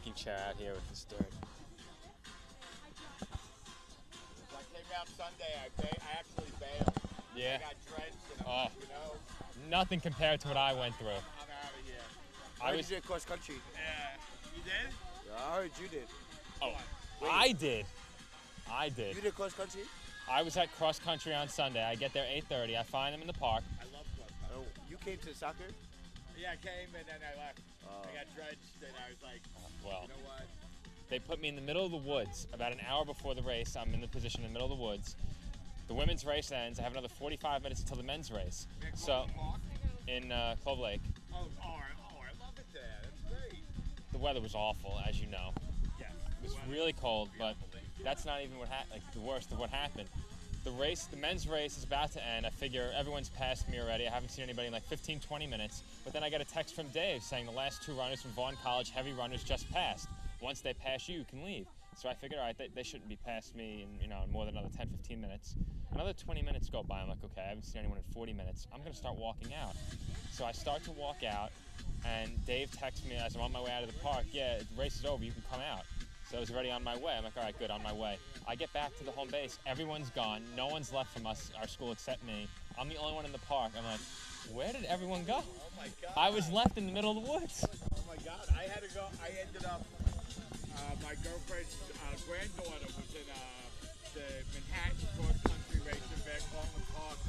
rocking chair out here with this dirt. I came out Sunday. I actually bailed. Yeah. I got drenched, and you know. Nothing compared to what I went through. I'm out of here. I was doing cross country. Yeah. You did? Yeah, I heard you did. Oh, Wait. I did. I did. You did cross country? I was at cross country on Sunday. I get there 8:30. I find them in the park. I love cross country. Oh, you came to soccer? Yeah, I came and then I left. I got drenched and I was like, Well, you know what? they put me in the middle of the woods about an hour before the race. I'm in the position in the middle of the woods. The women's race ends. I have another 45 minutes until the men's race. So, in Clove Lake. Oh, I love it there. That's great. The weather was awful, as you know. Yeah. It was really cold, but that's not even the worst of what happened. The men's race is about to end. I figure everyone's passed me already. I haven't seen anybody in like 15, 20 minutes. But then I got a text from Dave saying the last two runners from Vaughn College, heavy runners, just passed. Once they pass you, you can leave. So I figured, all right, they shouldn't be past me in more than another 10, 15 minutes. Another 20 minutes go by. I'm like, okay, I haven't seen anyone in 40 minutes. I'm going to start walking out. So I start to walk out, and Dave texts me as I'm on my way out of the park, yeah, the race is over, you can come out. So I was already on my way. I'm like, all right, good, on my way. I get back to the home base. Everyone's gone. No one's left from our school except me. I'm the only one in the park. I'm like, where did everyone go? Oh, my God. I was left in the middle of the woods. Oh, my God. I had to go. I ended up, my girlfriend's granddaughter was in the Manhattan cross-country race in Van Cortlandt Park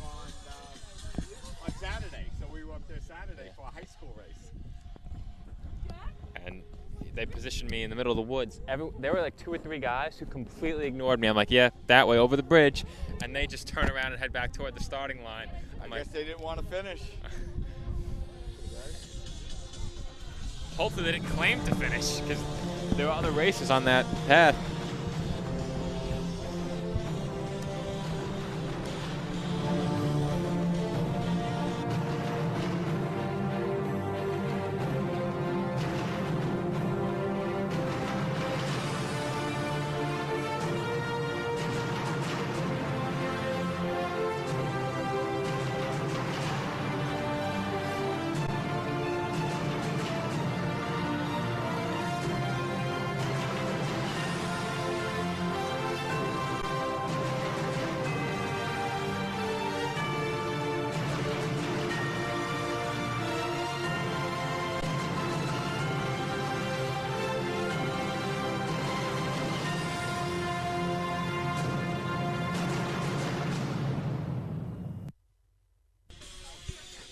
on Saturday. So we were up there Saturday for a high school race. And they positioned me in the middle of the woods. There were like 2 or 3 guys who completely ignored me. I'm like, yeah, that way, over the bridge. And they just turn around and head back toward the starting line. I guess they didn't want to finish. Hopefully they didn't claim to finish, because there were other races on that path.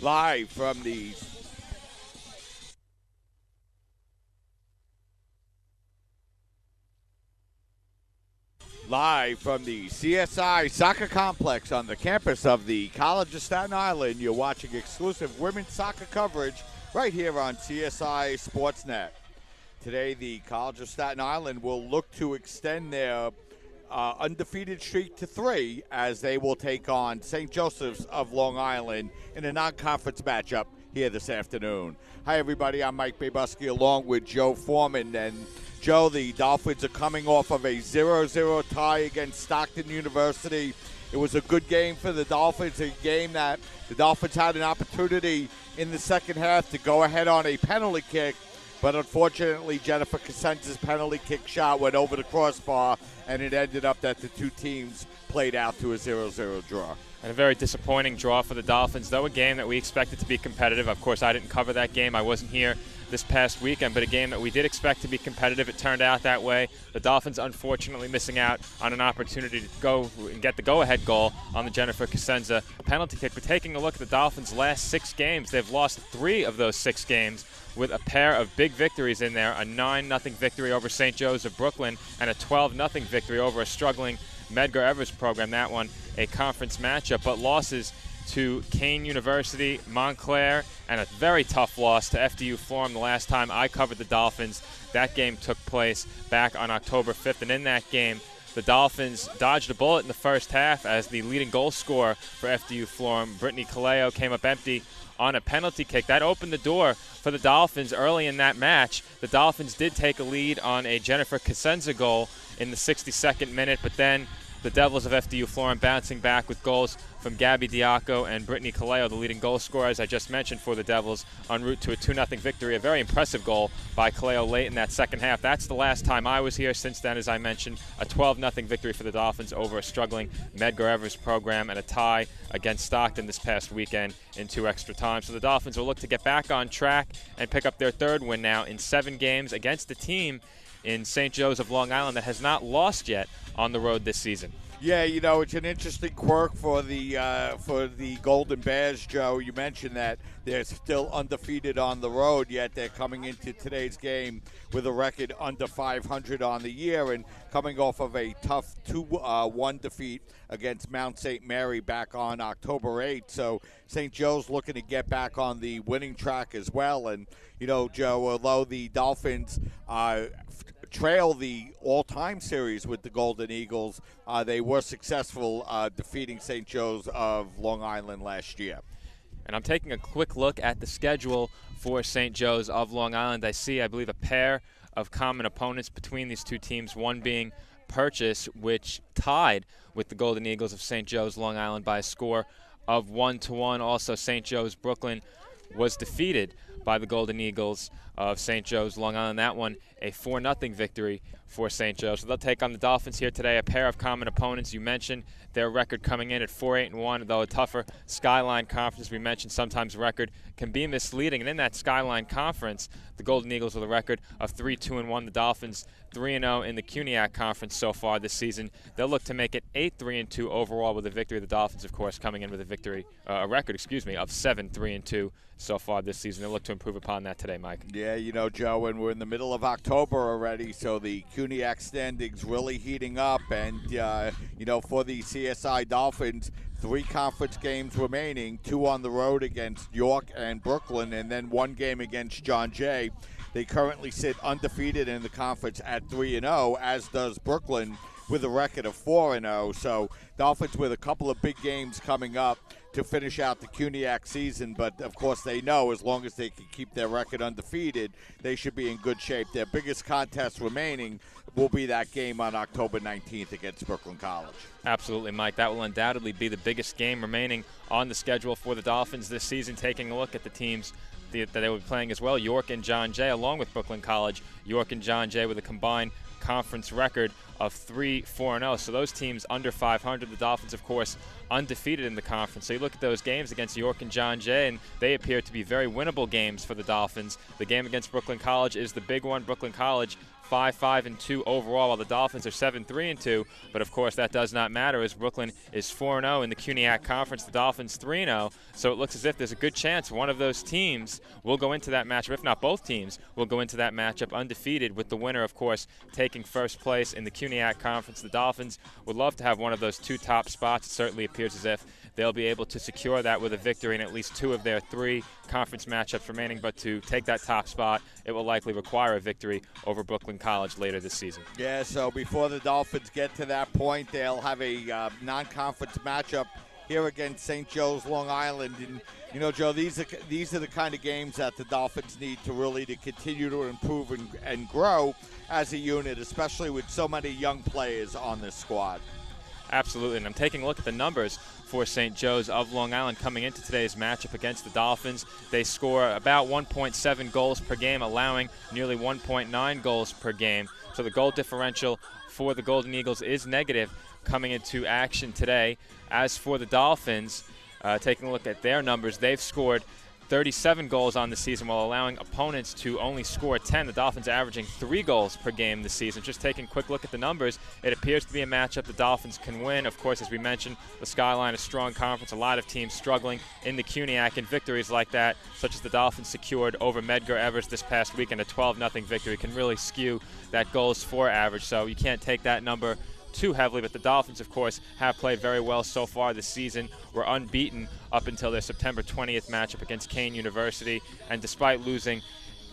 Live from the CSI Soccer Complex on the campus of the College of Staten Island, you're watching exclusive women's soccer coverage right here on CSI Sportsnet. Today, the College of Staten Island will look to extend their undefeated streak to 3 as they will take on St. Joseph's of Long Island in a non-conference matchup here this afternoon. Hi, everybody. I'm Mike Babusky along with Joe Foreman. And, Joe, the Dolphins are coming off of a 0-0 tie against Stockton University. It was a good game for the Dolphins, a game that the Dolphins had an opportunity in the second half to go ahead on a penalty kick. But unfortunately, Jennifer Cosenza's penalty kick shot went over the crossbar, and it ended up that the two teams played out to a 0-0 draw. And a very disappointing draw for the Dolphins, though a game that we expected to be competitive. Of course, I didn't cover that game. I wasn't here this past weekend, but a game that we did expect to be competitive. It turned out that way. The Dolphins, unfortunately, missing out on an opportunity to go and get the go-ahead goal on the Jennifer Cosenza penalty kick. But taking a look at the Dolphins' last 6 games, they've lost 3 of those 6 games, with a pair of big victories in there, a 9-0 victory over St. Joe's of Brooklyn and a 12-0 victory over a struggling Medgar Evers program. That one, a conference matchup, but losses to Kane University, Montclair, and a very tough loss to FDU Florham the last time I covered the Dolphins. That game took place back on October 5th, and in that game, the Dolphins dodged a bullet in the first half as the leading goal scorer for FDU Florham, Brittany Caleo, came up empty on a penalty kick. That opened the door for the Dolphins early in that match. The Dolphins did take a lead on a Jennifer Cosenza goal in the 62nd minute, but then the Devils of FDU Florence bouncing back with goals from Gabby Diaco and Brittany Kaleo, the leading goal scorers I just mentioned for the Devils, en route to a 2-0 victory. A very impressive goal by Kaleo late in that second half. That's the last time I was here. Since then, as I mentioned, a 12-0 victory for the Dolphins over a struggling Medgar Evers program and a tie against Stockton this past weekend in 2 extra time. So the Dolphins will look to get back on track and pick up their 3rd win now in 7 games against a team in St. Joe's of Long Island that has not lost yet on the road this season. Yeah, it's an interesting quirk for the Golden Bears, Joe. You mentioned that they're still undefeated on the road, yet they're coming into today's game with a record under 500 on the year and coming off of a tough 2-1 defeat against Mount St. Mary back on October 8th. So St. Joe's looking to get back on the winning track as well. And, Joe, although the Dolphins trail the all-time series with the Golden Eagles, they were successful defeating St. Joe's of Long Island last year. And I'm taking a quick look at the schedule for St. Joe's of Long Island. I believe, a pair of common opponents between these two teams, one being Purchase, which tied with the Golden Eagles of St. Joe's Long Island by a score of 1-1. Also, St. Joe's Brooklyn was defeated by the Golden Eagles of St. Joe's Long Island. That one, a 4-0 victory for St. Joe's. So they'll take on the Dolphins here today, a pair of common opponents. You mentioned their record coming in at 4-8-1, though a tougher Skyline Conference. We mentioned sometimes record can be misleading. And in that Skyline Conference, the Golden Eagles with a record of 3-2-1. The Dolphins 3-0 in the CUNYAC Conference so far this season. They'll look to make it 8-3-2 overall with a victory. The Dolphins, of course, coming in with a record of 7-3-2 so far this season. They'll look to improve upon that today, Mike. Yeah, Joe, and we're in the middle of October already, so the CUNYAC standings really heating up. And, for the CSI Dolphins, 3 conference games remaining, 2 on the road against York and Brooklyn, and then 1 game against John Jay. They currently sit undefeated in the conference at 3-0, as does Brooklyn with a record of 4-0. So Dolphins with a couple of big games coming up to finish out the CUNYAC season. But, of course, they know as long as they can keep their record undefeated, they should be in good shape. Their biggest contest remaining will be that game on October 19th against Brooklyn College. Absolutely, Mike. That will undoubtedly be the biggest game remaining on the schedule for the Dolphins this season. Taking a look at the teams that they will be playing as well, York and John Jay, along with Brooklyn College. York and John Jay with a combined conference record of 3-4-0. So those teams under 500. The Dolphins, of course, undefeated in the conference. So you look at those games against York and John Jay, and they appear to be very winnable games for the Dolphins. The game against Brooklyn College is the big one. Brooklyn College 5-5-2 overall, while the Dolphins are 7-3-2. But of course, that does not matter, as Brooklyn is 4-0 in the CUNYAC Conference. The Dolphins 3-0. So it looks as if there's a good chance one of those teams will go into that matchup, if not both teams, will go into that matchup undefeated, with the winner, of course, taking first place in the CUNYAC Conference. The Dolphins would love to have one of those 2 top spots. It certainly appears as if they'll be able to secure that with a victory in at least 2 of their 3 conference matchups remaining. But to take that top spot, it will likely require a victory over Brooklyn College later this season. Yeah, so before the Dolphins get to that point, they'll have a non-conference matchup here against St. Joe's Long Island. And, Joe, these are the kind of games that the Dolphins need to continue to improve and grow as a unit, especially with so many young players on this squad. Absolutely, and I'm taking a look at the numbers for St. Joe's of Long Island coming into today's matchup against the Dolphins. They score about 1.7 goals per game, allowing nearly 1.9 goals per game. So the goal differential for the Golden Eagles is negative coming into action today. As for the Dolphins, taking a look at their numbers, they've scored 37 goals on the season while allowing opponents to only score 10. The Dolphins averaging 3 goals per game this season. Just taking a quick look at the numbers, it appears to be a matchup the Dolphins can win. Of course, as we mentioned, the Skyline, a strong conference, a lot of teams struggling in the CUNYAC, and victories like that, such as the Dolphins secured over Medgar Evers this past weekend, a 12-0 victory, can really skew that goals for average. So you can't take that number too heavily, but the Dolphins, of course, have played very well so far this season. Were unbeaten up until their September 20th matchup against Kane University, and despite losing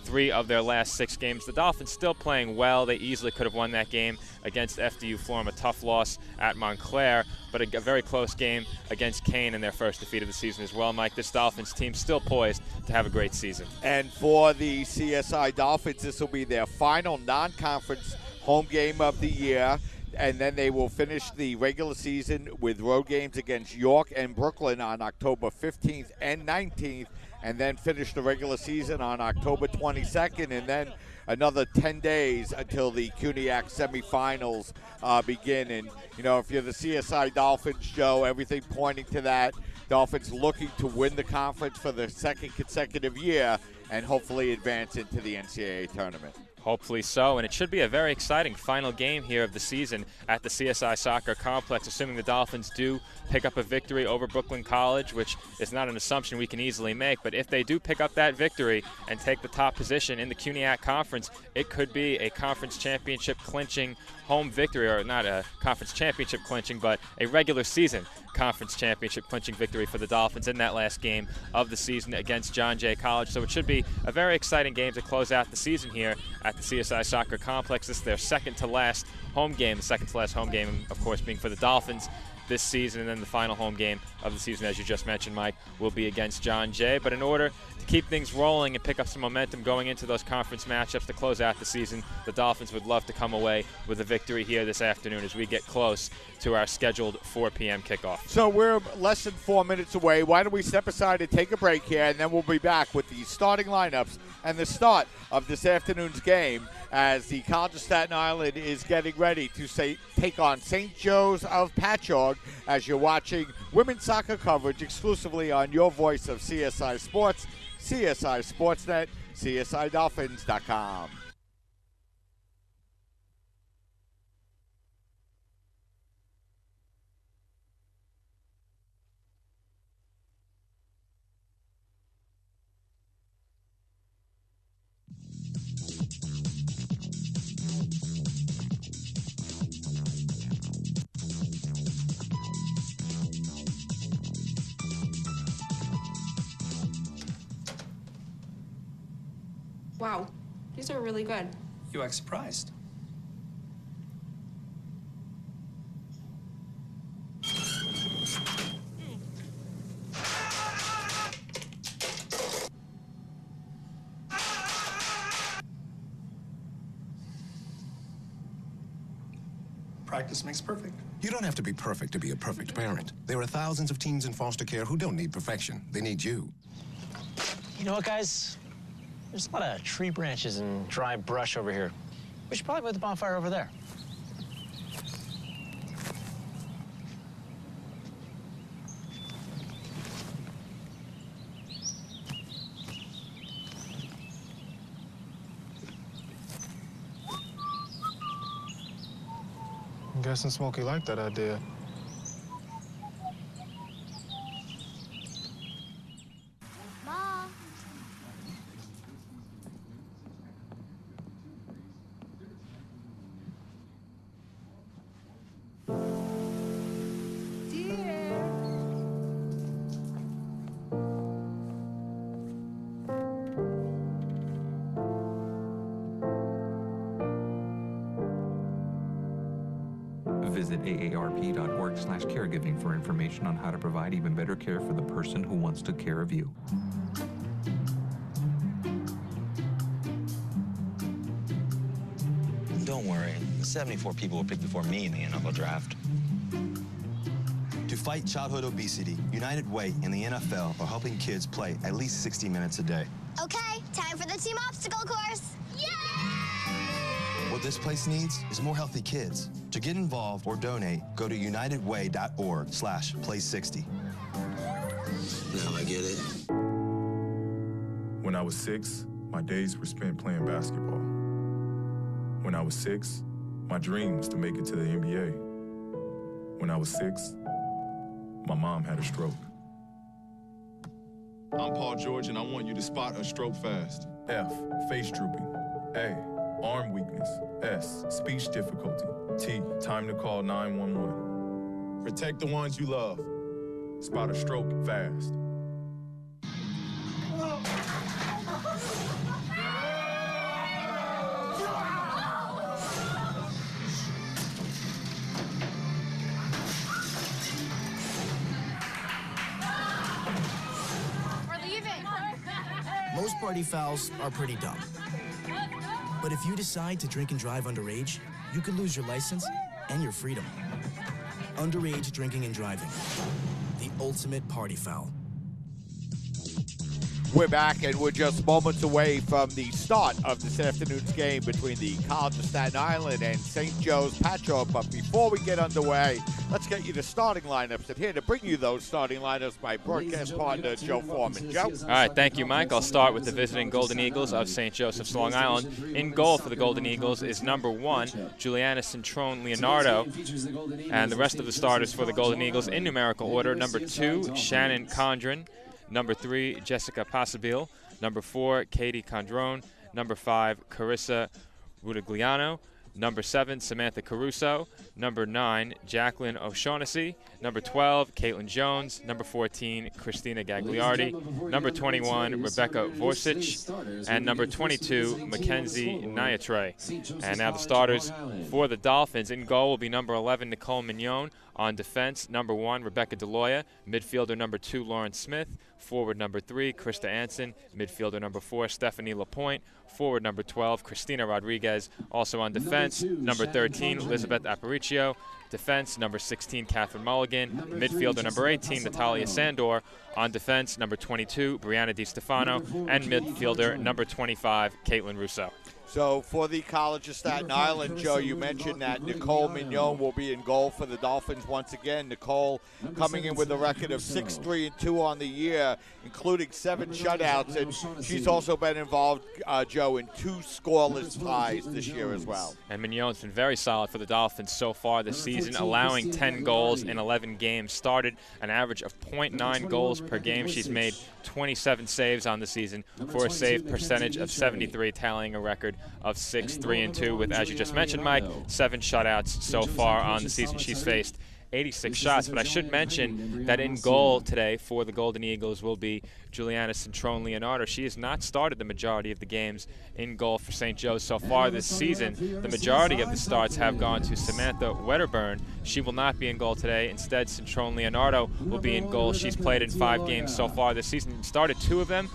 3 of their last 6 games, the Dolphins still playing well. They easily could have won that game against FDU Florence, a tough loss at Montclair, but a very close game against Kane in their first defeat of the season as well. Mike, this Dolphins team still poised to have a great season. And for the CSI Dolphins, this will be their final non-conference home game of the year. and then they will finish the regular season with road games against York and Brooklyn on October 15th and 19th, and then finish the regular season on October 22nd, and then another 10 days until the CUNYAC semifinals begin. And, you know, if you're the CSI Dolphins, Joe, everything pointing to that. Dolphins looking to win the conference for the second consecutive year and hopefully advance into the NCAA tournament. Hopefully so, and it should be a very exciting final game here of the season at the CSI Soccer Complex, assuming the Dolphins do pick up a victory over Brooklyn College, which is not an assumption we can easily make, but if they do pick up that victory and take the top position in the CUNYAC Conference, it could be a conference championship clinching home victory, or not a conference championship clinching, but a regular season conference championship clinching victory for the Dolphins in that last game of the season against John Jay College. So it should be a very exciting game to close out the season here at the CSI Soccer Complex. This is their second to last home game, the second to last home game, of course, being for the Dolphins this season, and then the final home game of the season, as you just mentioned, Mike, will be against John Jay. But in order to keep things rolling and pick up some momentum going into those conference matchups to close out the season, the Dolphins would love to come away with a victory here this afternoon as we get close to our scheduled 4 p.m. kickoff. So we're less than 4 minutes away. Why don't we step aside and take a break here, and then we'll be back with the starting lineups and the start of this afternoon's game as the College of Staten Island is getting ready to take on St. Joe's of Patchogue, as you're watching women's soccer coverage exclusively on your voice of CSI Sports, CSI Sportsnet, CSIDolphins.com. Wow, these are really good. You act surprised. Practice makes perfect. You don't have to be perfect to be a perfect parent. There are thousands of teens in foster care who don't need perfection. They need you. You know what, guys? There's a lot of tree branches and dry brush over here. We should probably put the bonfire over there. I'm guessing Smokey liked that idea. Mom. Visit aarp.org/caregiving for information on how to provide even better care for the person who wants to care of you. Don't worry, 74 people were picked before me in the NFL draft. To fight childhood obesity, United Way and the NFL are helping kids play at least 60 minutes a day. Okay, time for the team obstacle course. Yay! What this place needs is more healthy kids. To get involved or donate, go to unitedway.org/play60. Now I get it. When I was 6, my days were spent playing basketball. When I was 6, my dream was to make it to the NBA. When I was 6, my mom had a stroke. I'm Paul George, and I want you to spot a stroke fast. F, face drooping. A, arm weakness. S, speech difficulty. T, time to call 911. Protect the ones you love. Spot a stroke fast. Most party fouls are pretty dumb. But if you decide to drink and drive underage, you could lose your license and your freedom. Underage drinking and driving. The ultimate party foul. We're back, and we're just moments away from the start of this afternoon's game between the College of Staten Island and St. Joe's Patchogue. But before we get underway, let's get you the starting lineups. And here to bring you those starting lineups, my broadcast partner, Joe Foreman. Joe? All right, thank you, Mike. I'll start with the visiting Golden Eagles of St. Joseph's, Long Island. In goal for the Golden Eagles is number 1, Juliana Cintrone Leonardo. And the rest of the starters for the Golden Eagles in numerical order: number 2, Shannon Condren. Number 3, Jessica Pasabile. Number 4, Katie Condrone. Number 5, Carissa Rudigliano. Number 7, Samantha Caruso. Number 9, Jacqueline O'Shaughnessy. Number 12, Caitlin Jones. Number 14, Christina Gagliardi. Number 21, Rebecca Vorsic. And number 22, Mackenzie Niatre. And now the starters for the Dolphins. In goal will be number 11, Nicole Mignon. On defense, number 1, Rebecca DeLoya. Midfielder number 2, Lauren Smith. Forward number 3, Krista Anson. Midfielder number 4, Stephanie Lapointe. Forward number 12, Christina Rodriguez. Also on defense, number 13, Elizabeth Aparicio. Defense, number 16, Catherine Mulligan. Midfielder number 18, Natalia Sandor. On defense, number 22, Brianna DiStefano. And midfielder number 25, Caitlin Russo. So for the College of Staten Island, Joe, you mentioned that Nicole Mignon will be in goal for the Dolphins once again. Nicole coming in with a record of 6-3-2 on the year, including 7 shutouts, and she's also been involved, Joe, in 2 scoreless ties this year as well. And Mignon's been very solid for the Dolphins so far this season, allowing 10 goals in 11 games. Started an average of 0.9 goals per game. She's made 27 saves on the season for a save percentage of 73, tallying a record of 6-3-2 with, as you just mentioned, Mike, 7 shutouts so far on the season. She's faced 86 shots, but I should mention that in goal today for the Golden Eagles will be Juliana Cintrone Leonardo. She has not started the majority of the games in goal for St. Joe's so far this season. The majority of the starts have gone to Samantha Wedderburn. She will not be in goal today. Instead, Cintrone Leonardo will be in goal. She's played in 5 games so far this season, started 2 of them.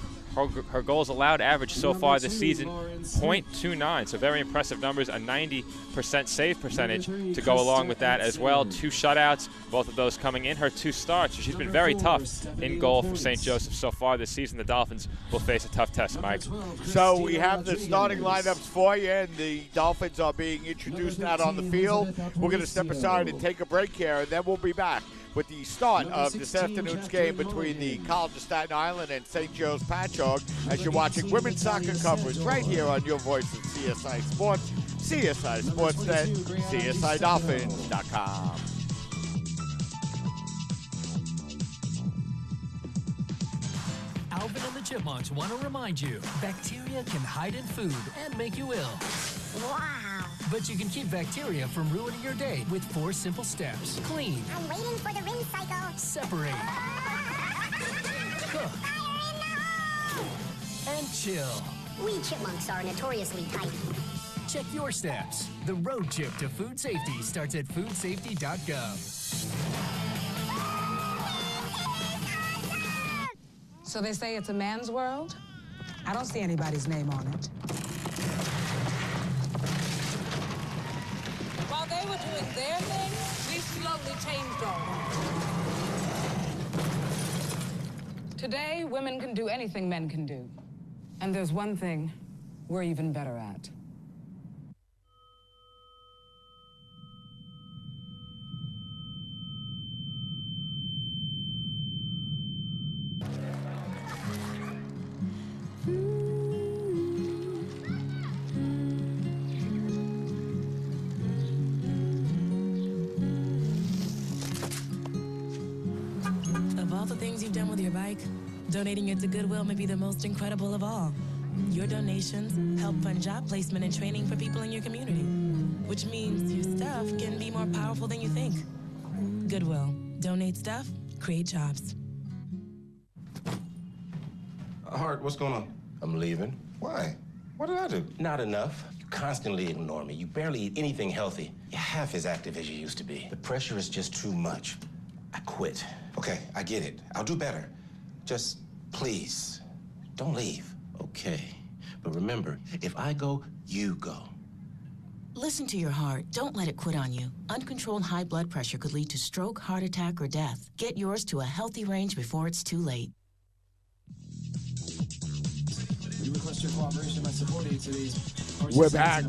Her goals allowed average so far this season, .29. So very impressive numbers, a 90% save percentage to go along with that as well. 2 shutouts, both of those coming in her 2 starts. So she's been very tough in goal for St. Joseph so far this season. The Dolphins will face a tough test, Mike. So we have the starting lineups for you, and the Dolphins are being introduced out on the field. We're going to step aside and take a break here, and then we'll be back with the start of this afternoon's game between the College of Staten Island and St. Joe's Patchogue, as you're watching women's soccer coverage right here on your voice of CSI Sports, CSI Sportsnet, CSIDolphins.com. Alvin and the Chipmunks want to remind you, bacteria can hide in food and make you ill. Wow. But you can keep bacteria from ruining your day with 4 simple steps. Clean. I'm waiting for the rinse cycle. Separate. Cook. And chill. We chipmunks are notoriously tight. Check your steps. The road trip to food safety starts at foodsafety.gov. So they say it's a man's world? I don't see anybody's name on it. While they were doing their thing, we slowly changed ours. Today, women can do anything men can do. And there's one thing we're even better at. Of all the things you've done with your bike, donating it to Goodwill may be the most incredible of all. Your donations help fund job placement and training for people in your community, which means your stuff can be more powerful than you think. Goodwill. Donate stuff, create jobs. Hart, what's going on? I'm leaving. Why? What did I do? Not enough. You constantly ignore me. You barely eat anything healthy. You're half as active as you used to be. The pressure is just too much. I quit. Okay, I get it. I'll do better. Just, please, don't leave. Okay. But remember, if I go, you go. Listen to your heart. Don't let it quit on you. Uncontrolled high blood pressure could lead to stroke, heart attack, or death. Get yours to a healthy range before it's too late. We request your cooperation by supporting today's We're back.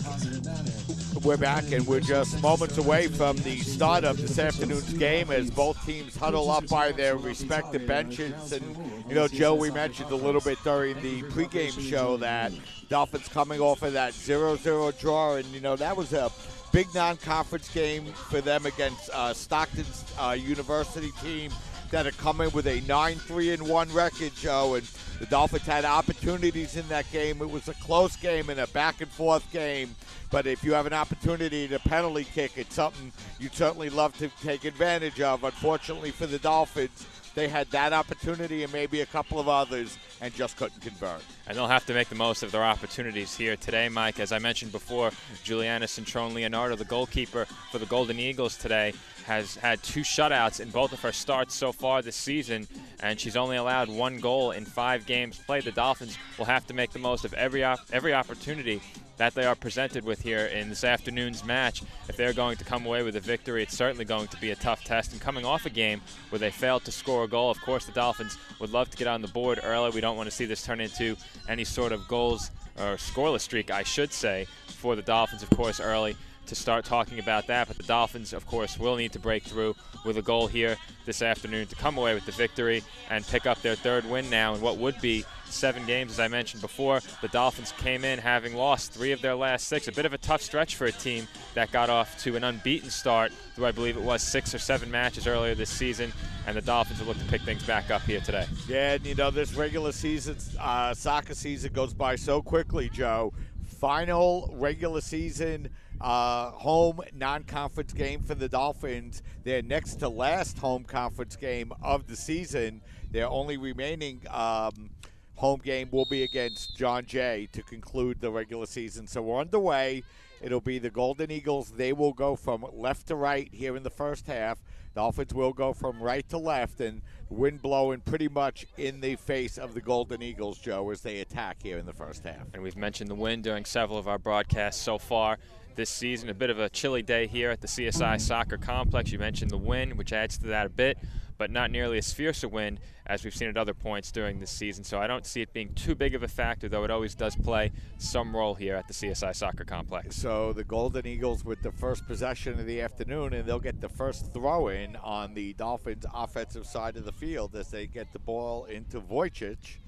We're back, and we're just moments away from the start of this afternoon's game as both teams huddle up by their respective benches. And, you know, Joe, we mentioned a little bit during the pregame show that Dolphins coming off of that 0-0 draw, and, you know, that was a big non-conference game for them against Stockton's University team that are coming with a 9-3-1 record, Joe, and the Dolphins had opportunities in that game. It was a close game and a back-and-forth game, but if you have an opportunity to penalty kick, it's something you'd certainly love to take advantage of. Unfortunately for the Dolphins, they had that opportunity and maybe a couple of others and just couldn't convert. And they'll have to make the most of their opportunities here today, Mike. As I mentioned before, Juliana Centrone-Leonardo, the goalkeeper for the Golden Eagles today, has had 2 shutouts in both of her starts so far this season, and she's only allowed 1 goal in 5 games played. The Dolphins will have to make the most of every opportunity that they are presented with here in this afternoon's match. If they're going to come away with a victory, it's certainly going to be a tough test. And coming off a game where they failed to score a goal, of course the Dolphins would love to get on the board early. We don't want to see this turn into any sort of goals or scoreless streak, I should say, for the Dolphins, of course, early to start talking about that. But the Dolphins, of course, will need to break through with a goal here this afternoon to come away with the victory and pick up their 3rd win now in what would be 7 games. As I mentioned before, the Dolphins came in having lost 3 of their last 6. A bit of a tough stretch for a team that got off to an unbeaten start through, I believe it was 6 or 7 matches earlier this season, and the Dolphins will look to pick things back up here today. Yeah, and you know, this regular season, soccer season goes by so quickly, Joe. Final regular season home non-conference game for the Dolphins. Their next to last home conference game of the season. Their only remaining home game will be against John Jay to conclude the regular season. So we're underway. It'll be the Golden Eagles. They will go from left to right here in the first half. Dolphins will go from right to left, and wind blowing pretty much in the face of the Golden Eagles, Joe, as they attack here in the first half. And we've mentioned the wind during several of our broadcasts so far this season. A bit of a chilly day here at the CSI Soccer Complex. You mentioned the wind, which adds to that a bit, but not nearly as fierce a wind as we've seen at other points during this season. So I don't see it being too big of a factor, though it always does play some role here at the CSI Soccer Complex. So the Golden Eagles with the first possession of the afternoon, and they'll get the first throw-in on the Dolphins' offensive side of the field as they get the ball into Wojciech.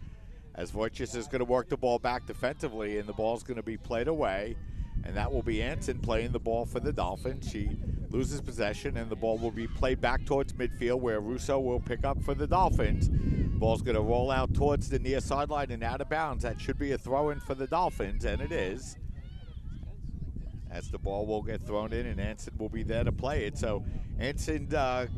As Wojciech is going to work the ball back defensively, and the ball's going to be played away. And that will be Anson playing the ball for the Dolphins. She loses possession, and the ball will be played back towards midfield where Russo will pick up for the Dolphins. Ball's going to roll out towards the near sideline and out of bounds. That should be a throw-in for the Dolphins, and it is. As the ball will get thrown in, and Anson will be there to play it. So Anson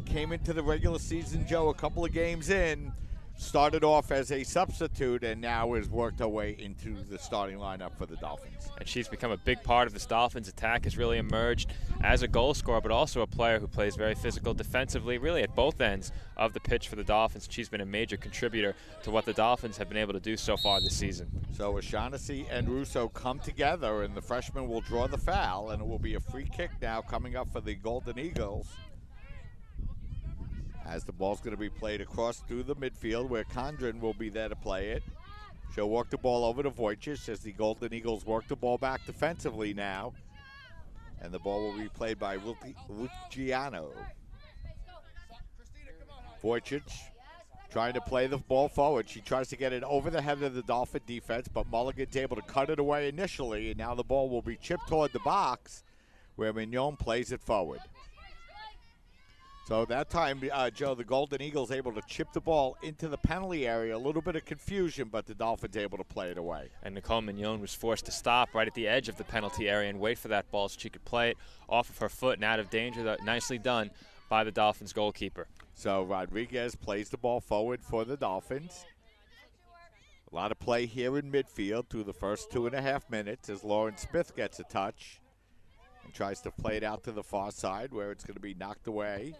came into the regular season, Joe, a couple of games in. Started off as a substitute and now has worked her way into the starting lineup for the Dolphins. And she's become a big part of this Dolphins attack, has really emerged as a goal scorer, but also a player who plays very physical defensively, really at both ends of the pitch for the Dolphins. She's been a major contributor to what the Dolphins have been able to do so far this season. So O'Shaughnessy and Russo come together, and the freshman will draw the foul, and it will be a free kick now coming up for the Golden Eagles. As the ball's going to be played across through the midfield where Condren will be there to play it. She'll work the ball over to Wojciech as the Golden Eagles work the ball back defensively now. And the ball will be played by Luciano. Wojciech trying to play the ball forward. She tries to get it over the head of the Dolphin defense, but Mulligan's able to cut it away initially, and now the ball will be chipped toward the box where Mignon plays it forward. So that time, Joe, the Golden Eagles able to chip the ball into the penalty area. A little bit of confusion, but the Dolphins able to play it away. And Nicole Mignon was forced to stop right at the edge of the penalty area and wait for that ball so she could play it off of her foot and out of danger. Nicely done by the Dolphins goalkeeper. So Rodriguez plays the ball forward for the Dolphins. A lot of play here in midfield through the first 2.5 minutes as Lauren Smith gets a touch and tries to play it out to the far side where it's going to be knocked away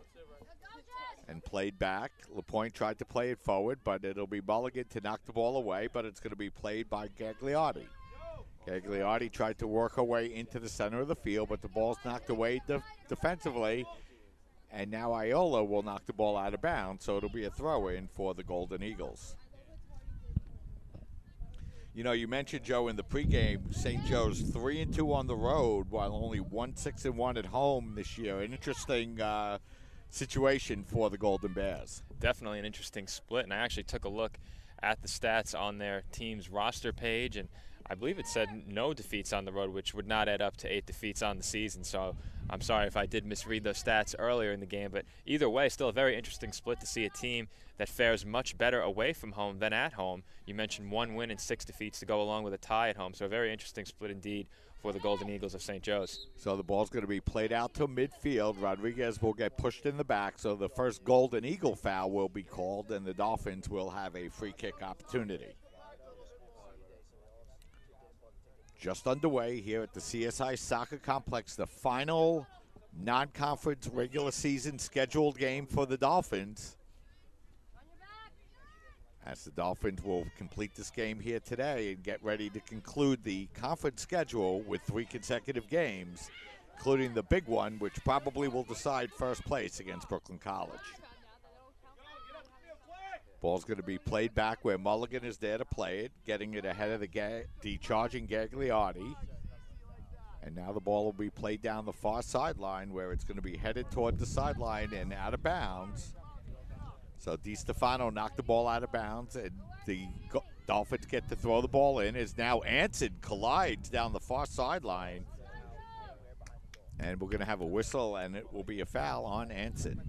and played back. LaPointe tried to play it forward, but it'll be Mulligan to knock the ball away, but it's going to be played by Gagliotti. Gagliardi tried to work her way into the center of the field, but the ball's knocked away defensively. And now Iola will knock the ball out of bounds, so it'll be a throw-in for the Golden Eagles. You know, you mentioned, Joe, in the pregame, St. Joe's 3-2 on the road, while only 6-1 at home this year. An interesting situation for the Golden Bears. Definitely an interesting split, and I actually took a look at the stats on their team's roster page, and I believe it said no defeats on the road, which would not add up to 8 defeats on the season. So I'm sorry if I did misread those stats earlier in the game. But either way, still a very interesting split to see a team that fares much better away from home than at home. You mentioned 1 win and 6 defeats to go along with a tie at home. So a very interesting split indeed for the Golden Eagles of St. Joe's. So the ball's going to be played out to midfield. Rodriguez will get pushed in the back. So the first Golden Eagle foul will be called, and the Dolphins will have a free kick opportunity. Just underway here at the CSI Soccer Complex, the final non-conference regular season scheduled game for the Dolphins. As the Dolphins will complete this game here today and get ready to conclude the conference schedule with 3 consecutive games, including the big one, which probably will decide first place against Brooklyn College. Ball's going to be played back where Mulligan is there to play it, getting it ahead of the charging Gagliardi. And now the ball will be played down the far sideline where it's going to be headed toward the sideline and out of bounds. So DiStefano knocked the ball out of bounds, and the Dolphins get to throw the ball in. As now Anson collides down the far sideline. And we're going to have a whistle, and it will be a foul on Anson.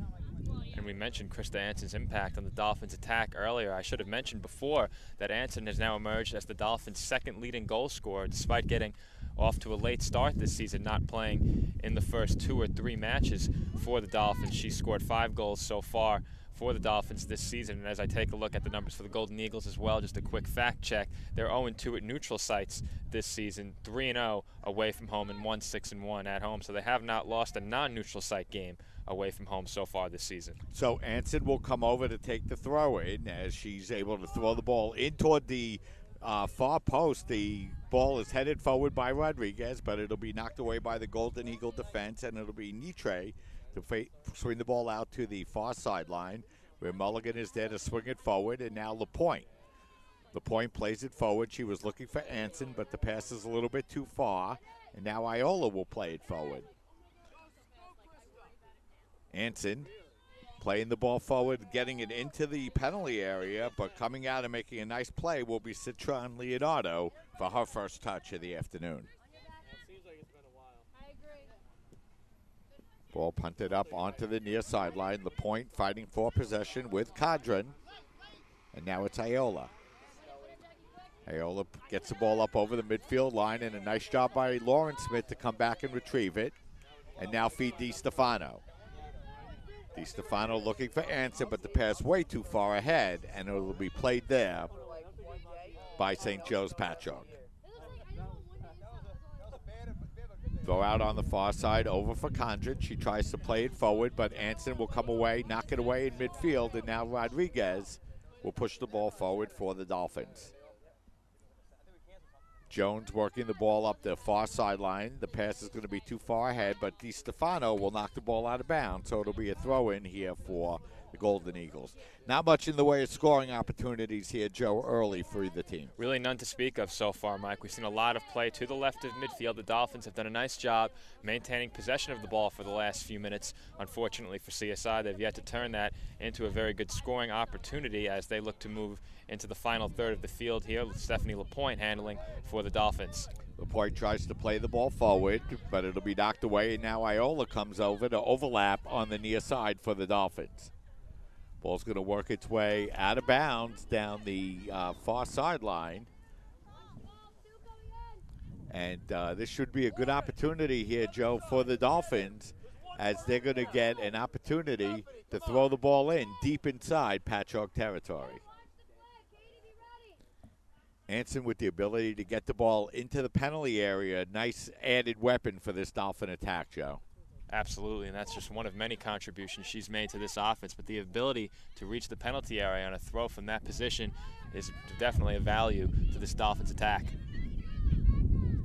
And we mentioned Krista Anson's impact on the Dolphins' attack earlier. I should have mentioned before that Anson has now emerged as the Dolphins' second leading goal scorer, despite getting off to a late start this season, not playing in the first 2 or 3 matches for the Dolphins. She scored 5 goals so far for the Dolphins this season. And as I take a look at the numbers for the Golden Eagles as well, just a quick fact check, they're 0-2 at neutral sites this season, 3-0 away from home, and 6-1 at home. So they have not lost a non-neutral site game away from home so far this season. So Anson will come over to take the throw in as she's able to throw the ball in toward the far post. The ball is headed forward by Rodriguez, but it'll be knocked away by the Golden Eagle defense, and it'll be Nitre to swing the ball out to the far sideline where Mulligan is there to swing it forward, and now LaPointe. LaPointe plays it forward. She was looking for Anson, but the pass is a little bit too far, and now Iola will play it forward. Anson playing the ball forward, getting it into the penalty area, but coming out and making a nice play will be Citron Leonardo for her first touch of the afternoon. Ball punted up onto the near sideline. LaPointe fighting for possession with Cadron, and now it's Iola. Iola gets the ball up over the midfield line, and a nice job by Lauren Smith to come back and retrieve it, and now feed DiStefano. DiStefano looking for Anson, but the pass way too far ahead, and it will be played there by St. Joe's Patchogue. Throw out on the far side over for Condren. She tries to play it forward, but Anson will come away, knock it away in midfield, and now Rodriguez will push the ball forward for the Dolphins. Jones working the ball up the far sideline. The pass is going to be too far ahead, but DiStefano will knock the ball out of bounds, so it'll be a throw-in here for the Golden Eagles. Not much in the way of scoring opportunities here, Joe, early for either team. Really none to speak of so far, Mike. We've seen a lot of play to the left of midfield. The Dolphins have done a nice job maintaining possession of the ball for the last few minutes. Unfortunately for CSI, they've yet to turn that into a very good scoring opportunity as they look to move into the final third of the field here. Stephanie LaPointe handling for the Dolphins. LaPointe tries to play the ball forward, but it'll be knocked away, and now Iola comes over to overlap on the near side for the Dolphins. Ball's going to work its way out of bounds down the far sideline. And this should be a good opportunity here, Joe, for the Dolphins, as they're going to get an opportunity to throw the ball in deep inside Patchogue territory. Anson with the ability to get the ball into the penalty area. Nice added weapon for this Dolphin attack, Joe. Absolutely, and that's just one of many contributions she's made to this offense. But the ability to reach the penalty area on a throw from that position is definitely a value to this Dolphins attack.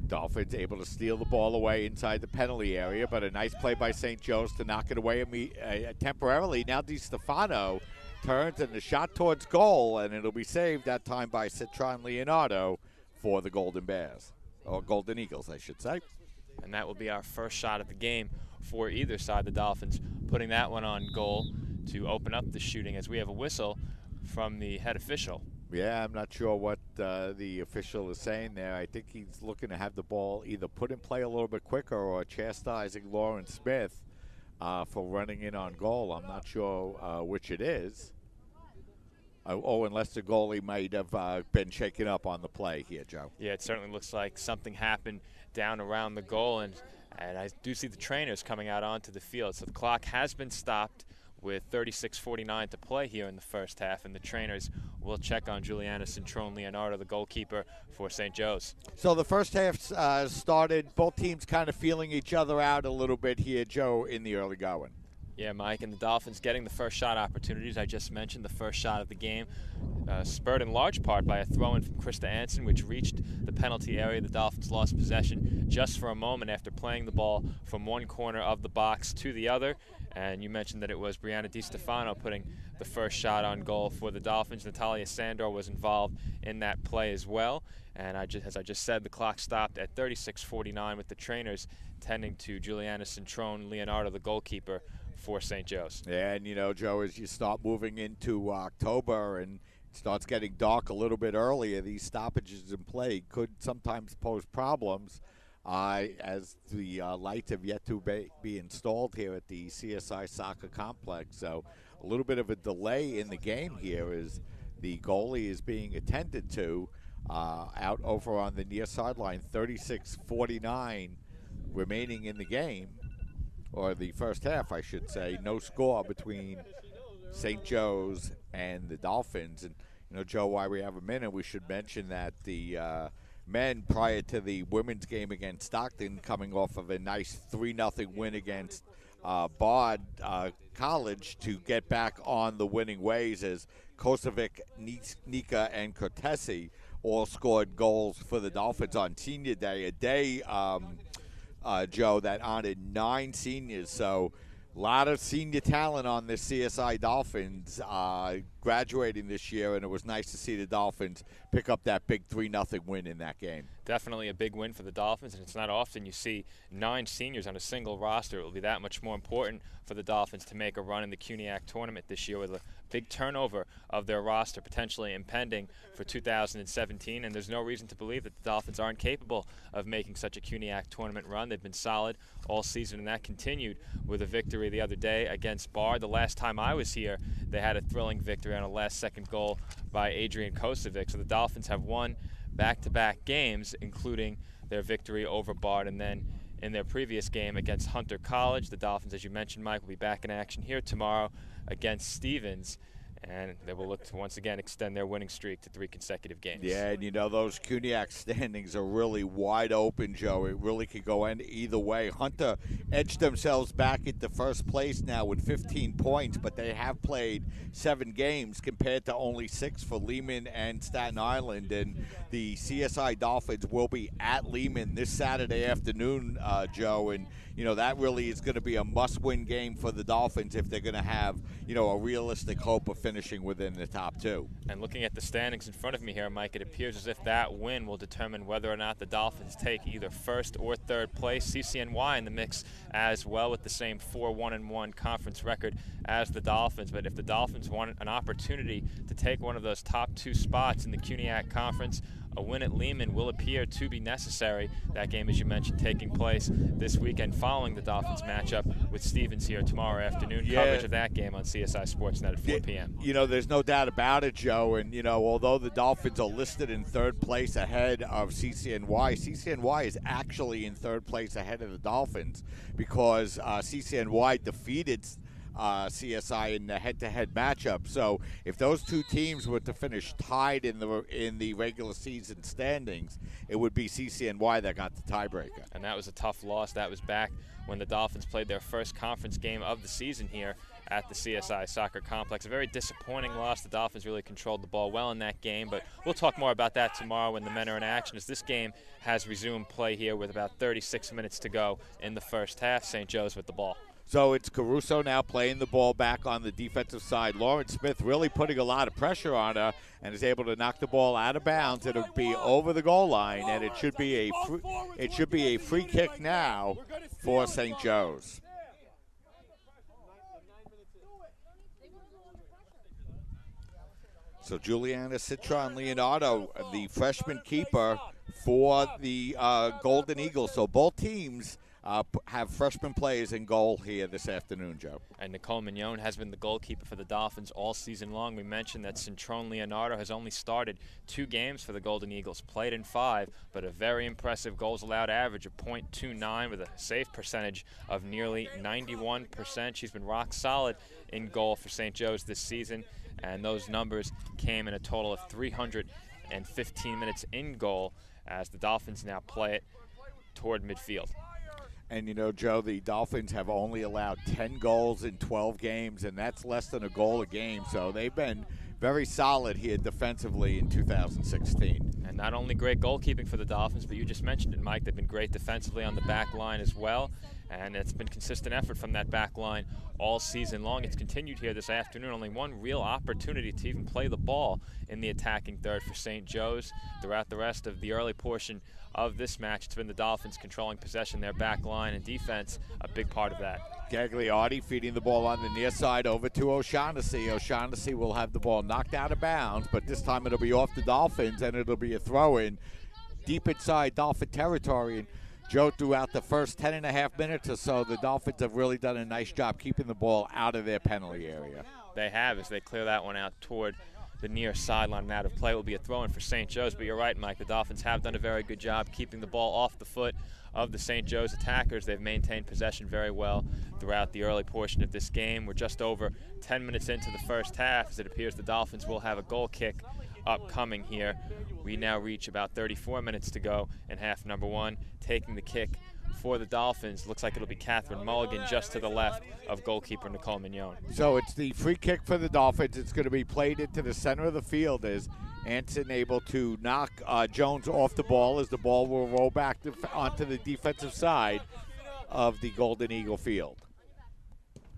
Dolphins able to steal the ball away inside the penalty area, but a nice play by St. Joe's to knock it away temporarily. Now DiStefano turns and the shot towards goal, and it'll be saved that time by Citron Leonardo for the Golden Bears, or Golden Eagles, I should say. And that will be our first shot at the game for either side. The Dolphins putting that one on goal to open up the shooting as we have a whistle from the head official. Yeah, I'm not sure what the official is saying there. I think he's looking to have the ball either put in play a little bit quicker or chastising Lawrence Smith for running in on goal. I'm not sure which it is. Unless the goalie might have been shaken up on the play here, Joe. Yeah, it certainly looks like something happened down around the goal, and I do see the trainers coming out onto the field. So the clock has been stopped with 36:49 to play here in the first half, and the trainers will check on Juliana Centrone Leonardo, the goalkeeper for St. Joe's. So the first half started, both teams kind of feeling each other out a little bit here, Joe, in the early going. Yeah, Mike, and the Dolphins getting the first shot opportunities. I just mentioned the first shot of the game, spurred in large part by a throw-in from Krista Anson, which reached the penalty area. The Dolphins lost possession just for a moment after playing the ball from one corner of the box to the other. And you mentioned that it was Brianna DiStefano putting the first shot on goal for the Dolphins. Natalia Sandor was involved in that play as well. And as I just said, the clock stopped at 36:49 with the trainers tending to Juliana Centrone Leonardo, the goalkeeper for St. Joe's. Yeah, and you know, Joe, as you start moving into October and it starts getting dark a little bit earlier, these stoppages in play could sometimes pose problems as the lights have yet to be installed here at the CSI Soccer Complex. So a little bit of a delay in the game here as the goalie is being attended to out over on the near sideline. 36:49 remaining in the game, or the first half, I should say. No score between St. Joe's and the Dolphins. And, you know, Joe, while we have a minute, we should mention that the men, prior to the women's game against Stockton, coming off of a nice 3-0 win against Bard College, to get back on the winning ways as Kosovic, Nika, and Cortesi all scored goals for the Dolphins on Senior Day, a day, Joe, that honored 9 seniors. So a lot of senior talent on the CSI Dolphins graduating this year, and it was nice to see the Dolphins pick up that big 3-0 win in that game. Definitely a big win for the Dolphins, and it's not often you see 9 seniors on a single roster. It will be that much more important for the Dolphins to make a run in the CUNYAC tournament this year with a big turnover of their roster potentially impending for 2017, and there's no reason to believe that the Dolphins aren't capable of making such a CUNYAC tournament run. They've been solid all season, and that continued with a victory the other day against Bard. The last time I was here, they had a thrilling victory on a last-second goal by Adrian Kosovic. So the Dolphins have won back-to-back games, including their victory over Bard, and then in their previous game against Hunter College. The Dolphins, as you mentioned, Mike, will be back in action here tomorrow against Stevens, and they will look to once again extend their winning streak to 3 consecutive games. Yeah, and you know, those CUNYAC standings are really wide open, Joe. It really could go either way. Hunter edged themselves back into first place now with 15 points, but they have played 7 games compared to only 6 for Lehman and Staten Island. And the CSI Dolphins will be at Lehman this Saturday afternoon, Joe, and you know, that really is going to be a must-win game for the Dolphins if they're going to have, you know, a realistic hope of finishing within the top 2. And looking at the standings in front of me here, Mike, it appears as if that win will determine whether or not the Dolphins take either first or third place. CCNY in the mix as well with the same 4-1-1 conference record as the Dolphins. But if the Dolphins want an opportunity to take one of those top 2 spots in the CUNYAC conference, a win at Lehman will appear to be necessary. That game, as you mentioned, taking place this weekend following the Dolphins matchup with Stevens here tomorrow afternoon. Yeah. Coverage of that game on CSI Sportsnet at 4 p.m. You know, there's no doubt about it, Joe. And, you know, although the Dolphins are listed in 3rd place ahead of CCNY, CCNY is actually in 3rd place ahead of the Dolphins because CCNY defeated CSI in the head-to-head matchup. So if those 2 teams were to finish tied in the regular season standings, it would be CCNY that got the tiebreaker. And that was a tough loss. That was back when the Dolphins played their first conference game of the season here at the CSI Soccer Complex. A very disappointing loss. The Dolphins really controlled the ball well in that game, but we'll talk more about that tomorrow when the men are in action, as this game has resumed play here with about 36 minutes to go in the first half. St. Joe's with the ball. So it's Caruso now playing the ball back on the defensive side. Lauren Smith really putting a lot of pressure on her and is able to knock the ball out of bounds. It'll be over the goal line, and it should be a free kick now for St. Joe's. So Juliana Citron Leonardo, the freshman keeper for the Golden Eagles. So both teams have freshman players in goal here this afternoon, Joe. And Nicole Mignon has been the goalkeeper for the Dolphins all season long. We mentioned that Citron Leonardo has only started 2 games for the Golden Eagles, played in 5, but a very impressive goals allowed average of .29 with a save percentage of nearly 91%. She's been rock solid in goal for St. Joe's this season, and those numbers came in a total of 315 minutes in goal as the Dolphins now play it toward midfield. And, you know, Joe, the Dolphins have only allowed 10 goals in 12 games, and that's less than a goal a game. So they've been very solid here defensively in 2016. And not only great goalkeeping for the Dolphins, but you just mentioned it, Mike. They've been great defensively on the back line as well. And it's been consistent effort from that back line all season long. It's continued here this afternoon. Only one real opportunity to even play the ball in the attacking third for St. Joe's. Throughout the rest of the early portion of this match, it's been the Dolphins controlling possession, their back line and defense, a big part of that. Gagliardi feeding the ball on the near side over to O'Shaughnessy. O'Shaughnessy will have the ball knocked out of bounds, but this time it'll be off the Dolphins, and it'll be a throw-in deep inside Dolphin territory. And Joe, throughout the first 10.5 minutes or so, the Dolphins have really done a nice job keeping the ball out of their penalty area. They have, as they clear that one out toward the near sideline and out of play. It will be a throw-in for St. Joe's, but you're right, Mike. The Dolphins have done a very good job keeping the ball off the foot of the St. Joe's attackers. They've maintained possession very well throughout the early portion of this game. We're just over 10 minutes into the first half, as it appears the Dolphins will have a goal kick upcoming here. We now reach about 34 minutes to go in half number 1. Taking the kick for the Dolphins, looks like it'll be Catherine Mulligan just to the left of goalkeeper Nicole Mignon. So it's the free kick for the Dolphins. It's going to be played into the center of the field as Anson able to knock Jones off the ball, as the ball will roll back onto the defensive side of the Golden Eagle field.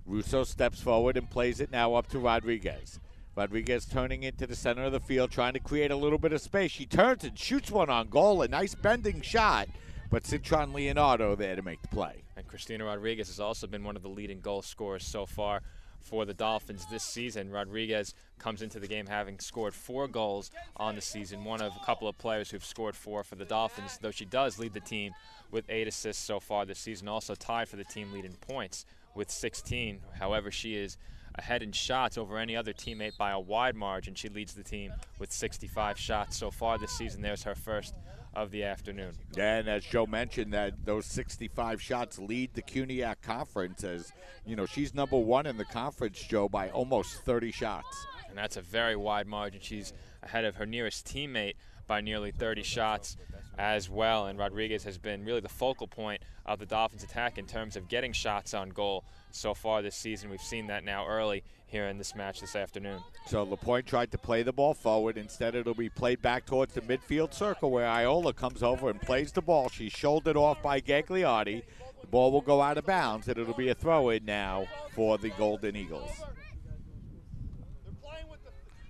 Russo steps forward and plays it now up to Rodriguez. Rodriguez turning into the center of the field, trying to create a little bit of space. She turns and shoots one on goal, a nice bending shot, but Citron Leonardo there to make the play. And Christina Rodriguez has also been one of the leading goal scorers so far for the Dolphins this season. Rodriguez comes into the game having scored 4 goals on the season, one of a couple of players who've scored 4 for the Dolphins, though she does lead the team with 8 assists so far this season, also tied for the team lead in points with 16. However, she is ahead in shots over any other teammate by a wide margin. She leads the team with 65 shots so far this season. There's her first of the afternoon. Yeah, and as Joe mentioned, that those 65 shots lead the CUNYAC Conference, as you know, she's number 1 in the conference, Joe, by almost 30 shots. And that's a very wide margin. She's ahead of her nearest teammate by nearly 30 shots as well. And Rodriguez has been really the focal point of the Dolphins' attack in terms of getting shots on goal so far this season. We've seen that now early here in this match this afternoon. So LaPointe tried to play the ball forward. Instead, it'll be played back towards the midfield circle where Iola comes over and plays the ball. She's shouldered off by Gagliardi. The ball will go out of bounds, and it'll be a throw-in now for the Golden Eagles.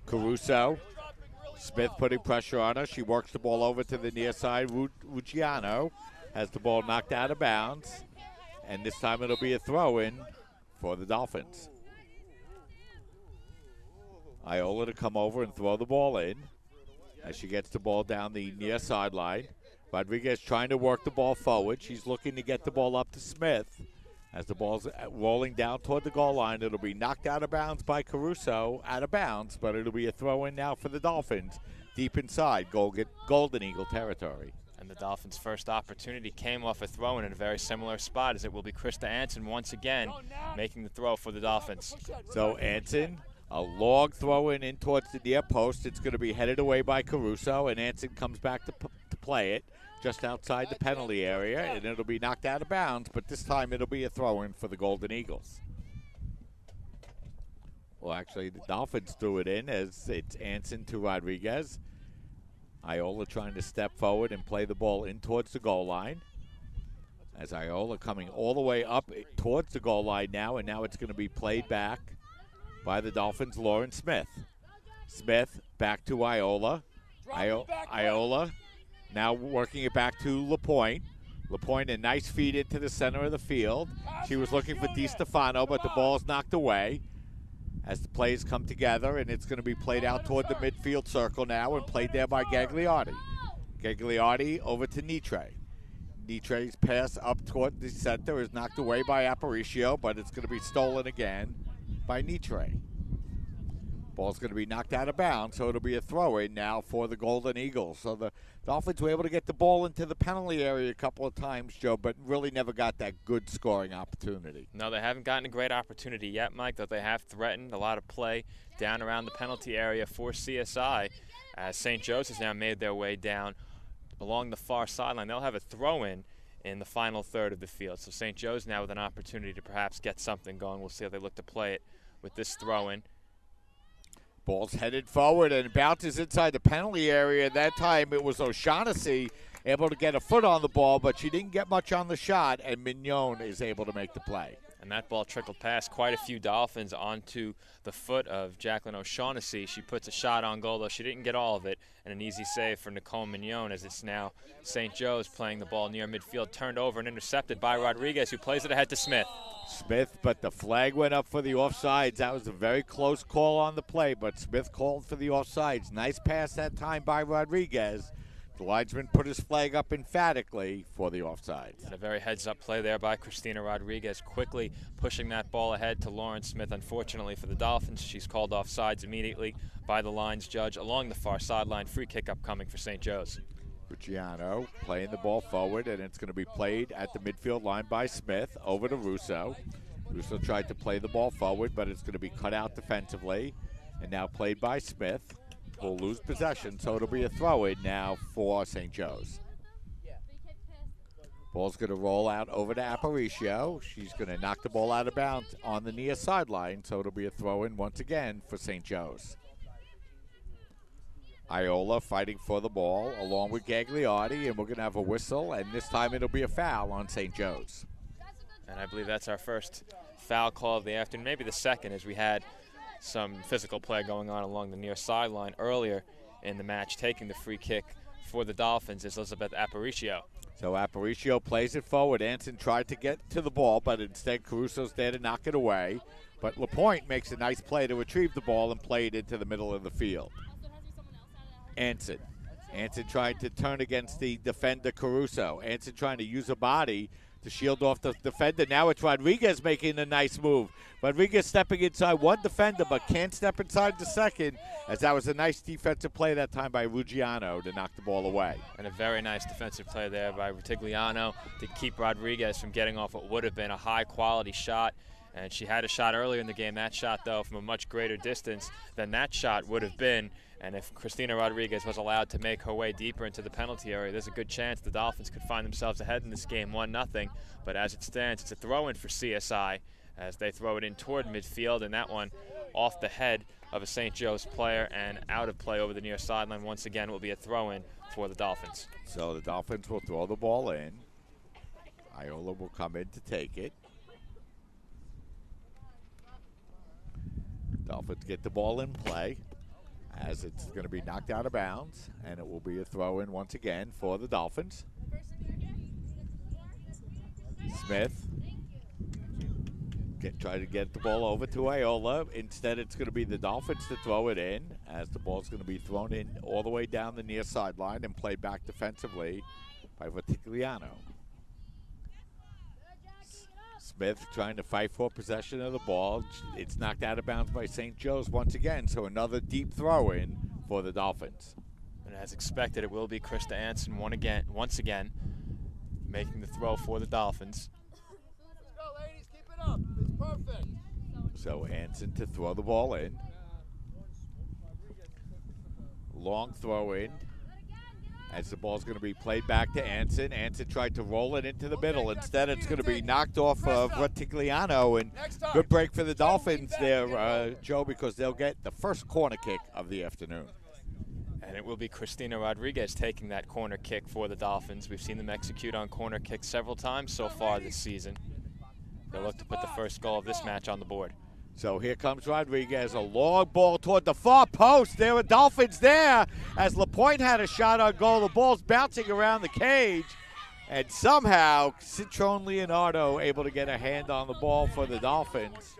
Caruso. Smith putting pressure on her. She works the ball over to the near side. Ruggiano has the ball knocked out of bounds. And this time it'll be a throw-in for the Dolphins. Iola to come over and throw the ball in as she gets the ball down the near sideline. Rodriguez trying to work the ball forward. She's looking to get the ball up to Smith. As the ball's rolling down toward the goal line, it'll be knocked out of bounds by Caruso, out of bounds, but it'll be a throw-in now for the Dolphins, deep inside Golden Eagle territory. And the Dolphins' first opportunity came off a throw-in in a very similar spot, as it will be Krista Anson once again making the throw for the Dolphins. So Anson, a long throw-in in towards the near post. It's going to be headed away by Caruso, and Anson comes back to play it just outside the penalty area, and it'll be knocked out of bounds, but this time it'll be a throw-in for the Golden Eagles. Well, actually, the Dolphins threw it in as it's Anson to Rodriguez. Iola trying to step forward and play the ball in towards the goal line. As Iola coming all the way up towards the goal line now, and now it's going to be played back by the Dolphins' Lauren Smith. Smith back to Iola. Iola now working it back to LaPointe. LaPointe, a nice feed into the center of the field. She was looking for DiStefano, but the ball's knocked away as the plays come together, and it's going to be played out toward the midfield circle now and played there by Gagliotti. Gagliotti over to Nitre. Nitre's pass up toward the center is knocked away by Aparicio, but it's going to be stolen again by Nitre. Ball's going to be knocked out of bounds, so it'll be a throw-in now for the Golden Eagles. So the Dolphins were able to get the ball into the penalty area a couple of times, Joe, but really never got that good scoring opportunity. No, they haven't gotten a great opportunity yet, Mike, though they have threatened a lot of play down around the penalty area for CSI. As St. Joe's has now made their way down along the far sideline. They'll have a throw-in in the final third of the field. So St. Joe's now with an opportunity to perhaps get something going. We'll see how they look to play it with this throw-in. Ball's headed forward and bounces inside the penalty area. That time it was O'Shaughnessy able to get a foot on the ball, but she didn't get much on the shot, and Mignon is able to make the play. And that ball trickled past quite a few Dolphins onto the foot of Jacqueline O'Shaughnessy. She puts a shot on goal, though she didn't get all of it, and an easy save for Nicole Mignon as it's now St. Joe's playing the ball near midfield, turned over and intercepted by Rodriguez, who plays it ahead to Smith. Smith, but the flag went up for the offsides. That was a very close call on the play, but Smith called for the offsides. Nice pass that time by Rodriguez. The linesman put his flag up emphatically for the offsides. And a very heads-up play there by Christina Rodriguez, quickly pushing that ball ahead to Lauren Smith. Unfortunately for the Dolphins, she's called offsides immediately by the lines judge along the far sideline. Free kick upcoming for St. Joe's. Luciano playing the ball forward, and it's going to be played at the midfield line by Smith over to Russo. Russo tried to play the ball forward, but it's going to be cut out defensively, and now played by Smith. Will lose possession, so it'll be a throw-in now for St. Joe's. Ball's going to roll out over to Aparicio. She's going to knock the ball out of bounds on the near sideline, so it'll be a throw-in once again for St. Joe's. Iola fighting for the ball along with Gagliotti, and we're going to have a whistle, and this time it'll be a foul on St. Joe's. And I believe that's our first foul call of the afternoon, maybe the second, as we had some physical play going on along the near sideline earlier in the match. Taking the free kick for the Dolphins is Elizabeth Aparicio. So Aparicio plays it forward. Anson tried to get to the ball, but instead Caruso's there to knock it away. But LaPointe makes a nice play to retrieve the ball and play it into the middle of the field. Anson tried to turn against the defender Caruso. Anson trying to use a body to shield off the defender. Now it's Rodriguez making a nice move. Rodriguez stepping inside one defender, but can't step inside the second, as that was a nice defensive play that time by Ruggiano to knock the ball away. And a very nice defensive play there by Rutigliano to keep Rodriguez from getting off what would have been a high-quality shot. And she had a shot earlier in the game. That shot, though, from a much greater distance than that shot would have been. And if Christina Rodriguez was allowed to make her way deeper into the penalty area, there's a good chance the Dolphins could find themselves ahead in this game 1-0. But as it stands, it's a throw-in for CSI as they throw it in toward midfield, and that one off the head of a St. Joe's player and out of play over the near sideline. Once again, will be a throw-in for the Dolphins. So the Dolphins will throw the ball in. Iola will come in to take it. Dolphins get the ball in play as it's going to be knocked out of bounds, and it will be a throw-in once again for the Dolphins. Smith try to get the ball over to Iola. Instead, it's going to be the Dolphins to throw it in, as the ball's going to be thrown in all the way down the near sideline and played back defensively by Vitigliano. Smith trying to fight for possession of the ball. It's knocked out of bounds by St. Joe's once again, so another deep throw-in for the Dolphins. And as expected, it will be Krista Anson once again, making the throw for the Dolphins. Let's go, ladies. Keep it up. It's perfect. So Anson to throw the ball in. Long throw in As the ball's going to be played back to Anson. Anson tried to roll it into the middle. Instead, it's going to be knocked off of Rutigliano. And good break for the Dolphins there, Joe, because they'll get the first corner kick of the afternoon. And it will be Cristina Rodriguez taking that corner kick for the Dolphins. We've seen them execute on corner kicks several times so far this season. They'll look to put the first goal of this match on the board. So here comes Rodriguez, a long ball toward the far post. There were Dolphins there as LaPointe had a shot on goal. The ball's bouncing around the cage, and somehow Citron Leonardo able to get a hand on the ball for the Dolphins.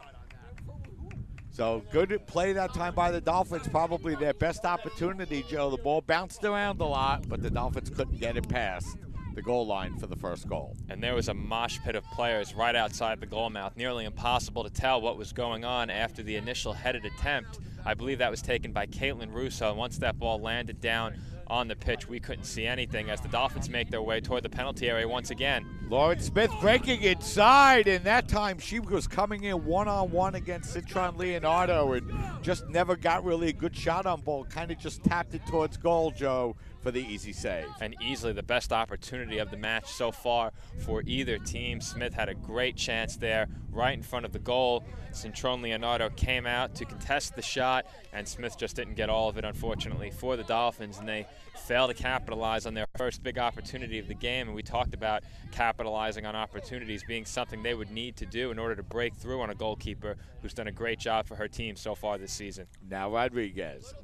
So good play that time by the Dolphins, probably their best opportunity, Joe. The ball bounced around a lot, but the Dolphins couldn't get it past the goal line for the first goal. And there was a mosh pit of players right outside the goal mouth. Nearly impossible to tell what was going on after the initial headed attempt. I believe that was taken by Caitlin Russo. Once that ball landed down on the pitch, we couldn't see anything as the Dolphins make their way toward the penalty area once again. Lauren Smith breaking inside, and that time she was coming in one-on-one against Citron Leonardo and just never got really a good shot on ball. Kind of just tapped it towards goal, Joe, for the easy save. And easily the best opportunity of the match so far for either team. Smith had a great chance there right in front of the goal. Citron Leonardo came out to contest the shot, and Smith just didn't get all of it, unfortunately, for the Dolphins, and they failed to capitalize on their first big opportunity of the game. And we talked about capitalizing on opportunities being something they would need to do in order to break through on a goalkeeper who's done a great job for her team so far this season. Now Rodriguez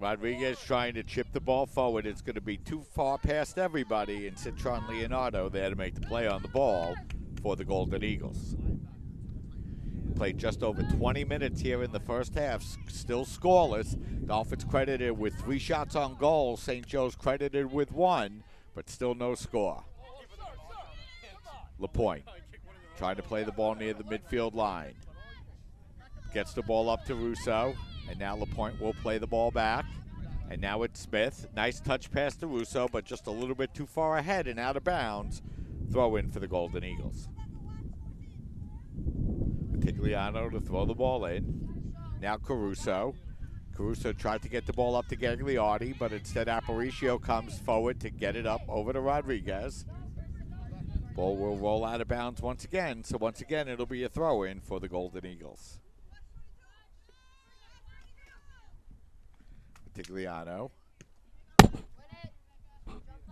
trying to chip the ball forward. It's going to be too far past everybody, and Citron Leonardo there to make the play on the ball for the Golden Eagles. Played just over 20 minutes here in the first half, still scoreless. Dolphins credited with 3 shots on goal. St. Joe's credited with 1, but still no score. LaPointe trying to play the ball near the midfield line. Gets the ball up to Russo, and now LaPointe will play the ball back. And now it's Smith. Nice touch pass to Russo, but just a little bit too far ahead and out of bounds. Throw in for the Golden Eagles. Tigliano to throw the ball in. Now Caruso. Caruso tried to get the ball up to Gagliardi, but instead Aparicio comes forward to get it up over to Rodriguez. Ball will roll out of bounds once again, so once again it'll be a throw-in for the Golden Eagles. Tigliano.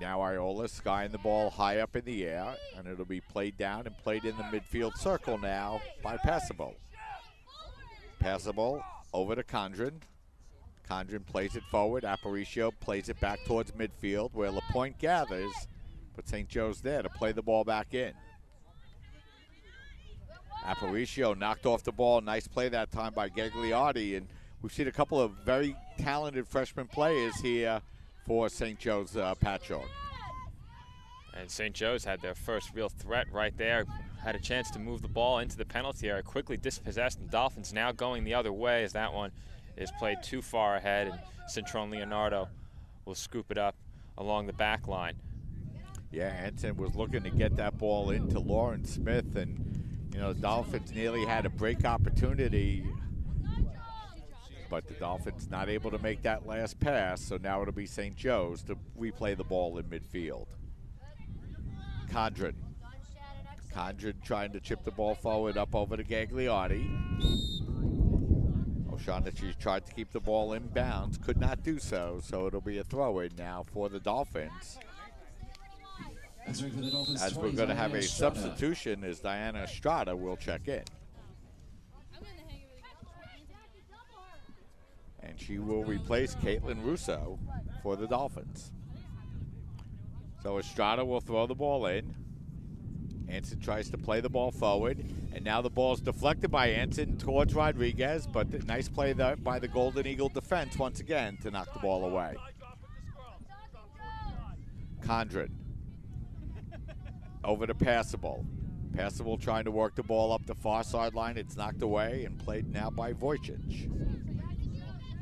Now Iola skying the ball high up in the air, and it'll be played down and played in the midfield circle now by Passable. Passable over to Condren. Condren plays it forward. Aparicio plays it back towards midfield where LaPointe gathers, but St. Joe's there to play the ball back in. Aparicio knocked off the ball. Nice play that time by Gagliardi, and we've seen a couple of very talented freshman players here for St. Joe's Patchogue. And St. Joe's had their first real threat right there. Had a chance to move the ball into the penalty area, quickly dispossessed. The Dolphins now going the other way as that one is played too far ahead, and Citron Leonardo will scoop it up along the back line. Yeah, Anson was looking to get that ball into Lauren Smith, and you know, the Dolphins nearly had a break opportunity, but the Dolphins not able to make that last pass, so now it'll be St. Joe's to replay the ball in midfield. Condren trying to chip the ball forward up over to Gagliardi. O'Shaughnessy tried to keep the ball in bounds, could not do so, so it'll be a throw-in now for the Dolphins. As we're going to have a substitution as Diana Estrada will check in. And she will replace Caitlin Russo for the Dolphins. So Estrada will throw the ball in. Anson tries to play the ball forward, and now the ball is deflected by Anson towards Rodriguez, but nice play by the Golden Eagle defense once again to knock the ball away. Condren over to Passable. Passable trying to work the ball up the far sideline. It's knocked away and played now by Vojcic.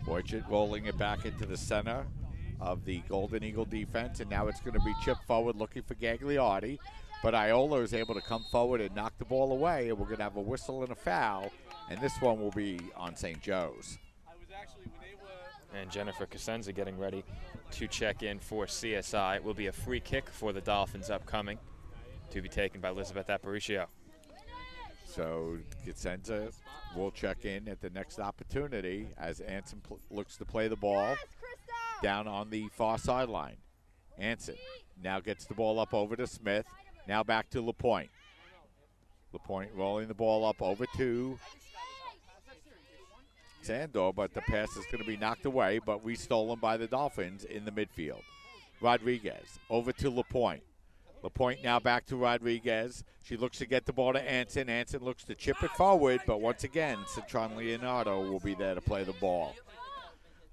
Vojcic rolling it back into the center of the Golden Eagle defense, and now it's going to be chipped forward looking for Gagliardi, but Iola is able to come forward and knock the ball away, and we're going to have a whistle and a foul, and this one will be on St. Joe's. And Jennifer Cosenza getting ready to check in for CSI. It will be a free kick for the Dolphins upcoming, to be taken by Elizabeth Aparicio. So Cosenza will check in at the next opportunity as Anson looks to play the ball down on the far sideline. Anson now gets the ball up over to Smith. Now back to LaPointe. LaPointe rolling the ball up over to Sandor, but the pass is going to be knocked away, but restolen by the Dolphins in the midfield. Rodriguez over to LaPointe. LaPointe now back to Rodriguez. She looks to get the ball to Anson. Anson looks to chip it forward, but once again, Citron Leonardo will be there to play the ball.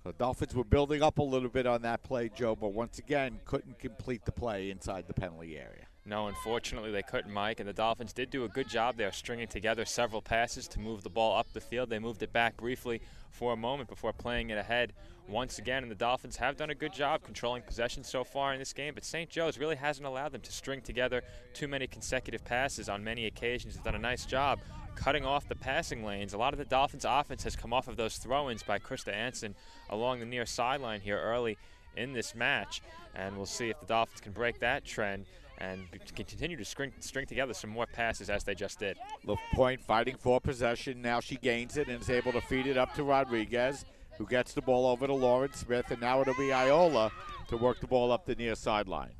The Dolphins were building up a little bit on that play, Joe, but once again, couldn't complete the play inside the penalty area. No, unfortunately, they couldn't, Mike, and the Dolphins did do a good job there stringing together several passes to move the ball up the field. They moved it back briefly for a moment before playing it ahead once again, and the Dolphins have done a good job controlling possession so far in this game, but St. Joe's really hasn't allowed them to string together too many consecutive passes on many occasions. They've done a nice job cutting off the passing lanes. A lot of the Dolphins' offense has come off of those throw-ins by Krista Anson along the near sideline here early in this match, and we'll see if the Dolphins can break that trend and continue to string together some more passes as they just did. LaPointe fighting for possession. Now she gains it and is able to feed it up to Rodriguez, who gets the ball over to Lauren Smith, and now it'll be Iola to work the ball up the near sideline.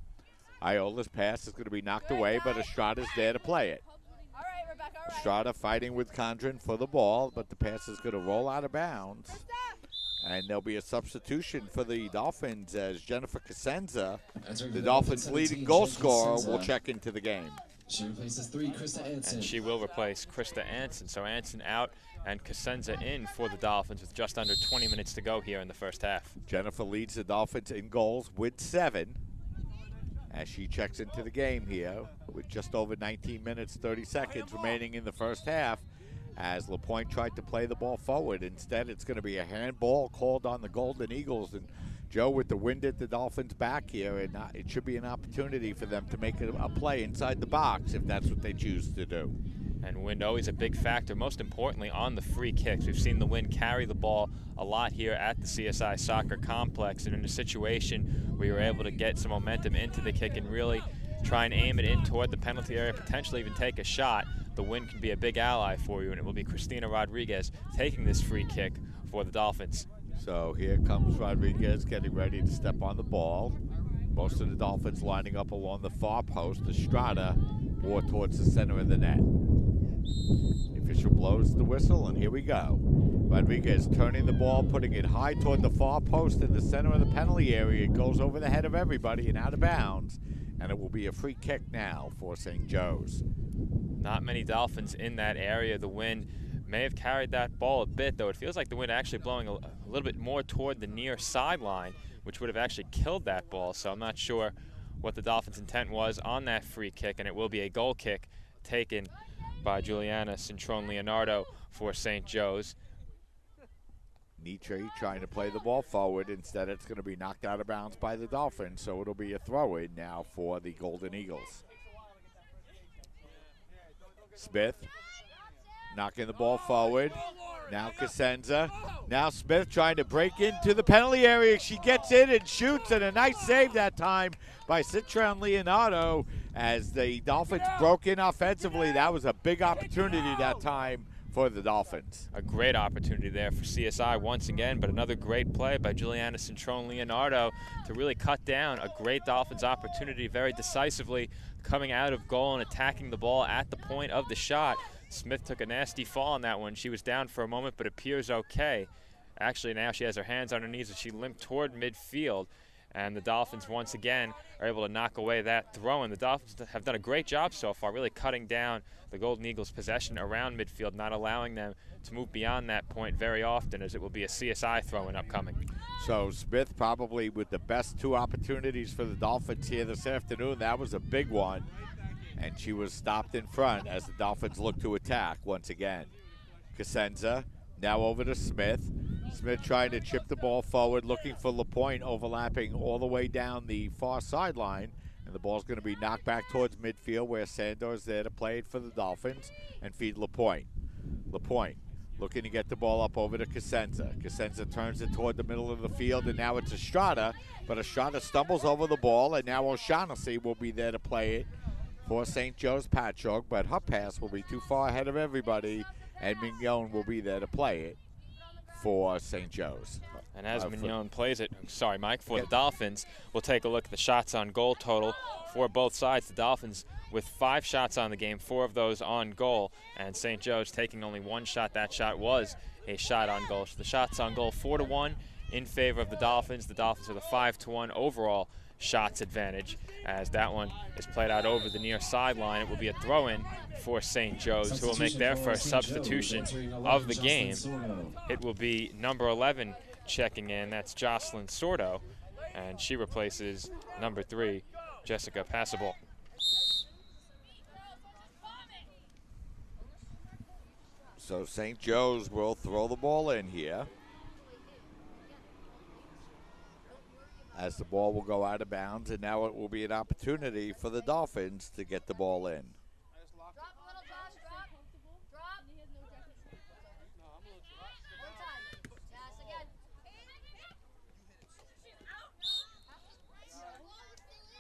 Iola's pass is going to be knocked away, but Estrada's there to play it. Estrada fighting with Condren for the ball, but the pass is going to roll out of bounds. And there'll be a substitution for the Dolphins as Jennifer Cosenza, the Dolphins' leading goal scorer, will check into the game. She replaces 3, Krista Anson. And she will replace Krista Anson. So Anson out and Cosenza in for the Dolphins with just under 20 minutes to go here in the first half. Jennifer leads the Dolphins in goals with 7 as she checks into the game here with just over 19 minutes, 30 seconds remaining in the first half. As LaPointe tried to play the ball forward. Instead, it's going to be a handball called on the Golden Eagles. And, Joe, with the wind at the Dolphins' back here, it should be an opportunity for them to make a play inside the box if that's what they choose to do. And wind always a big factor, most importantly on the free kicks. We've seen the wind carry the ball a lot here at the CSI Soccer Complex. And in a situation where you're able to get some momentum into the kick and really try and aim it in toward the penalty area, potentially even take a shot, the wind can be a big ally for you, and it will be Christina Rodriguez taking this free kick for the Dolphins. So here comes Rodriguez getting ready to step on the ball. Most of the Dolphins lining up along the far post. Estrada more towards the center of the net. The official blows the whistle, and here we go. Rodriguez turning the ball, putting it high toward the far post in the center of the penalty area. It goes over the head of everybody and out of bounds, and it will be a free kick now for St. Joe's. Not many Dolphins in that area. The wind may have carried that ball a bit, though it feels like the wind actually blowing a little bit more toward the near sideline, which would have actually killed that ball. So I'm not sure what the Dolphins' intent was on that free kick, and it will be a goal kick taken by Juliana Cintron Leonardo for St. Joe's. Nietzsche trying to play the ball forward. Instead, it's going to be knocked out of bounds by the Dolphins, so it'll be a throw-in now for the Golden Eagles. Smith knocking the ball forward. Now Cosenza. Now Smith trying to break into the penalty area. She gets in and shoots, and a nice save that time by Citron Leonardo as the Dolphins broke in offensively. That was a big opportunity that time for the Dolphins. A great opportunity there for CSI once again, but another great play by Juliana Cintron Leonardo to really cut down a great Dolphins opportunity very decisively, coming out of goal and attacking the ball at the point of the shot. Smith took a nasty fall on that one. She was down for a moment but appears okay. Actually, now she has her hands on her knees as she limped toward midfield. And the Dolphins once again are able to knock away that throw. And the Dolphins have done a great job so far, really cutting down the Golden Eagles' possession around midfield, not allowing them to move beyond that point very often, as it will be a CSI throw-in upcoming. So Smith probably with the best 2 opportunities for the Dolphins here this afternoon. That was a big one. And she was stopped in front as the Dolphins look to attack once again. Cosenza now over to Smith. Smith trying to chip the ball forward, looking for LaPointe, overlapping all the way down the far sideline. And the ball's going to be knocked back towards midfield where Sandor's there to play it for the Dolphins and feed LaPointe. LaPointe looking to get the ball up over to Cosenza. Cosenza turns it toward the middle of the field, and now it's Estrada, but Estrada stumbles over the ball, and now O'Shaughnessy will be there to play it for St. Joe's Patchogue, but her pass will be too far ahead of everybody, and Mignon will be there to play it for St. Joe's. And as Mignon plays it, sorry, Mike, for the Dolphins, we'll take a look at the shots on goal total for both sides. The Dolphins with 5 shots on the game, 4 of those on goal, and St. Joe's taking only 1 shot. That shot was a shot on goal. So the shots on goal 4-1 in favor of the Dolphins. The Dolphins with a 5-1 overall shots advantage, as that one is played out over the near sideline. It will be a throw-in for St. Joe's, who will make their first substitution of the game. It will be number 11 checking in. That's Jocelyn Sordo, and she replaces number 3, Jessica Passable. So St. Joe's will throw the ball in here, as the ball will go out of bounds, and now it will be an opportunity for the Dolphins to get the ball in.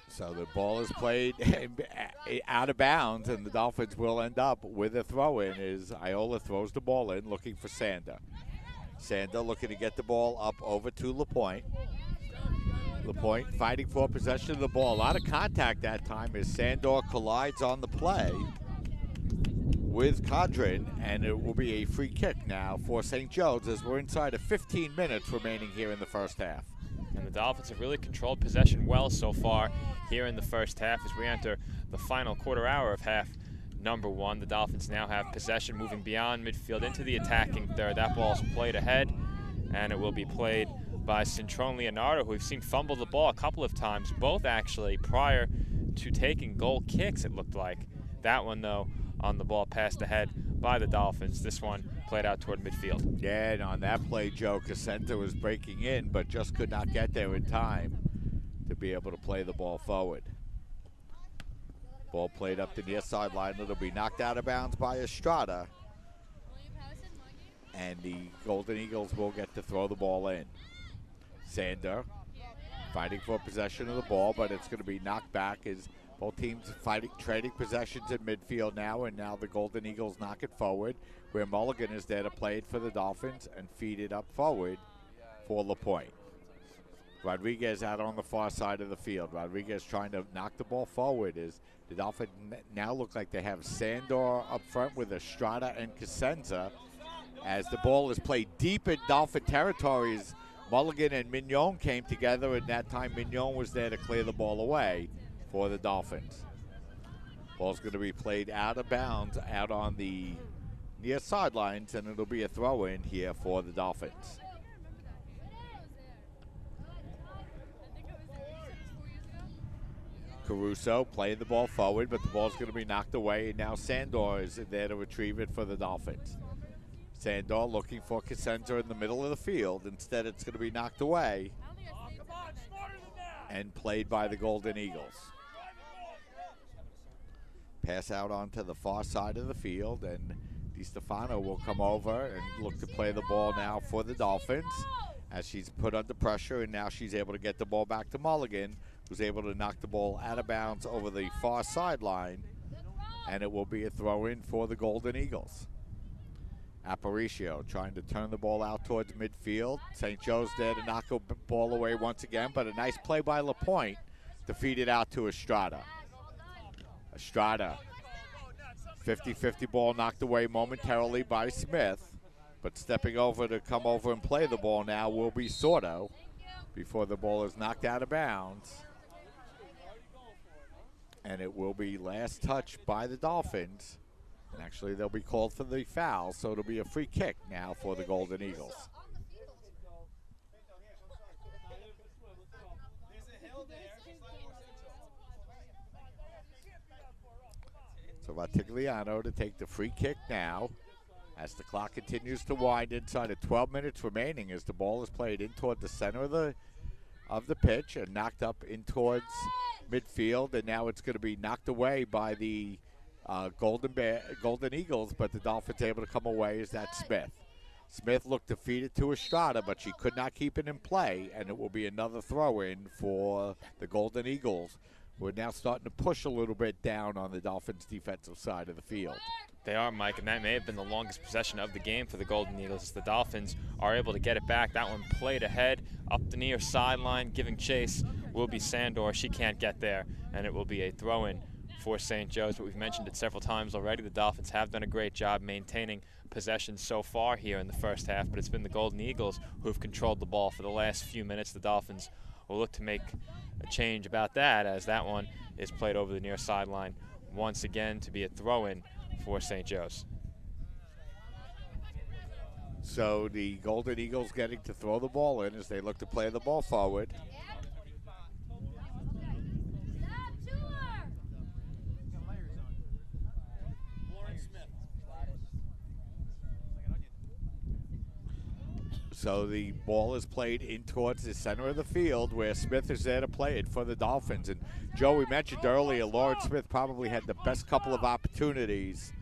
So the ball is played out of bounds, and the Dolphins will end up with a throw-in as Iola throws the ball in, looking for Sander. Sander looking to get the ball up over to LaPointe. LaPointe fighting for possession of the ball. A lot of contact that time as Sandor collides on the play with Condren, and it will be a free kick now for St. Joe's as we're inside of 15 minutes remaining here in the first half. And the Dolphins have really controlled possession well so far here in the first half as we enter the final quarter hour of half number 1. The Dolphins now have possession, moving beyond midfield into the attacking third. That ball's played ahead, and it will be played by Cintrone Leonardo, who we've seen fumble the ball a couple of times, both actually prior to taking goal kicks, it looked like. That one, though, on the ball passed ahead by the Dolphins. This one played out toward midfield. Yeah, and on that play, Joe Casenta was breaking in, but just could not get there in time to be able to play the ball forward. Ball played up the near sideline. It'll be knocked out of bounds by Estrada, and the Golden Eagles will get to throw the ball in. Sander fighting for possession of the ball, but it's going to be knocked back as both teams trading possessions in midfield now, and now the Golden Eagles knock it forward, where Mulligan is there to play it for the Dolphins and feed it up forward for LaPointe. Rodriguez out on the far side of the field. Rodriguez trying to knock the ball forward as the Dolphins now look like they have Sandor up front with Estrada and Cosenza, as the ball is played deep in Dolphin territory as Mulligan and Mignon came together, and that time Mignon was there to clear the ball away for the Dolphins. Ball's going to be played out of bounds out on the near sidelines, and it'll be a throw-in here for the Dolphins. Caruso playing the ball forward, but the ball's going to be knocked away, and now Sandor is there to retrieve it for the Dolphins. Sandor looking for Cosenza in the middle of the field. Instead, it's going to be knocked away and played by the Golden Eagles. Pass out onto the far side of the field, and DiStefano will come over and look to play the ball now for the Dolphins as she's put under pressure, and now she's able to get the ball back to Mulligan, who's able to knock the ball out of bounds over the far sideline, and it will be a throw-in for the Golden Eagles. Aparicio trying to turn the ball out towards midfield. St. Joe's there to knock the ball away once again, but a nice play by LaPointe to feed it out to Estrada. Estrada, 50-50 ball knocked away momentarily by Smith, but stepping over to come over and play the ball now will be Sordo before the ball is knocked out of bounds. And it will be last touch by the Dolphins. And actually, they'll be called for the foul, so it'll be a free kick now for the Golden Eagles. So Vatigliano to take the free kick now as the clock continues to wind inside of 12 minutes remaining as the ball is played in toward the center of the pitch and knocked up in towards midfield, and now it's going to be knocked away by the Golden Eagles, but the Dolphins able to come away as that's Smith. Smith looked to feed it to Estrada, but she could not keep it in play, and it will be another throw-in for the Golden Eagles. We're now starting to push a little bit down on the Dolphins' defensive side of the field. They are, Mike, and that may have been the longest possession of the game for the Golden Eagles as the Dolphins are able to get it back. That one played ahead, up the near sideline, giving chase will be Sandor. She can't get there, and it will be a throw-in for St. Joe's. But we've mentioned it several times already. The Dolphins have done a great job maintaining possession so far here in the first half, but it's been the Golden Eagles who have controlled the ball for the last few minutes. The Dolphins will look to make a change about that as that one is played over the near sideline once again to be a throw-in for St. Joe's. So the Golden Eagles getting to throw the ball in as they look to play the ball forward. So the ball is played in towards the center of the field where Smith is there to play it for the Dolphins. And Joe, we mentioned earlier, Lauren Smith probably had the best couple of opportunities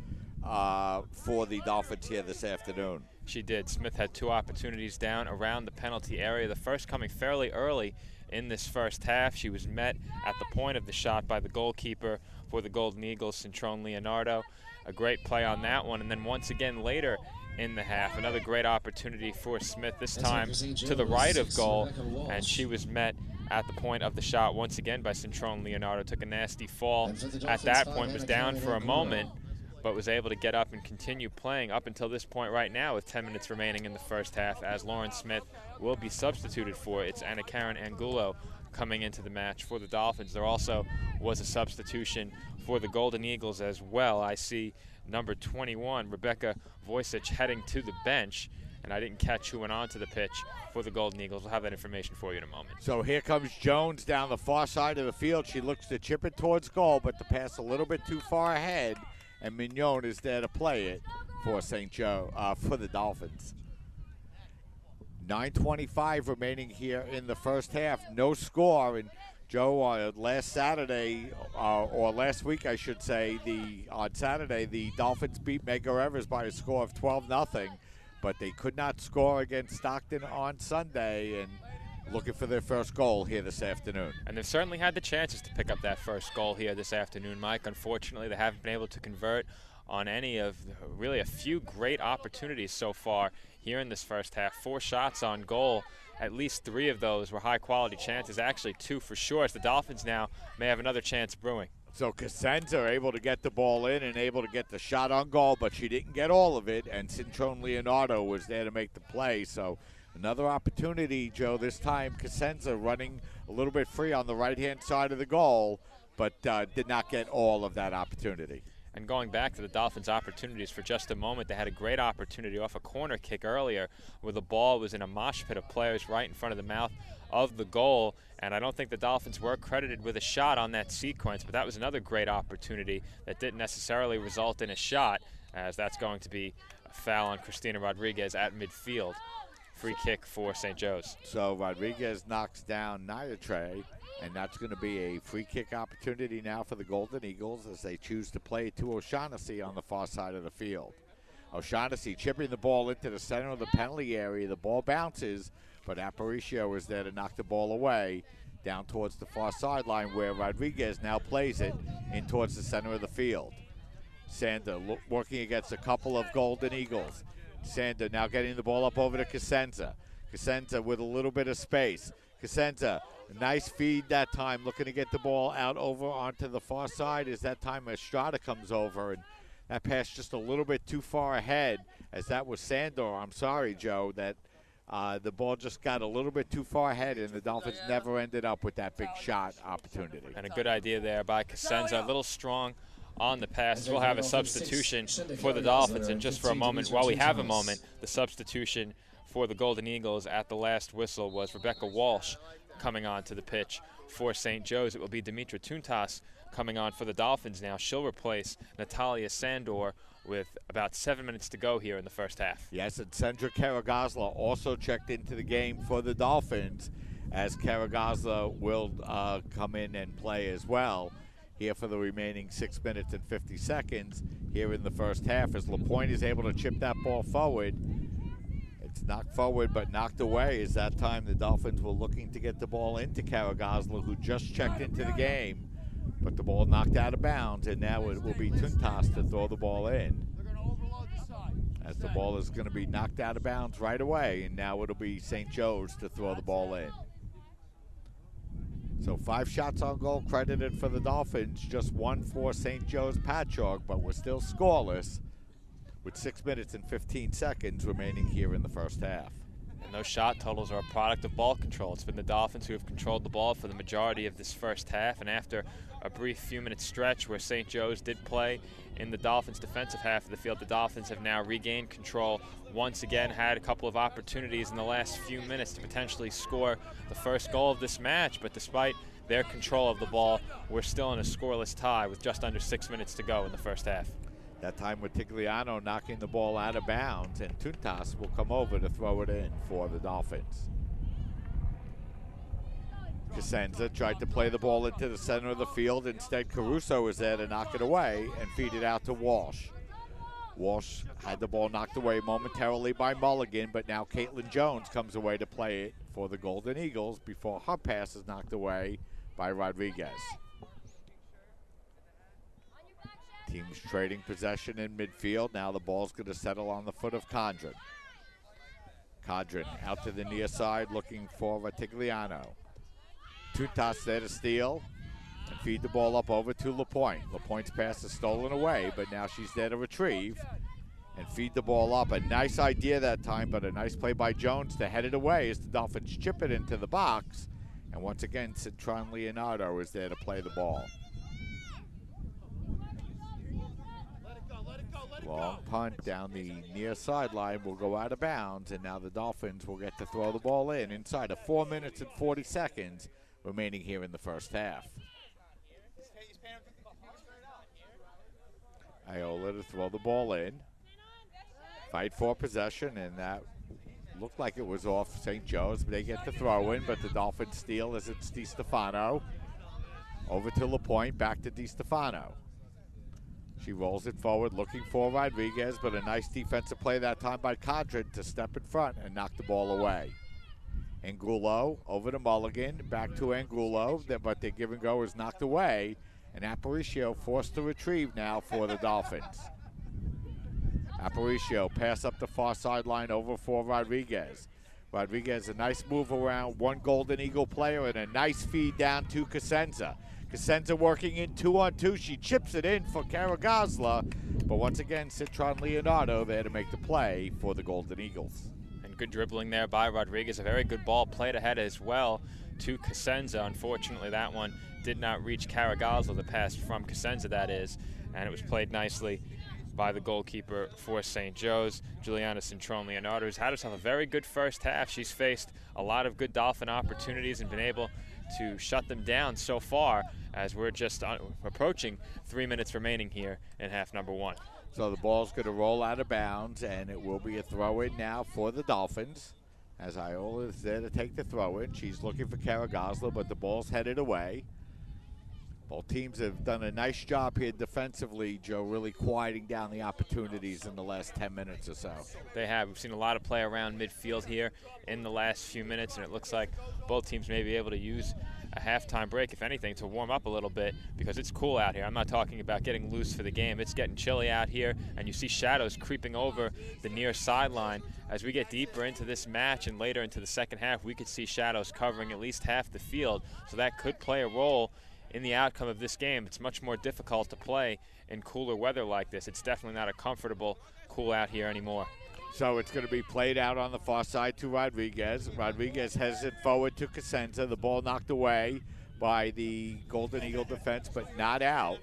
for the Dolphins here this afternoon. She did. Smith had 2 opportunities down around the penalty area. The first coming fairly early in this first half. She was met at the point of the shot by the goalkeeper for the Golden Eagles, Centrone Leonardo. A great play on that one. And then once again later in the half, another great opportunity for Smith, this time to the right of goal, and she was met at the point of the shot once again by Centrone Leonardo. Took a nasty fall at that point, was down for a moment, but was able to get up and continue playing up until this point right now with 10 minutes remaining in the first half, as Lauren Smith will be substituted for. It's Anna Karen Angulo coming into the match for the Dolphins. There also was a substitution for the Golden Eagles as well. I see number 21, Rebecca Voisich, heading to the bench, and I didn't catch who went onto the pitch for the Golden Eagles. We'll have that information for you in a moment. So here comes Jones down the far side of the field. She looks to chip it towards goal, but the pass a little bit too far ahead, and Mignon is there to play it for St. Joe, for the Dolphins. 9:25 remaining here in the first half. No score, and Joe, last Saturday, or last week I should say, on Saturday, the Dolphins beat Medgar Evers by a score of 12-0, but they could not score against Stockton on Sunday, and looking for their first goal here this afternoon. And they've certainly had the chances to pick up that first goal here this afternoon, Mike. Unfortunately, they haven't been able to convert on any of, really a few great opportunities so far here in this first half. 4 shots on goal. At least 3 of those were high-quality chances, actually 2 for sure, as the Dolphins now may have another chance brewing. So Cosenza able to get the ball in and able to get the shot on goal, but she didn't get all of it, and Centrone Leonardo was there to make the play. So another opportunity, Joe, this time Cosenza running a little bit free on the right-hand side of the goal, but did not get all of that opportunity. And going back to the Dolphins' opportunities for just a moment, they had a great opportunity off a corner kick earlier where the ball was in a mosh pit of players right in front of the mouth of the goal. And I don't think the Dolphins were credited with a shot on that sequence, but that was another great opportunity that didn't necessarily result in a shot, as that's going to be a foul on Christina Rodriguez at midfield. Free kick for St. Joe's. So Rodriguez knocks down Niatre, and that's going to be a free kick opportunity now for the Golden Eagles as they choose to play to O'Shaughnessy on the far side of the field. O'Shaughnessy chipping the ball into the center of the penalty area. The ball bounces, but Aparicio is there to knock the ball away down towards the far sideline, where Rodriguez now plays it in towards the center of the field. Sander working against a couple of Golden Eagles. Sander now getting the ball up over to Cosenza. Cosenza with a little bit of space. Cosenza, nice feed that time, looking to get the ball out over onto the far side as that time Estrada comes over, and that pass just a little bit too far ahead, as that was Sandor. I'm sorry, Joe, that the ball just got a little bit too far ahead, and the Dolphins never ended up with that big shot opportunity. And a good idea there by Cosenza, a little strong on the pass. We'll have a substitution for the Dolphins, and just for a moment, while we have a moment, the substitution for the Golden Eagles at the last whistle was Rebecca Walsh coming on to the pitch for St. Joe's. It will be Dimitra Tuntas coming on for the Dolphins now. She'll replace Natalia Sandor with about 7 minutes to go here in the first half. Yes, and Sandra Karagazla also checked into the game for the Dolphins, as Karagazla will come in and play as well here for the remaining 6 minutes and 50 seconds here in the first half, as LaPointe is able to chip that ball forward. It's knocked forward but knocked away as that time the Dolphins were looking to get the ball into Karagosla, who just checked into the game. But the ball knocked out of bounds, and now it will be Tuntas to throw the ball in. As the ball is going to be knocked out of bounds right away, and now it'll be St. Joe's to throw the ball in. So 5 shots on goal credited for the Dolphins, just 1 for St. Joe's Patchogue, but we're still scoreless with 6 minutes and 15 seconds remaining here in the first half. And those shot totals are a product of ball control. It's been the Dolphins who have controlled the ball for the majority of this first half, and after a brief few-minute stretch where St. Joe's did play in the Dolphins' defensive half of the field, the Dolphins have now regained control. Once again, had a couple of opportunities in the last few minutes to potentially score the first goal of this match, but despite their control of the ball, we're still in a scoreless tie with just under 6 minutes to go in the first half. That time with Tigliano knocking the ball out of bounds, and Tuntas will come over to throw it in for the Dolphins. Cosenza tried to play the ball into the center of the field. Instead, Caruso was there to knock it away and feed it out to Walsh. Walsh had the ball knocked away momentarily by Mulligan, but now Caitlin Jones comes away to play it for the Golden Eagles before her pass is knocked away by Rodriguez. Teams trading possession in midfield. Now the ball's going to settle on the foot of Condren. Condren out to the near side looking for Tigliano. Tuntas there to steal and feed the ball up over to LaPointe. LaPointe's pass is stolen away, but now she's there to retrieve and feed the ball up. A nice idea that time, but a nice play by Jones to head it away as the Dolphins chip it into the box. And once again, Citron Leonardo is there to play the ball. Long punt down the near sideline will go out of bounds, and now the Dolphins will get to throw the ball in inside of 4 minutes and 40 seconds remaining here in the first half. Iola to throw the ball in. Fight for possession, and that looked like it was off St. Joe's, but they get the throw in, but the Dolphins steal as it's DiStefano. Over to LaPointe, back to DiStefano. She rolls it forward, looking for Rodriguez, but a nice defensive play that time by Condren to step in front and knock the ball away. Angulo over to Mulligan, back to Angulo, but the give and go is knocked away, and Aparicio forced to retrieve now for the Dolphins. Aparicio pass up the far sideline over for Rodriguez. Rodriguez, a nice move around one Golden Eagle player and a nice feed down to Cosenza. Cosenza working in 2-on-2. She chips it in for Karagosla, but once again, Citron Leonardo there to make the play for the Golden Eagles. And good dribbling there by Rodriguez. A very good ball played ahead as well to Cosenza. Unfortunately, that one did not reach Karagosla, the pass from Cosenza, that is, and it was played nicely by the goalkeeper for St. Joe's, Juliana Citron Leonardo, who's had herself a very good first half. She's faced a lot of good Dolphin opportunities and been able to shut them down so far, as we're just approaching 3 minutes remaining here in half number one. So the ball's going to roll out of bounds, and it will be a throw-in now for the Dolphins, as Iola is there to take the throw-in. She's looking for Karagosla, but the ball's headed away. Both teams have done a nice job here defensively, Joe, really quieting down the opportunities in the last 10 minutes or so. They have. We've seen a lot of play around midfield here in the last few minutes, and it looks like both teams may be able to use a halftime break, if anything, to warm up a little bit, because it's cool out here. I'm not talking about getting loose for the game. It's getting chilly out here, and you see shadows creeping over the near sideline. As we get deeper into this match and later into the second half, we could see shadows covering at least half the field, so that could play a role in the outcome of this game. It's much more difficult to play in cooler weather like this. It's definitely not a comfortable cool out here anymore. So it's going to be played out on the far side to Rodriguez. Rodriguez heads it forward to Cosenza. The ball knocked away by the Golden Eagle defense, but not out,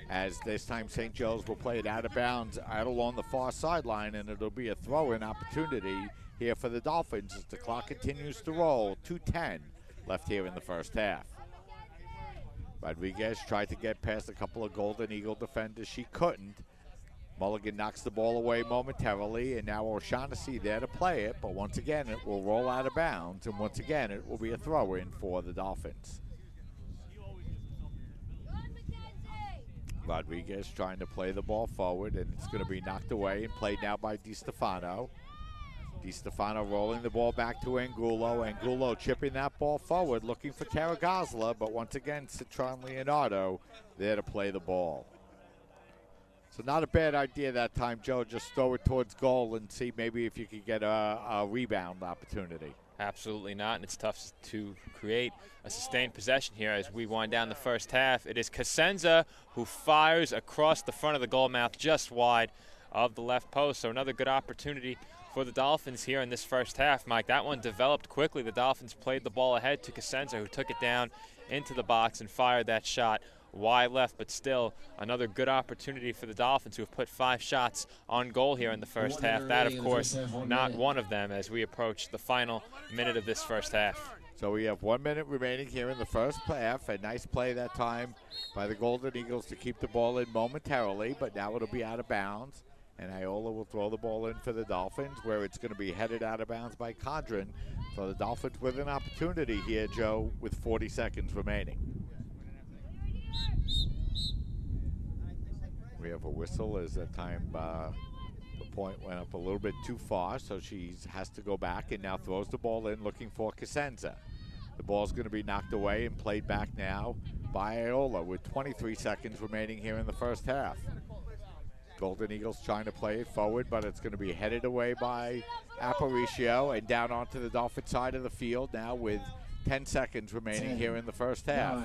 as this time St. Joe's will play it out of bounds out along the far sideline, and it'll be a throw-in opportunity here for the Dolphins as the clock continues to roll. 2:10 left here in the first half. Rodriguez tried to get past a couple of Golden Eagle defenders. She couldn't. Mulligan knocks the ball away momentarily, and now O'Shaughnessy there to play it, but once again it will roll out of bounds, and once again it will be a throw-in for the Dolphins. Rodriguez trying to play the ball forward, and it's going to be knocked away and played now by DiStefano. DiStefano rolling the ball back to Angulo. Angulo chipping that ball forward, looking for Caragazla, but once again, Citron Leonardo there to play the ball. So not a bad idea that time, Joe. Just throw it towards goal and see maybe if you could get a rebound opportunity. Absolutely not, and it's tough to create a sustained possession here as we wind down the first half. It is Cosenza who fires across the front of the goal mouth just wide of the left post. So another good opportunity for the Dolphins here in this first half, Mike. That one developed quickly. The Dolphins played the ball ahead to Cosenza, who took it down into the box and fired that shot wide left, but still another good opportunity for the Dolphins, who have put 5 shots on goal here in the first half. That, of course, not one of them as we approach the final minute of this first half. So we have 1 minute remaining here in the first half. A nice play that time by the Golden Eagles to keep the ball in momentarily, but now it'll be out of bounds. And Iola will throw the ball in for the Dolphins, where it's going to be headed out of bounds by Condren. So the Dolphins with an opportunity here, Joe, with 40 seconds remaining. We have a whistle as that time the point went up a little bit too far, so she has to go back and now throws the ball in looking for Cosenza. The ball's going to be knocked away and played back now by Iola with 23 seconds remaining here in the first half. Golden Eagles trying to play it forward, but it's going to be headed away by Aparicio and down onto the Dolphin side of the field now with 10 seconds remaining here in the first half.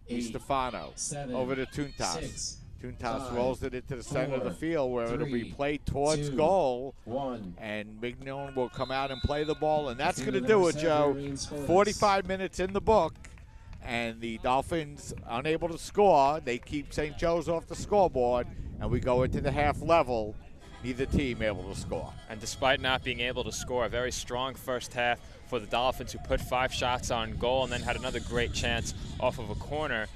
DiStefano over to Tuntas. Tuntas rolls it into the center of the field where it'll be played towards goal. And Mignon will come out and play the ball, and that's going to do it, Joe. 45 minutes in the book, and the Dolphins unable to score. They keep St. Joe's off the scoreboard, and we go into the half level. Neither team able to score. And despite not being able to score, a very strong first half for the Dolphins, who put 5 shots on goal and then had another great chance off of a corner.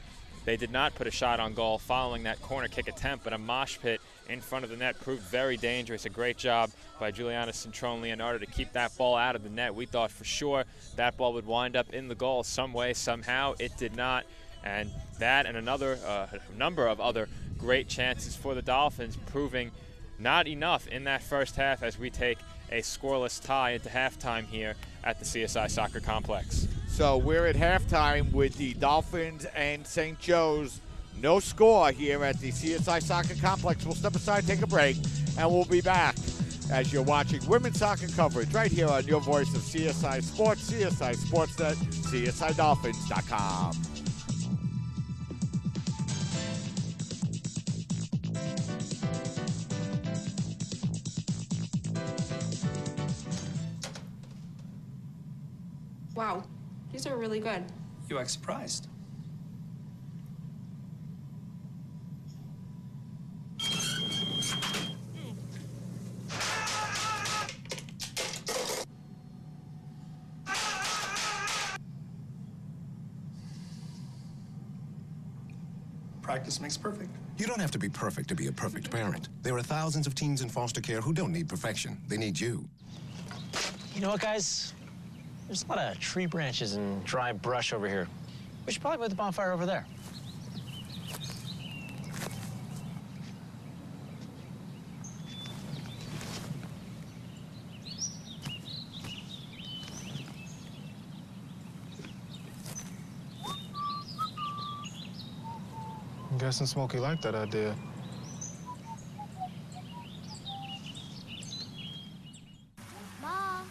They did not put a shot on goal following that corner kick attempt, but a mosh pit in front of the net proved very dangerous. A great job by Juliana Citron Leonardo to keep that ball out of the net. We thought for sure that ball would wind up in the goal some way, somehow. It did not. And that and another number of other great chances for the Dolphins, proving not enough in that first half as we take a scoreless tie into halftime here at the CSI Soccer Complex. So we're at halftime with the Dolphins and St. Joe's. No score here at the CSI Soccer Complex. We'll step aside, take a break, and we'll be back as you're watching women's soccer coverage right here on your voice of CSI Sports, CSI Sportsnet, CSIDolphins.com. Wow, these are really good. You act surprised. Practice makes perfect. You don't have to be perfect to be a perfect parent. There are thousands of teens in foster care who don't need perfection. They need you. You know what, guys? There's a lot of tree branches and dry brush over here. We should probably put the bonfire over there. I'm guessing Smokey liked that idea. Mom.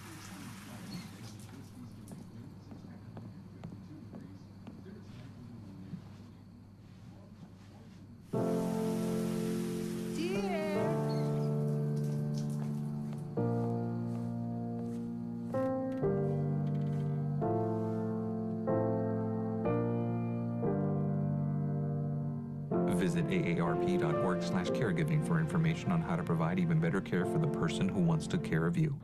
Visit aarp.org/caregiving for information on how to provide even better care for the person who wants to care of you.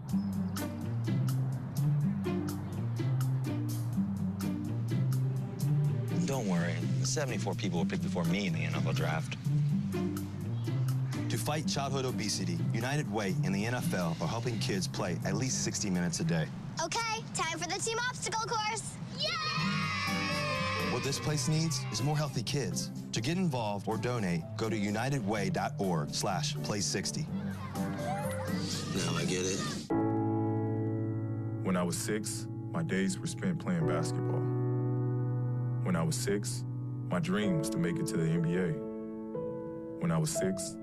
Don't worry, 74 people were picked before me in the NFL draft. To fight childhood obesity, United Way and the NFL are helping kids play at least 60 minutes a day. Okay, time for the team obstacle course. What this place needs is more healthy kids. To get involved or donate, go to unitedway.org/play60. Now I get it. When I was 6, my days were spent playing basketball. When I was 6, my dream was to make it to the NBA. When I was 6,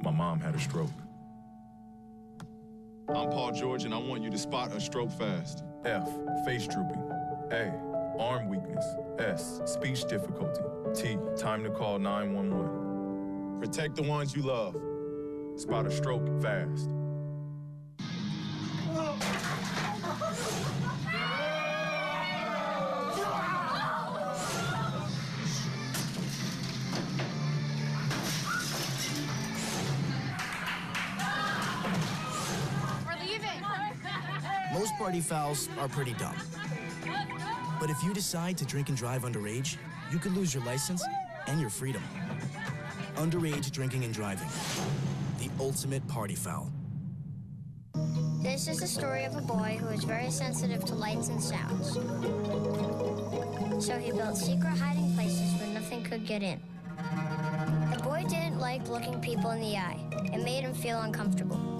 my mom had a stroke. I'm Paul George, and I want you to spot a stroke fast. F, face drooping. A, arm weakness. S, speech difficulty. T, time to call 911. Protect the ones you love. Spot a stroke fast. Most party fouls are pretty dumb. But if you decide to drink and drive underage, you could lose your license and your freedom. Underage drinking and driving. The ultimate party foul. This is the story of a boy who was very sensitive to lights and sounds. So he built secret hiding places where nothing could get in. The boy didn't like looking people in the eye. It made him feel uncomfortable.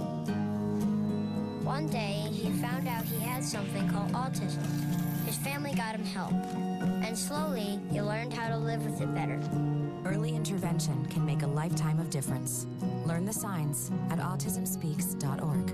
One day, he found out he had something called autism. His family got him help, and slowly, he learned how to live with it better. Early intervention can make a lifetime of difference. Learn the signs at autismspeaks.org.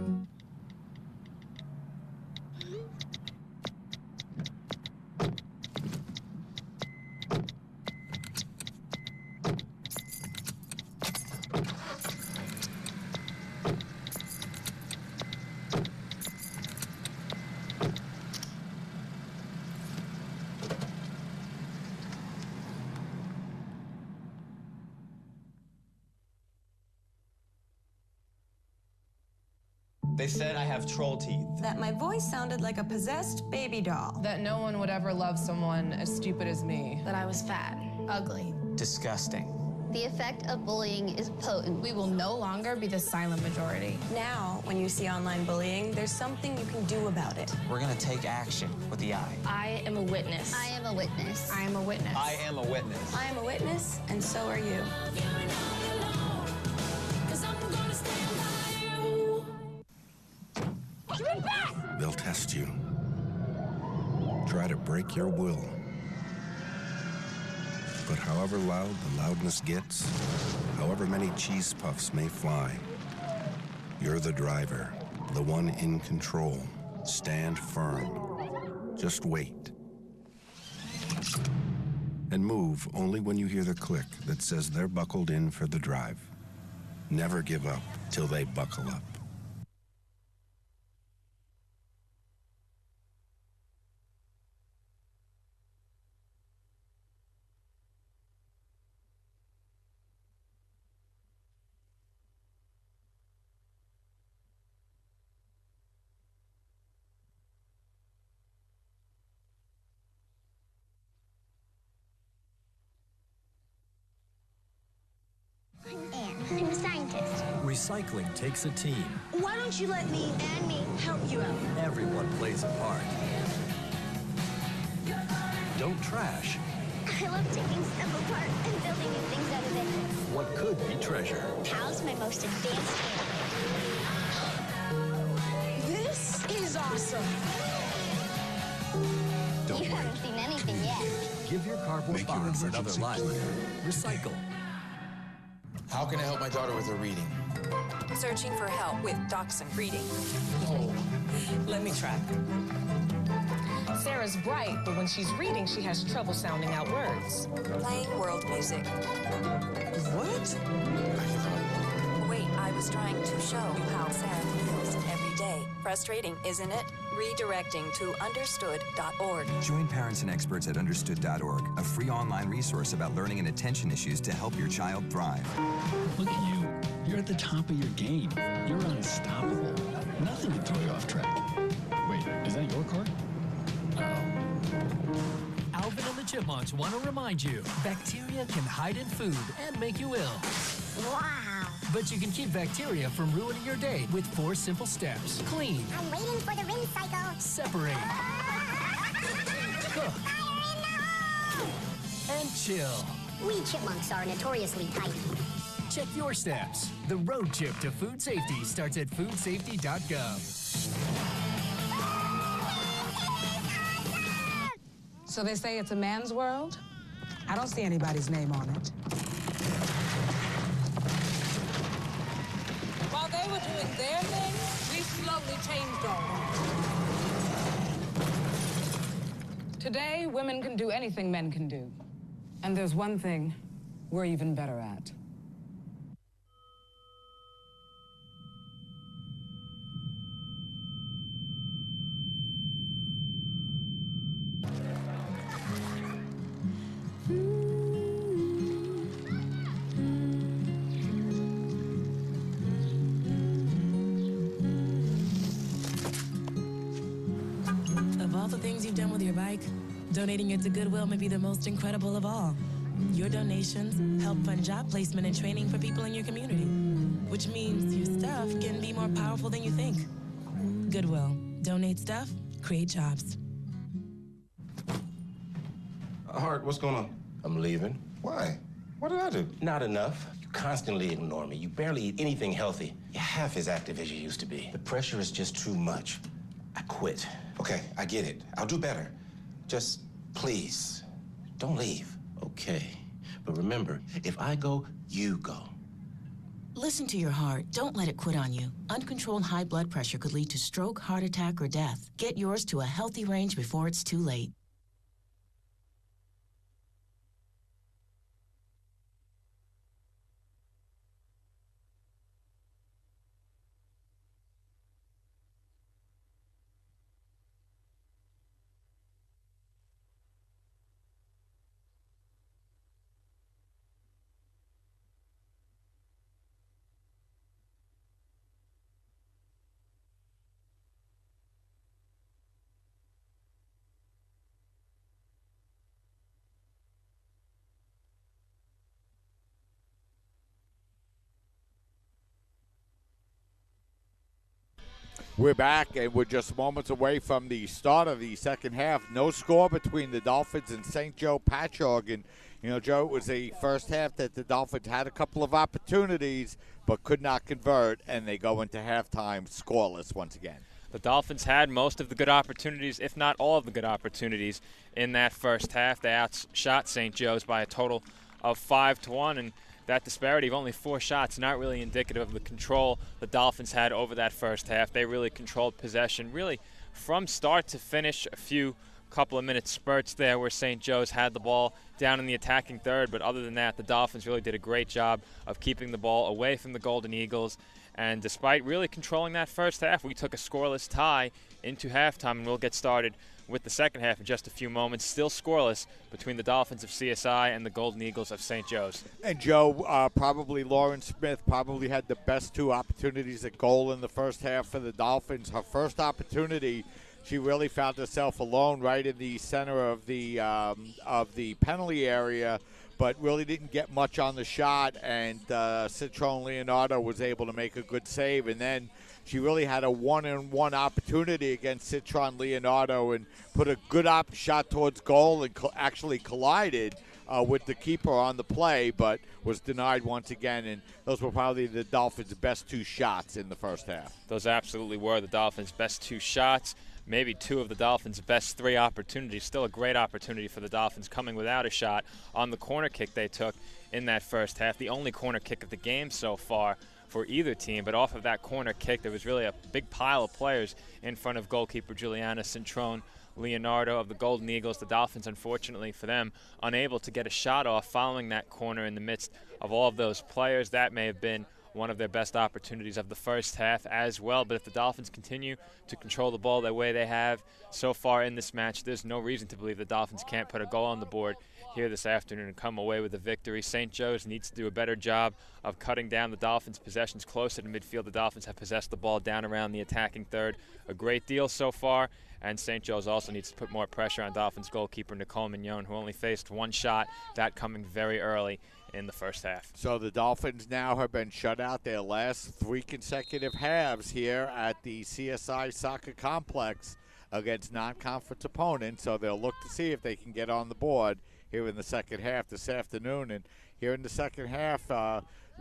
They said I have troll teeth. That my voice sounded like a possessed baby doll. That no one would ever love someone as stupid as me. That I was fat, ugly. Disgusting. The effect of bullying is potent. We will no longer be the silent majority. Now, when you see online bullying, there's something you can do about it. We're gonna take action with the I. I am a witness. I am a witness. I am a witness. I am a witness. I am a witness, and so are you. They'll test you. Try to break your will. But however loud the loudness gets, however many cheese puffs may fly, you're the driver, the one in control. Stand firm. Just wait. And move only when you hear the click that says they're buckled in for the drive. Never give up till they buckle up. I'm a scientist. Recycling takes a team. Why don't you let me and me help you out? Everyone plays a part. Don't trash I love taking stuff apart and building new things out of it. what could be treasure. How's my most advanced hand? This is awesome. Don't You haven't seen anything yet. Give your cardboard box another life. Recycle. How can I help my daughter with her reading? Searching for help with dachshund breeding. Oh. Let me try. Sarah's bright, but when she's reading, she has trouble sounding out words. Playing world music. What? Wait, I was trying to show you how Sarah feels every day. Frustrating, isn't it? Redirecting to understood.org. Join parents and experts at understood.org, a free online resource about learning and attention issues to help your child thrive. Look at you. You're at the top of your game. You're unstoppable. Nothing can throw you off track. Wait, is that your car? Alvin and the Chipmunks want to remind you, bacteria can hide in food and make you ill. Wow. But you can keep bacteria from ruining your day with 4 simple steps. Clean. I'm waiting for the rinse cycle. Separate. Cook. And chill. We chipmunks are notoriously tidy. Check your steps. The road trip to food safety starts at foodsafety.gov. So they say it's a man's world? I don't see anybody's name on it. While they were doing their thing, we slowly changed ours. Today, women can do anything men can do. And there's one thing we're even better at. Of all the things you've done with your bike, donating it to Goodwill may be the most incredible of all. Your donations help fund job placement and training for people in your community, which means your stuff can be more powerful than you think. Goodwill. Donate stuff, create jobs. Hart, what's going on? I'm leaving. Why? What did I do? Not enough. You constantly ignore me. You barely eat anything healthy. You're half as active as you used to be. The pressure is just too much. I quit. Okay, I get it. I'll do better. Just, please, don't leave. Okay. But remember, if I go, you go. Listen to your heart. Don't let it quit on you. Uncontrolled high blood pressure could lead to stroke, heart attack, or death. Get yours to a healthy range before it's too late. We're back, and we're just moments away from the start of the second half. No score between the Dolphins and St. Joe Patchogue. And, you know, Joe, it was a first half that the Dolphins had a couple of opportunities but could not convert, and they go into halftime scoreless once again. The Dolphins had most of the good opportunities, if not all of the good opportunities, in that first half. They outshot St. Joe's by a total of 5-1, and that disparity of only 4 shots not really indicative of the control the Dolphins had over that first half. They really controlled possession, really from start to finish. A few couple of minute spurts there where St. Joe's had the ball down in the attacking third, but other than that, the Dolphins really did a great job of keeping the ball away from the Golden Eagles. And despite really controlling that first half, we took a scoreless tie into halftime, and we'll get started with the second half in just a few moments. Still scoreless between the Dolphins of CSI and the Golden Eagles of St. Joe's. And Joe, probably Lauren Smith probably had the best 2 opportunities at goal in the first half for the Dolphins. Her first opportunity, she really found herself alone right in the center of the penalty area, but really didn't get much on the shot, and Citron Leonardo was able to make a good save. And then she really had a one-on-one opportunity against Citron Leonardo and put a good shot towards goal and actually collided with the keeper on the play, but was denied once again. And those were probably the Dolphins' best 2 shots in the first half. Those absolutely were the Dolphins' best 2 shots. Maybe 2 of the Dolphins' best 3 opportunities. Still a great opportunity for the Dolphins coming without a shot on the corner kick they took in that first half. The only corner kick of the game so far for either team, but off of that corner kick, there was really a big pile of players in front of goalkeeper Juliana Cintron Leonardo of the Golden Eagles. The Dolphins, unfortunately for them, unable to get a shot off following that corner in the midst of all of those players. That may have been one of their best opportunities of the first half as well. But if the Dolphins continue to control the ball the way they have so far in this match, there's no reason to believe the Dolphins can't put a goal on the board here this afternoon and come away with a victory. St. Joe's needs to do a better job of cutting down the Dolphins' possessions closer to midfield. The Dolphins have possessed the ball down around the attacking third a great deal so far, and St. Joe's also needs to put more pressure on Dolphins goalkeeper Nicole Mignon, who only faced 1 shot, that coming very early in the first half. So the Dolphins now have been shut out their last 3 consecutive halves here at the CSI Soccer Complex against non-conference opponents, so they'll look to see if they can get on the board here in the second half this afternoon. And here in the second half,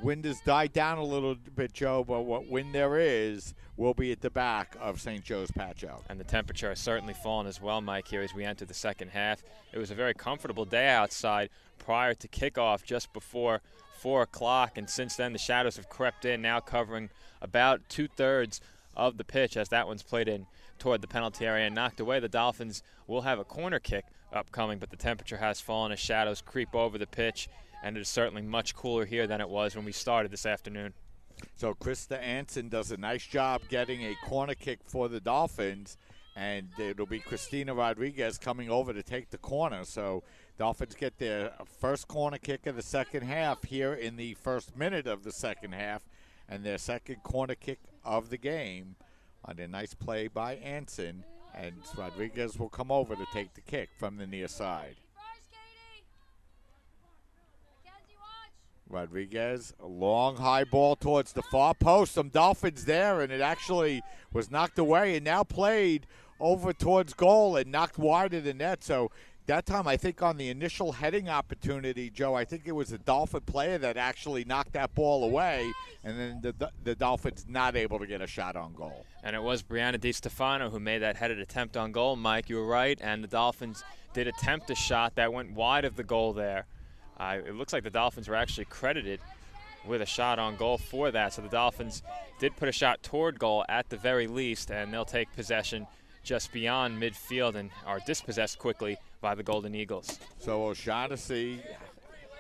Wind has died down a little bit, Joe, but what wind there is will be at the back of St. Joe's Patcho. And the temperature has certainly fallen as well, Mike, here as we enter the second half. It was a very comfortable day outside prior to kickoff just before 4 o'clock, and since then the shadows have crept in, now covering about 2/3 of the pitch as that one's played in toward the penalty area and knocked away. The Dolphins will have a corner kick upcoming, but the temperature has fallen as shadows creep over the pitch, and it is certainly much cooler here than it was when we started this afternoon. So Krista Anson does a nice job getting a corner kick for the Dolphins, and it'll be Christina Rodriguez coming over to take the corner. So Dolphins get their first corner kick of the second half here in the first minute of the second half, and their second corner kick of the game on a nice play by Anson, and Rodriguez will come over to take the kick from the near side. Rodriguez, a long high ball towards the far post. Some Dolphins there, and it actually was knocked away and now played over towards goal and knocked wide of the net. So that time, I think on the initial heading opportunity, Joe, I think it was a Dolphin player that actually knocked that ball away, and then the Dolphins not able to get a shot on goal. And it was Brianna DiStefano who made that headed attempt on goal, Mike. You were right, and the Dolphins did attempt a shot that went wide of the goal there. It looks like the Dolphins were actually credited with a shot on goal for that. So the Dolphins did put a shot toward goal at the very least, and they'll take possession just beyond midfield and are dispossessed quickly by the Golden Eagles. So O'Shaughnessy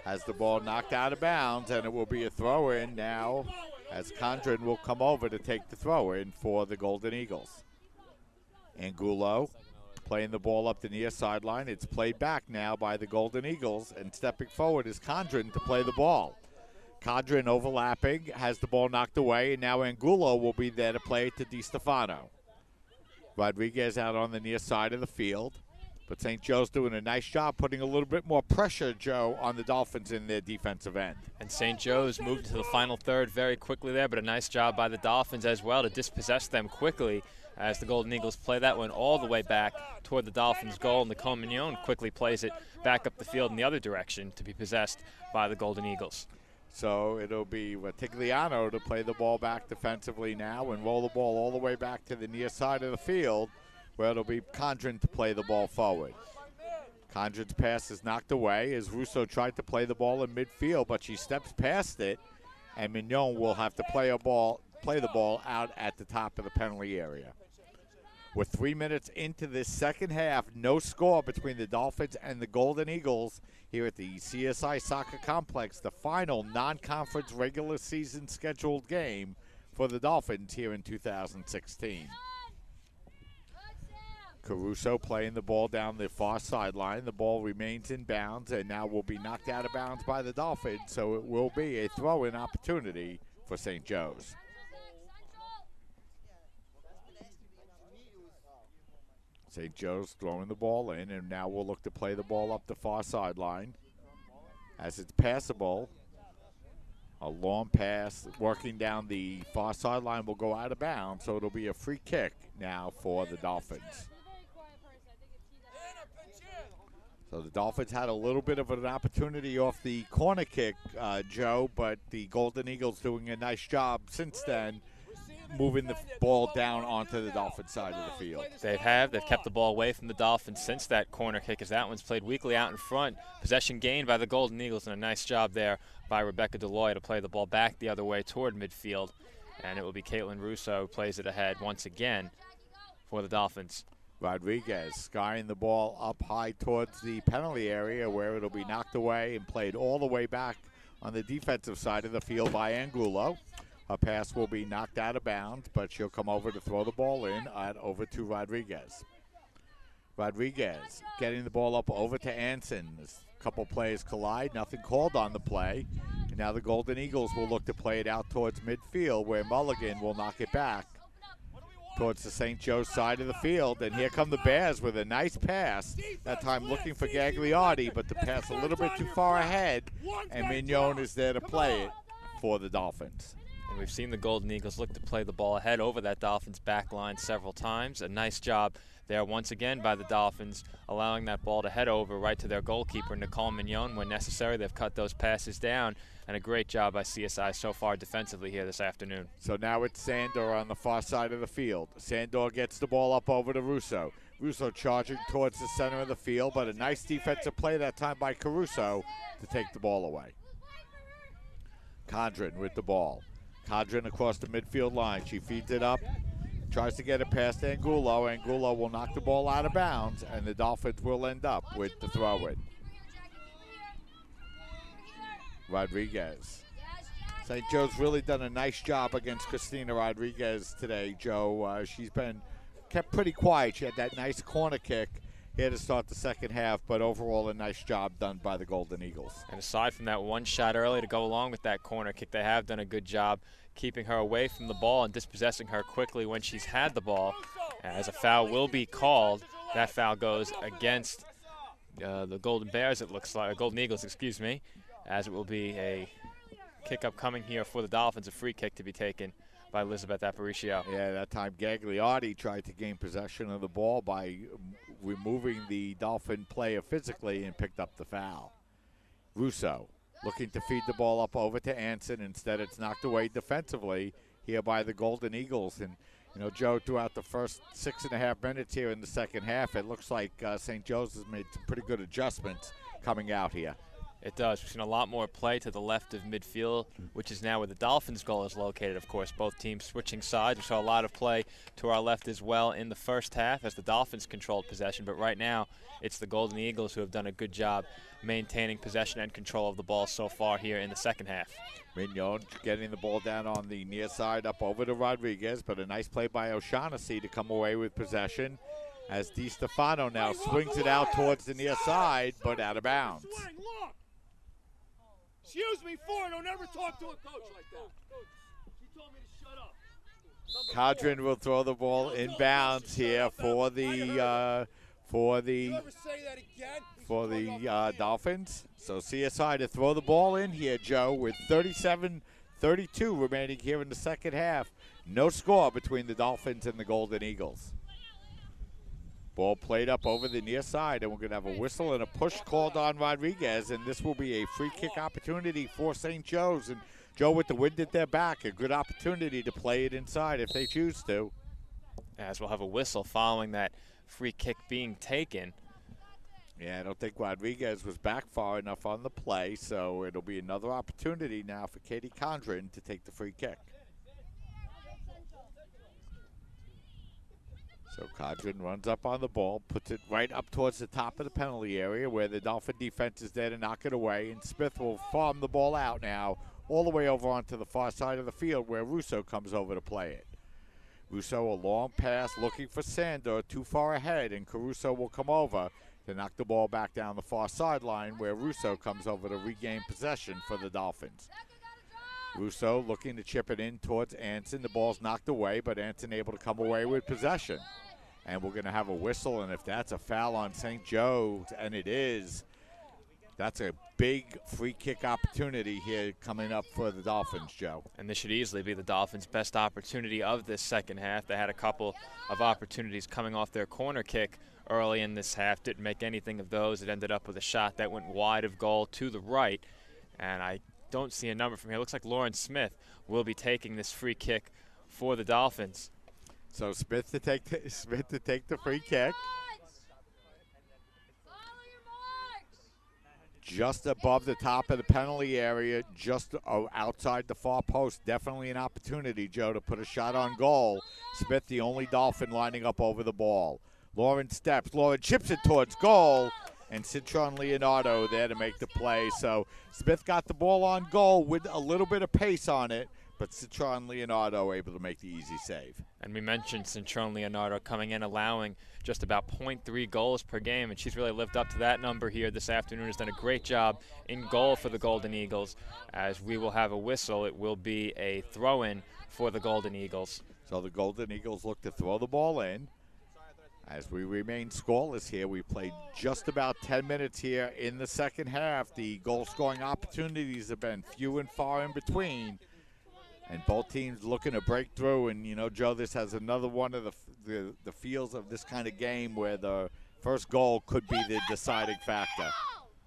has the ball knocked out of bounds, and it will be a throw-in now as Condren will come over to take the throw-in for the Golden Eagles. Angulo playing the ball up the near sideline. It's played back now by the Golden Eagles, and stepping forward is Condren to play the ball. Condren overlapping, has the ball knocked away, and now Angulo will be there to play it to DiStefano. Rodriguez out on the near side of the field, but St. Joe's doing a nice job putting a little bit more pressure, Joe, on the Dolphins in their defensive end. And St. Joe's moved to the final third very quickly there, but a nice job by the Dolphins as well to dispossess them quickly as the Golden Eagles play that one all the way back toward the Dolphins' goal, and Nicole Mignon quickly plays it back up the field in the other direction to be possessed by the Golden Eagles. So it'll be Tigliano to play the ball back defensively now and roll the ball all the way back to the near side of the field, where it'll be Condren to play the ball forward. Condren's pass is knocked away as Russo tried to play the ball in midfield, but she steps past it, and Mignon will have to play the ball out at the top of the penalty area. We're 3 minutes into this second half. No score between the Dolphins and the Golden Eagles here at the CSI Soccer Complex, the final non-conference regular season scheduled game for the Dolphins here in 2016. Caruso playing the ball down the far sideline. The ball remains in bounds and now will be knocked out of bounds by the Dolphins, so it will be a throw-in opportunity for St. Joe's. St. Joe's throwing the ball in, and now we'll look to play the ball up the far sideline. As it's passable, a long pass working down the far sideline will go out of bounds, so it'll be a free kick now for the Dolphins. So the Dolphins had a little bit of an opportunity off the corner kick, Joe, but the Golden Eagles doing a nice job since then, moving the ball down onto the Dolphin side of the field. They've kept the ball away from the Dolphins since that corner kick, as that one's played weakly out in front. Possession gained by the Golden Eagles, and a nice job there by Rebecca Deloy to play the ball back the other way toward midfield. And it will be Caitlin Russo who plays it ahead once again for the Dolphins. Rodriguez skying the ball up high towards the penalty area, where it'll be knocked away and played all the way back on the defensive side of the field by Angulo. Her pass will be knocked out of bounds, but she'll come over to throw the ball in over to Rodriguez. Rodriguez getting the ball up over to Anson. A couple plays collide, nothing called on the play. And now the Golden Eagles will look to play it out towards midfield, where Mulligan will knock it back towards the St. Joe's side of the field. And here come the Bears with a nice pass, that time looking for Gagliardi, but the pass a little bit too far ahead, and Mignon is there to play it for the Dolphins. And we've seen the Golden Eagles look to play the ball ahead over that Dolphins back line several times. A nice job there once again by the Dolphins, allowing that ball to head over right to their goalkeeper, Nicole Mignon, when necessary. They've cut those passes down, and a great job by CSI so far defensively here this afternoon. So now it's Sandor on the far side of the field. Sandor gets the ball up over to Russo. Russo charging towards the center of the field, but a nice defensive play that time by Caruso to take the ball away. Condren with the ball. Condren across the midfield line. She feeds it up, tries to get it past Angulo. Angulo will knock the ball out of bounds, and the Dolphins will end up with the throw-in. Rodriguez. St. Joe's really done a nice job against Christina Rodriguez today, Joe. She's been kept pretty quiet. She had that nice corner kick here to start the second half, but overall a nice job done by the Golden Eagles. And aside from that one shot early to go along with that corner kick, they have done a good job keeping her away from the ball and dispossessing her quickly when she's had the ball. As a foul will be called, that foul goes against the Golden Bears, it looks like, Golden Eagles, excuse me, as it will be a kick up coming here for the Dolphins, a free kick to be taken by Elizabeth Aparicio. Yeah, that time Gagliardi tried to gain possession of the ball by removing the Dolphin player physically and picked up the foul. Russo looking to feed the ball up over to Anson. Instead, it's knocked away defensively here by the Golden Eagles. And, you know, Joe, throughout the first 6.5 minutes here in the second half, it looks like St. Joe's has made some pretty good adjustments coming out here. It does. We've seen a lot more play to the left of midfield, which is now where the Dolphins' goal is located, of course. Both teams switching sides. We saw a lot of play to our left as well in the first half as the Dolphins controlled possession. But right now, it's the Golden Eagles who have done a good job maintaining possession and control of the ball so far here in the second half. Mignon getting the ball down on the near side up over to Rodriguez, but a nice play by O'Shaughnessy to come away with possession as Di Stefano now swings it out towards the near side, but out of bounds. Excuse me, Ford, don't ever talk to a coach like that. She told me to shut up. Condren will throw the ball inbounds here for the Dolphins. So CSI to throw the ball in here, Joe, with 37-32 remaining here in the second half. No score between the Dolphins and the Golden Eagles. Ball played up over the near side, and we're going to have a whistle and a push called on Rodriguez, and this will be a free kick opportunity for St. Joe's. And Joe, with the wind at their back, a good opportunity to play it inside if they choose to. As we'll have a whistle following that free kick being taken. Yeah, I don't think Rodriguez was back far enough on the play, so it'll be another opportunity now for Katie Condren to take the free kick. So Condren runs up on the ball, puts it right up towards the top of the penalty area where the Dolphin defense is there to knock it away, and Smith will farm the ball out now all the way over onto the far side of the field where Russo comes over to play it. Russo, a long pass looking for Sandor, too far ahead, and Caruso will come over to knock the ball back down the far sideline where Russo comes over to regain possession for the Dolphins. Russo looking to chip it in towards Anson. The ball's knocked away, but Anson able to come away with possession. And we're going to have a whistle, and if that's a foul on St. Joe's, and it is, that's a big free kick opportunity here coming up for the Dolphins, Joe. And this should easily be the Dolphins' best opportunity of this second half. They had a couple of opportunities coming off their corner kick early in this half. Didn't make anything of those. It ended up with a shot that went wide of goal to the right. And I don't see a number from here. Looks like Lauren Smith will be taking this free kick for the Dolphins. So Smith to take the free kick. Just above the top of the penalty area, just outside the far post. Definitely an opportunity, Joe, to put a shot on goal. Smith, the only Dolphin lining up over the ball. Lauren steps. Lauren chips it towards goal. And Citron Leonardo there to make the play. So Smith got the ball on goal with a little bit of pace on it, but Citron Leonardo able to make the easy save. And we mentioned Citron Leonardo coming in, allowing just about 0.3 goals per game, and she's really lived up to that number here this afternoon. Has done a great job in goal for the Golden Eagles. As we will have a whistle, it will be a throw-in for the Golden Eagles. So the Golden Eagles look to throw the ball in. As we remain scoreless here, we played just about 10 minutes here in the second half. The goal-scoring opportunities have been few and far in between. And both teams looking to break through. And, you know, Joe, this has another one of the feels of this kind of game where the first goal could be the deciding factor.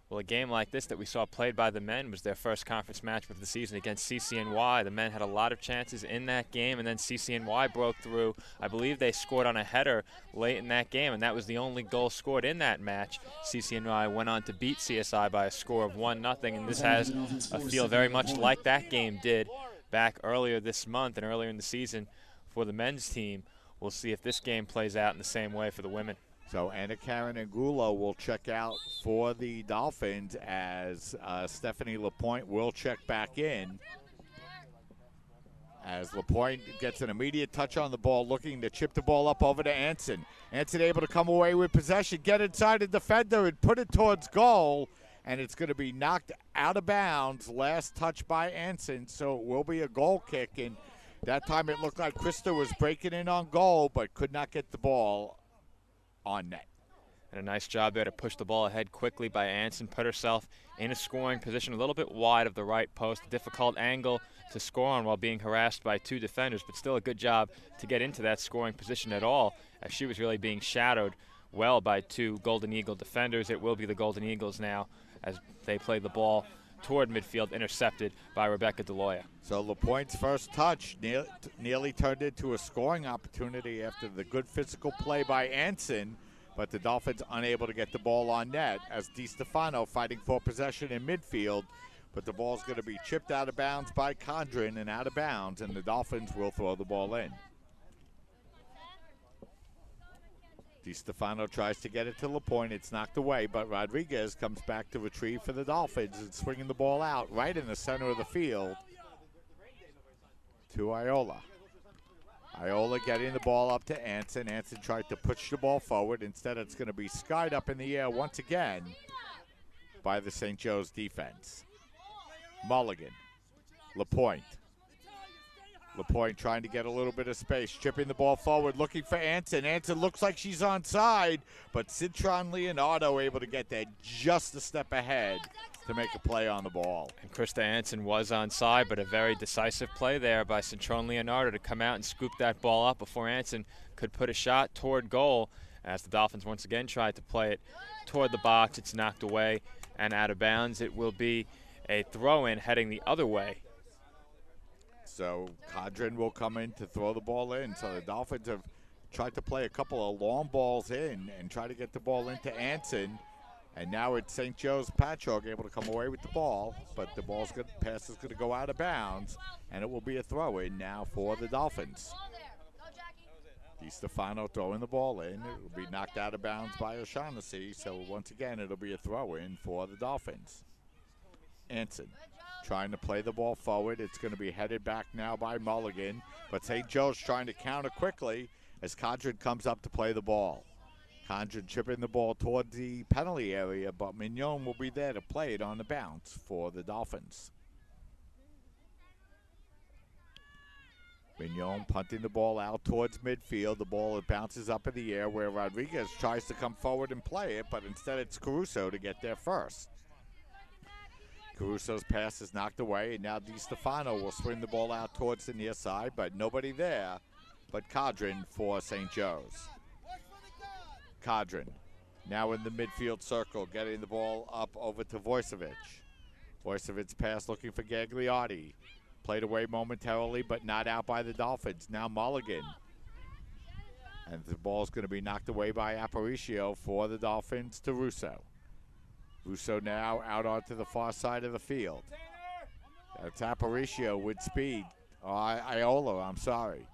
Well, a game like this that we saw played by the men was their first conference match of the season against CCNY. The men had a lot of chances in that game, and then CCNY broke through. I believe they scored on a header late in that game, and that was the only goal scored in that match. CCNY went on to beat CSI by a score of 1-0, and this has a feel very much like that game did back earlier this month and earlier in the season for the men's team. We'll see if this game plays out in the same way for the women. So Anna Karen Angulo will check out for the Dolphins as Stephanie LaPointe will check back in. As LaPointe gets an immediate touch on the ball, looking to chip the ball up over to Anson. Anson able to come away with possession, get inside the defender and put it towards goal. And it's going to be knocked out of bounds. Last touch by Anson, so it will be a goal kick. And that time it looked like Krista was breaking in on goal, but could not get the ball on net. And a nice job there to push the ball ahead quickly by Anson, put herself in a scoring position a little bit wide of the right post. Difficult angle to score on while being harassed by two defenders, but still a good job to get into that scoring position at all, as she was really being shadowed well by two Golden Eagle defenders. It will be the Golden Eagles now as they play the ball toward midfield, intercepted by Rebecca DeLoya. So LaPointe's first touch nearly turned into a scoring opportunity after the good physical play by Anson, but the Dolphins unable to get the ball on net as DiStefano fighting for possession in midfield, but the ball's going to be chipped out of bounds by Condren and out of bounds, and the Dolphins will throw the ball in. DiStefano tries to get it to LaPointe. It's knocked away, but Rodriguez comes back to retrieve for the Dolphins and swinging the ball out right in the center of the field to Iola. Iola getting the ball up to Anson. Anson tried to push the ball forward. Instead, it's going to be skied up in the air once again by the St. Joe's defense. Mulligan, LaPointe. LaPointe trying to get a little bit of space, chipping the ball forward, looking for Anson. Anson looks like she's onside, but Citron Leonardo able to get there just a step ahead to make a play on the ball. And Krista Anson was onside, but a very decisive play there by Citron Leonardo to come out and scoop that ball up before Anson could put a shot toward goal. As the Dolphins once again tried to play it toward the box, it's knocked away and out of bounds. It will be a throw-in heading the other way. So Condren will come in to throw the ball in. So the Dolphins have tried to play a couple of long balls in and try to get the ball into Anson. And now it's St. Joe's Patchogue able to come away with the ball, but the pass is going to go out of bounds, and it will be a throw-in now for the Dolphins. DiStefano throwing the ball in. It will be knocked out of bounds by O'Shaughnessy, so once again it'll be a throw-in for the Dolphins. Anson trying to play the ball forward. It's going to be headed back now by Mulligan, but St. Joe's trying to counter quickly as Condren comes up to play the ball. Condren chipping the ball toward the penalty area, but Mignon will be there to play it on the bounce for the Dolphins. Mignon punting the ball out towards midfield. The ball bounces up in the air where Rodriguez tries to come forward and play it, but instead it's Caruso to get there first. Caruso's pass is knocked away, and now DiStefano will swing the ball out towards the near side, but nobody there but Condren for St. Joe's. Condren now in the midfield circle, getting the ball up over to Vojcevic. Vojcevic's pass looking for Gagliotti. Played away momentarily, but not out by the Dolphins. Now Mulligan. And the ball's going to be knocked away by Aparicio for the Dolphins to Russo. Russo now out onto the far side of the field. That's Aparicio with speed. Iola, I'm sorry.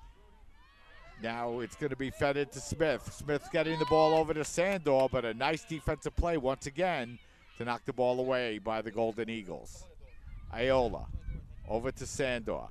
Now it's going to be fed into Smith. Smith getting the ball over to Sandor, but a nice defensive play once again to knock the ball away by the Golden Eagles. Iola over to Sandor.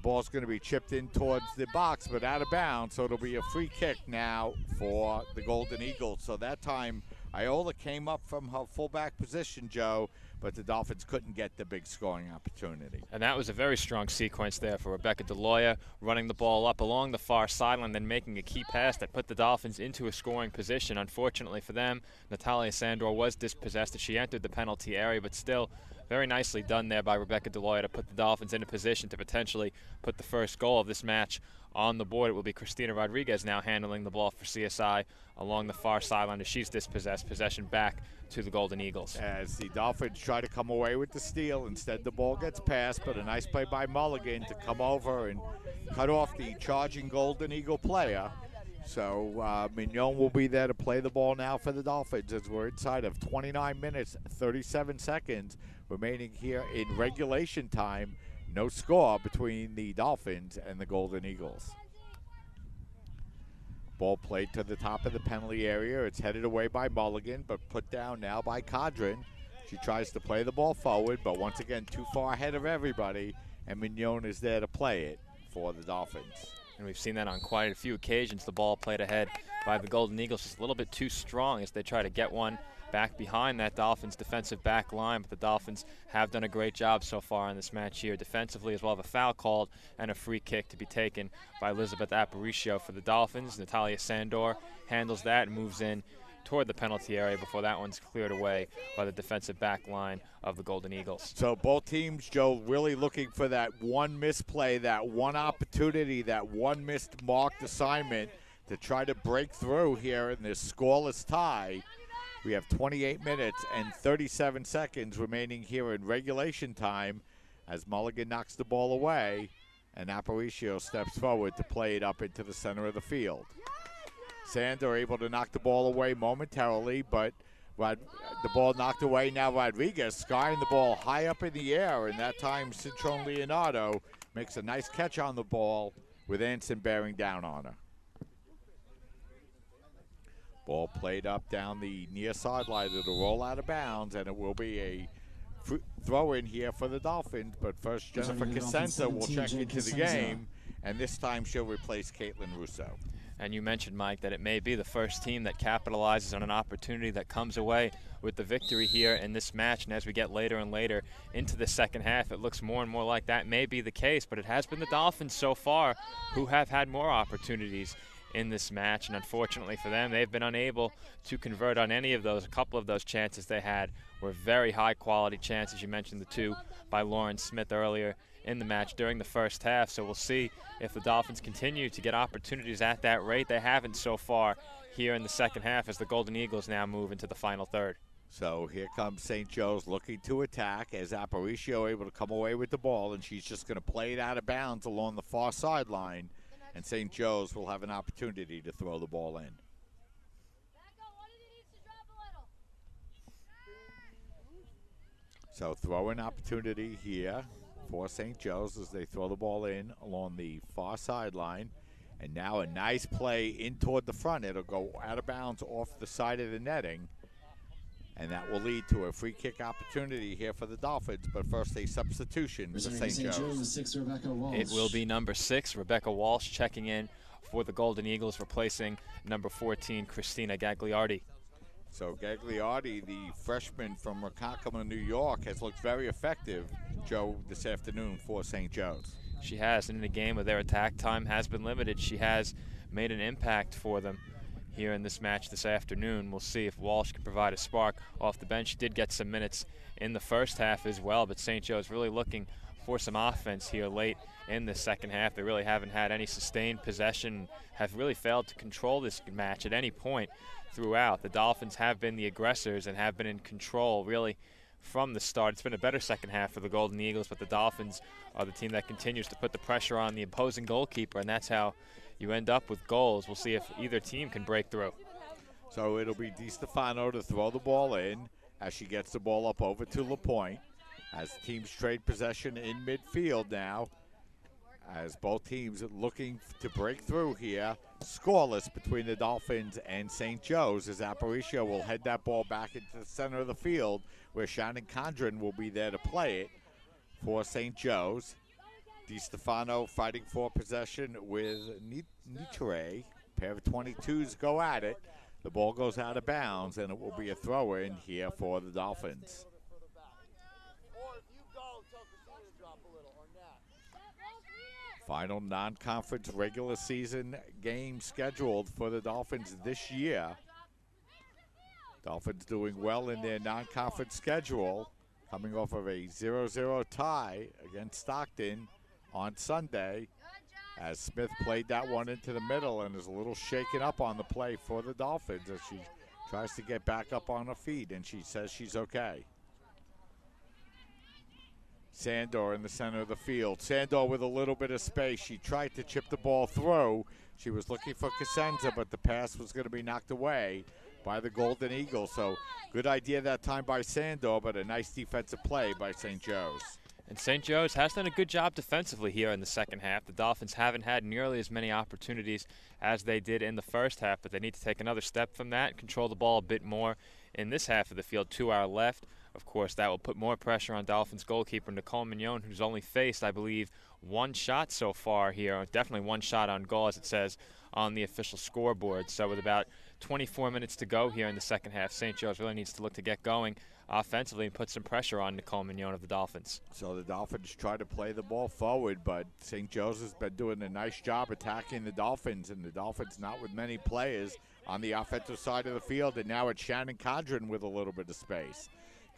Ball's going to be chipped in towards the box, but out of bounds, so it'll be a free kick now for the Golden Eagles. So that time, Iola came up from her fullback position, Joe, but the Dolphins couldn't get the big scoring opportunity. And that was a very strong sequence there for Rebecca DeLoya, running the ball up along the far sideline, then making a key pass that put the Dolphins into a scoring position. Unfortunately for them, Natalia Sandor was dispossessed as she entered the penalty area, but still Very nicely done there by Rebecca Deloya to put the Dolphins in a position to potentially put the first goal of this match on the board. It will be Christina Rodriguez now handling the ball for CSI along the far sideline as she's dispossessed. Possession back to the Golden Eagles. As the Dolphins try to come away with the steal, instead the ball gets passed, but a nice play by Mulligan to come over and cut off the charging Golden Eagle player. So Mignon will be there to play the ball now for the Dolphins as we're inside of 29 minutes, 37 seconds remaining here in regulation time. No score between the Dolphins and the Golden Eagles. Ball played to the top of the penalty area. It's headed away by Mulligan, but put down now by Cadron. She tries to play the ball forward, but once again too far ahead of everybody, and Mignon is there to play it for the Dolphins. And we've seen that on quite a few occasions. The ball played ahead by the Golden Eagles, just a little bit too strong as they try to get one back behind that Dolphins defensive back line. But the Dolphins have done a great job so far in this match here defensively, as well as a foul called and a free kick to be taken by Elizabeth Aparicio for the Dolphins. Natalia Sandor handles that and moves in toward the penalty area before that one's cleared away by the defensive back line of the Golden Eagles. So both teams, Joe, really looking for that one misplay, that one opportunity, that one missed marked assignment to try to break through here in this scoreless tie. We have 28 minutes and 37 seconds remaining here in regulation time as Mulligan knocks the ball away and Aparicio steps forward to play it up into the center of the field. Sander able to knock the ball away momentarily, but the ball knocked away. Now Rodriguez skying the ball high up in the air, and that time Citron Leonardo makes a nice catch on the ball with Anson bearing down on her. Ball played up down the near sideline. It'll roll out of bounds, and it will be a throw in here for the Dolphins. But first, Jennifer Casenza will check into the game, and this time she'll replace Caitlin Russo. And you mentioned, Mike, that it may be the first team that capitalizes on an opportunity that comes away with the victory here in this match. And as we get later and later into the second half, it looks more and more like that may be the case. But it has been the Dolphins so far who have had more opportunities in this match. And unfortunately for them, they've been unable to convert on any of those. A couple of those chances they had were very high-quality chances. You mentioned the two by Lauren Smith earlier in the match during the first half. So we'll see if the Dolphins continue to get opportunities at that rate. They haven't so far here in the second half as the Golden Eagles now move into the final third. So here comes St. Joe's looking to attack as Aparicio able to come away with the ball, and she's just going to play it out of bounds along the far sideline, and St. Joe's will have an opportunity to throw the ball in. So throw-in opportunity here for St. Joe's as they throw the ball in along the far sideline. And now a nice play in toward the front. It'll go out of bounds off the side of the netting. And that will lead to a free kick opportunity here for the Dolphins. But first a substitution for St. Joe's. It will be number 6, Rebecca Walsh, checking in for the Golden Eagles, replacing number 14, Christina Gagliardi. So Gagliardi, the freshman from Ronkonkoma, New York, has looked very effective, Joe, this afternoon for St. Joe's. She has, and in a game where their attack time has been limited, she has made an impact for them here in this match this afternoon. We'll see if Walsh can provide a spark off the bench. She did get some minutes in the first half as well, but St. Joe's really looking for some offense here late in the second half. They really haven't had any sustained possession, have really failed to control this match at any point throughout. The Dolphins have been the aggressors and have been in control really from the start. It's been a better second half for the Golden Eagles, but the Dolphins are the team that continues to put the pressure on the opposing goalkeeper, and that's how you end up with goals. We'll see if either team can break through. So it'll be DiStefano to throw the ball in as she gets the ball up over to LaPointe. As teams trade possession in midfield now, as both teams are looking to break through here. Scoreless between the Dolphins and St. Joe's as Aparicio will head that ball back into the center of the field where Shannon Condren will be there to play it for St. Joe's. DiStefano fighting for possession with Nitre. Pair of 22s go at it. The ball goes out of bounds, and it will be a throw-in here for the Dolphins. Final non-conference regular season game scheduled for the Dolphins this year. Dolphins doing well in their non-conference schedule. coming off of a 0-0 tie against Stockton on Sunday, as Smith played that one into the middle and is a little shaken up on the play for the Dolphins as she tries to get back up on her feet, and she says she's okay. Sandor in the center of the field. Sandor with a little bit of space. She tried to chip the ball through. She was looking for Cosenza, but the pass was going to be knocked away by the Golden Eagles. So good idea that time by Sandor, but a nice defensive play by St. Joe's. And St. Joe's has done a good job defensively here in the second half. The Dolphins haven't had nearly as many opportunities as they did in the first half, but they need to take another step from that, control the ball a bit more in this half of the field to our left. Of course, that will put more pressure on Dolphins goalkeeper Nicole Mignon, who's only faced, I believe, one shot so far here. Definitely one shot on goal, as it says on the official scoreboard. So with about 24 minutes to go here in the second half, St. Joe's really needs to look to get going offensively and put some pressure on Nicole Mignon of the Dolphins. So the Dolphins try to play the ball forward, but St. Joe's has been doing a nice job attacking the Dolphins, and the Dolphins not with many players on the offensive side of the field, and now it's Shannon Condren with a little bit of space.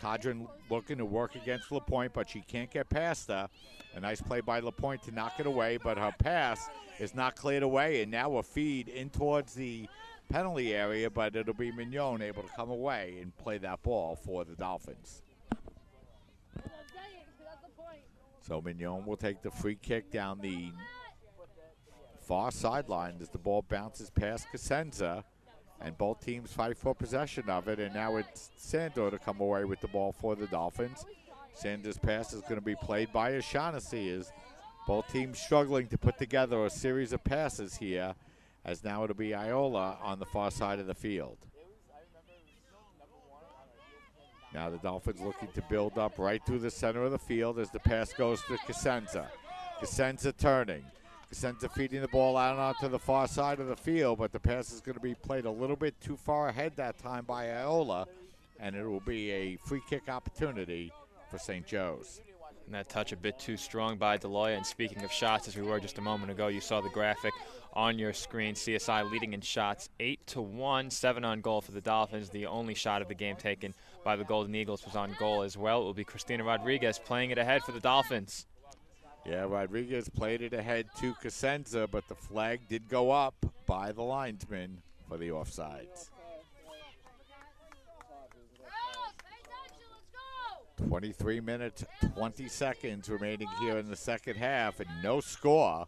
Condren looking to work against LaPointe, but she can't get past her. A nice play by LaPointe to knock it away, but her pass is not cleared away, and now a feed in towards the penalty area, but it'll be Mignon able to come away and play that ball for the Dolphins. So Mignon will take the free kick down the far sideline as the ball bounces past Cosenza, and both teams fight for possession of it, and now it's Sandor to come away with the ball for the Dolphins. Sandor's pass is going to be played by O'Shaughnessy as both teams struggling to put together a series of passes here, as now it'll be Iola on the far side of the field. Now the Dolphins looking to build up right through the center of the field as the pass goes to Cosenza. Cosenza turning. Cosenza feeding the ball out onto the far side of the field, but the pass is going to be played a little bit too far ahead that time by Iola, and it will be a free kick opportunity for St. Joe's. And that touch a bit too strong by Deloya. And speaking of shots, as we were just a moment ago, you saw the graphic on your screen. CSI leading in shots 8-1, 7 on goal for the Dolphins. The only shot of the game taken by the Golden Eagles was on goal as well. It will be Christina Rodriguez playing it ahead for the Dolphins. Yeah, Rodriguez played it ahead to Cosenza, but the flag did go up by the linesman for the offsides. 23 minutes, 20 seconds remaining here in the second half, and no score.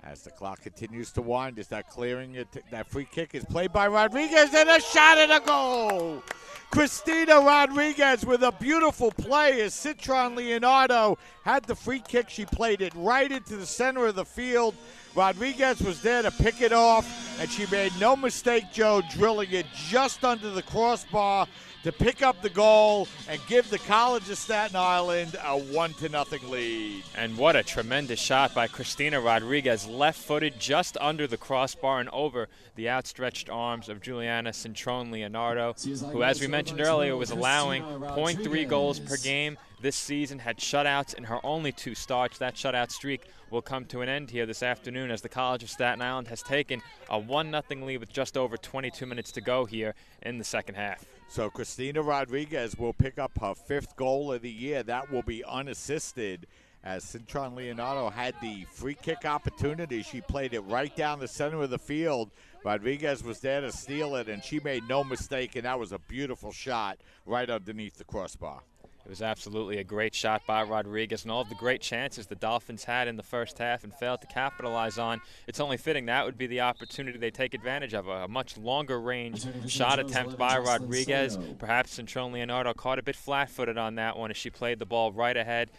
As the clock continues to wind, is that clearing it? That free kick is played by Rodriguez, and a shot and a goal! Christina Rodriguez with a beautiful play as Citron Leonardo had the free kick. She played it right into the center of the field. Rodriguez was there to pick it off, and she made no mistake, Joe, drilling it just under the crossbar to pick up the goal and give the College of Staten Island a 1-0 lead. And what a tremendous shot by Christina Rodriguez, left-footed just under the crossbar and over the outstretched arms of Juliana Cintrone Leonardo, who, as we mentioned earlier, was allowing 0.3 goals per game this season, had shutouts in her only 2 starts. That shutout streak will come to an end here this afternoon as the College of Staten Island has taken a 1-0 lead with just over 22 minutes to go here in the second half. So Christina Rodriguez will pick up her 5th goal of the year. That will be unassisted, as Citron Leonardo had the free kick opportunity. She played it right down the center of the field. Rodriguez was there to steal it, and she made no mistake, and that was a beautiful shot right underneath the crossbar. It was absolutely a great shot by Rodriguez, and all of the great chances the Dolphins had in the first half and failed to capitalize on. It's only fitting that would be the opportunity they take advantage of. A much longer range shot attempt by Rodriguez. Perhaps Cintrone Leonardo caught a bit flat-footed on that one as she played the ball right ahead,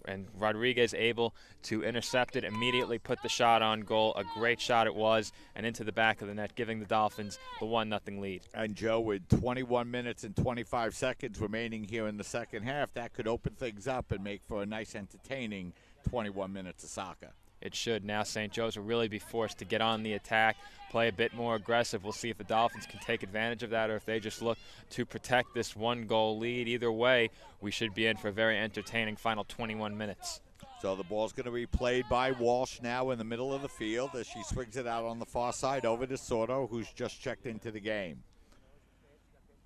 and Rodriguez able to intercept it, immediately put the shot on goal. A great shot it was, and into the back of the net, giving the Dolphins the 1-0 lead. And Joe, with 21 minutes and 25 seconds remaining here in the second half, that could open things up and make for a nice, entertaining 21 minutes of soccer. It should. Now St. Joe's will really be forced to get on the attack, play a bit more aggressive. We'll see if the Dolphins can take advantage of that or if they just look to protect this 1-goal lead. Either way, we should be in for a very entertaining final 21 minutes. So the ball's going to be played by Walsh now in the middle of the field as she swings it out on the far side over to Soto, who's just checked into the game.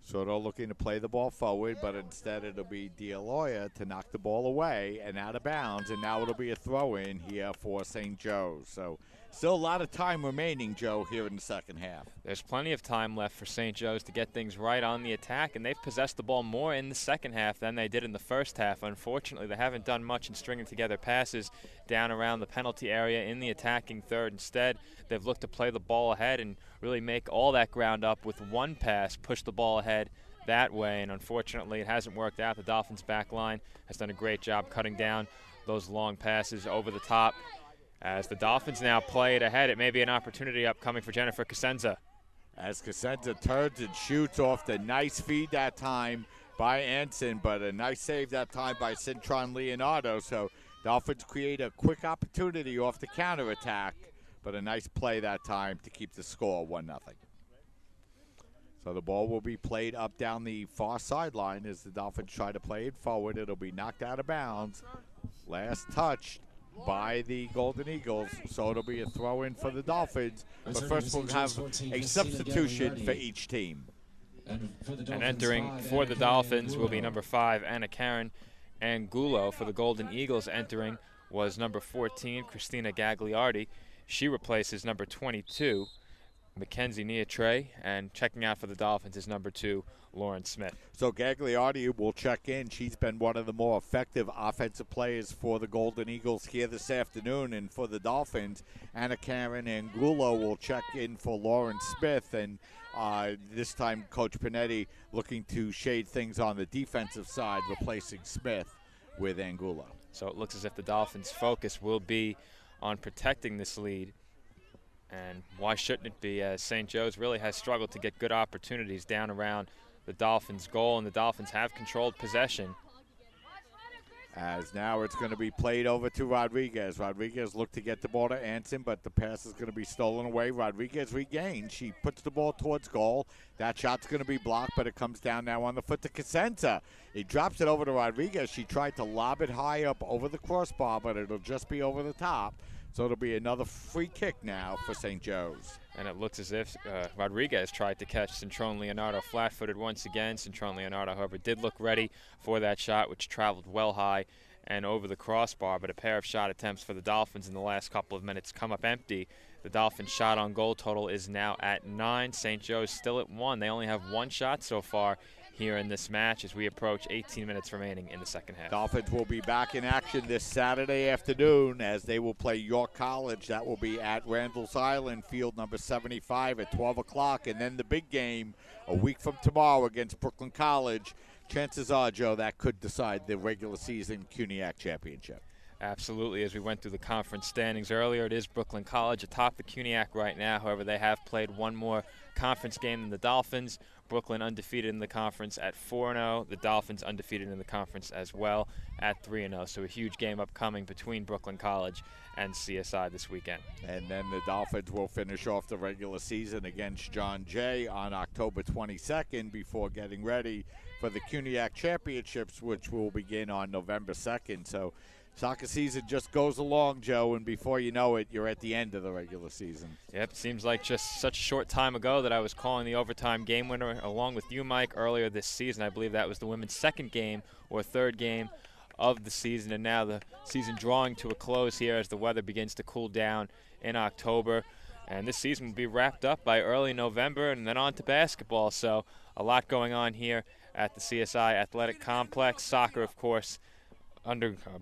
So they're looking to play the ball forward, but instead it'll be D'Aloia to knock the ball away and out of bounds, and now it'll be a throw-in here for St. Joe's. So still a lot of time remaining, Joe, here in the second half. There's plenty of time left for St. Joe's to get things right on the attack, and they've possessed the ball more in the second half than they did in the first half. Unfortunately, they haven't done much in stringing together passes down around the penalty area in the attacking third. Instead, they've looked to play the ball ahead and really make all that ground up with one pass, push the ball ahead that way, and unfortunately it hasn't worked out. The Dolphins' back line has done a great job cutting down those long passes over the top. As the Dolphins now play it ahead, it may be an opportunity upcoming for Jennifer Cosenza. As Cosenza turns and shoots off the nice feed that time by Anson, but a nice save that time by Cintron Leonardo. So Dolphins create a quick opportunity off the counterattack, but a nice play that time to keep the score 1-0. So the ball will be played up down the far sideline as the Dolphins try to play it forward. It'll be knocked out of bounds. Last touch by the Golden Eagles, so it'll be a throw-in for the Dolphins. But first we'll have a substitution for each team. And entering for the Dolphins will be number 5, Anna Karen Angulo. For the Golden Eagles, entering was number 14, Christina Gagliardi. She replaces number 22, Mackenzie Niatre, and checking out for the Dolphins is number 2, Lauren Smith. So Gagliardi will check in. She's been one of the more effective offensive players for the Golden Eagles here this afternoon. And for the Dolphins, Anna Karen Angulo will check in for Lauren Smith. And this time Coach Panetti looking to shade things on the defensive side, replacing Smith with Angulo. So it looks as if the Dolphins' focus will be on protecting this lead. And why shouldn't it be, as St. Joe's really has struggled to get good opportunities down around the Dolphins' goal, and the Dolphins have controlled possession. As now it's going to be played over to Rodriguez. Rodriguez looked to get the ball to Anson, but the pass is going to be stolen away. Rodriguez regains. She puts the ball towards goal. That shot's going to be blocked, but it comes down now on the foot to Cosenza. He drops it over to Rodriguez. She tried to lob it high up over the crossbar, but it'll just be over the top. So it'll be another free kick now for St. Joe's. And it looks as if Rodriguez tried to catch Cintron Leonardo flat-footed once again. Cintron Leonardo, however, did look ready for that shot, which traveled well high and over the crossbar. But a pair of shot attempts for the Dolphins in the last couple of minutes come up empty. The Dolphins' shot on goal total is now at 9. St. Joe's still at 1. They only have one shot so far here in this match as we approach 18 minutes remaining in the second half. Dolphins will be back in action this Saturday afternoon as they will play York College. That will be at Randall's Island, field number 75 at 12 o'clock. And then the big game a week from tomorrow against Brooklyn College. Chances are, Joe, that could decide the regular season CUNYAC championship. Absolutely. As we went through the conference standings earlier, it is Brooklyn College atop the CUNYAC right now. However, they have played one more conference game than the Dolphins. Brooklyn undefeated in the conference at 4-0. The Dolphins undefeated in the conference as well at 3-0. So a huge game upcoming between Brooklyn College and CSI this weekend. And then the Dolphins will finish off the regular season against John Jay on October 22nd before getting ready for the CUNYAC championships, which will begin on November 2nd. So soccer season just goes along, Joe, and before you know it, you're at the end of the regular season. Yep, seems like just such a short time ago that I was calling the overtime game winner along with you, Mike, earlier this season. I believe that was the women's second game or third game of the season, and now the season drawing to a close here as the weather begins to cool down in October. And this season will be wrapped up by early November and then on to basketball. So a lot going on here at the CSI Athletic Complex. Soccer, of course,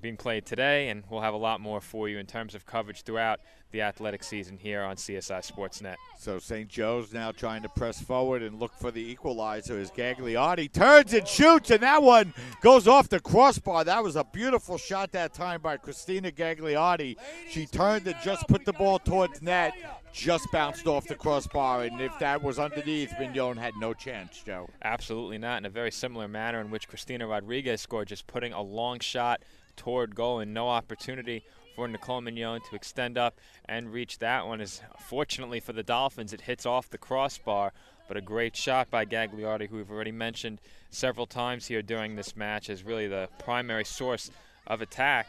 being played today, and we'll have a lot more for you in terms of coverage throughout the athletic season here on CSI Sportsnet. So St. Joe's now trying to press forward and look for the equalizer as Gagliardi turns and shoots, and that one goes off the crossbar. That was a beautiful shot that time by Christina Gagliardi. She turned and just put the ball towards net, just bounced off the crossbar, and if that was underneath, Mignon had no chance, Joe. Absolutely not, in a very similar manner in which Christina Rodriguez scored, just putting a long shot toward goal and no opportunity for Nicole Mignon to extend up and reach that one. As fortunately for the Dolphins, it hits off the crossbar, but a great shot by Gagliardi, who we've already mentioned several times here during this match, as really the primary source of attack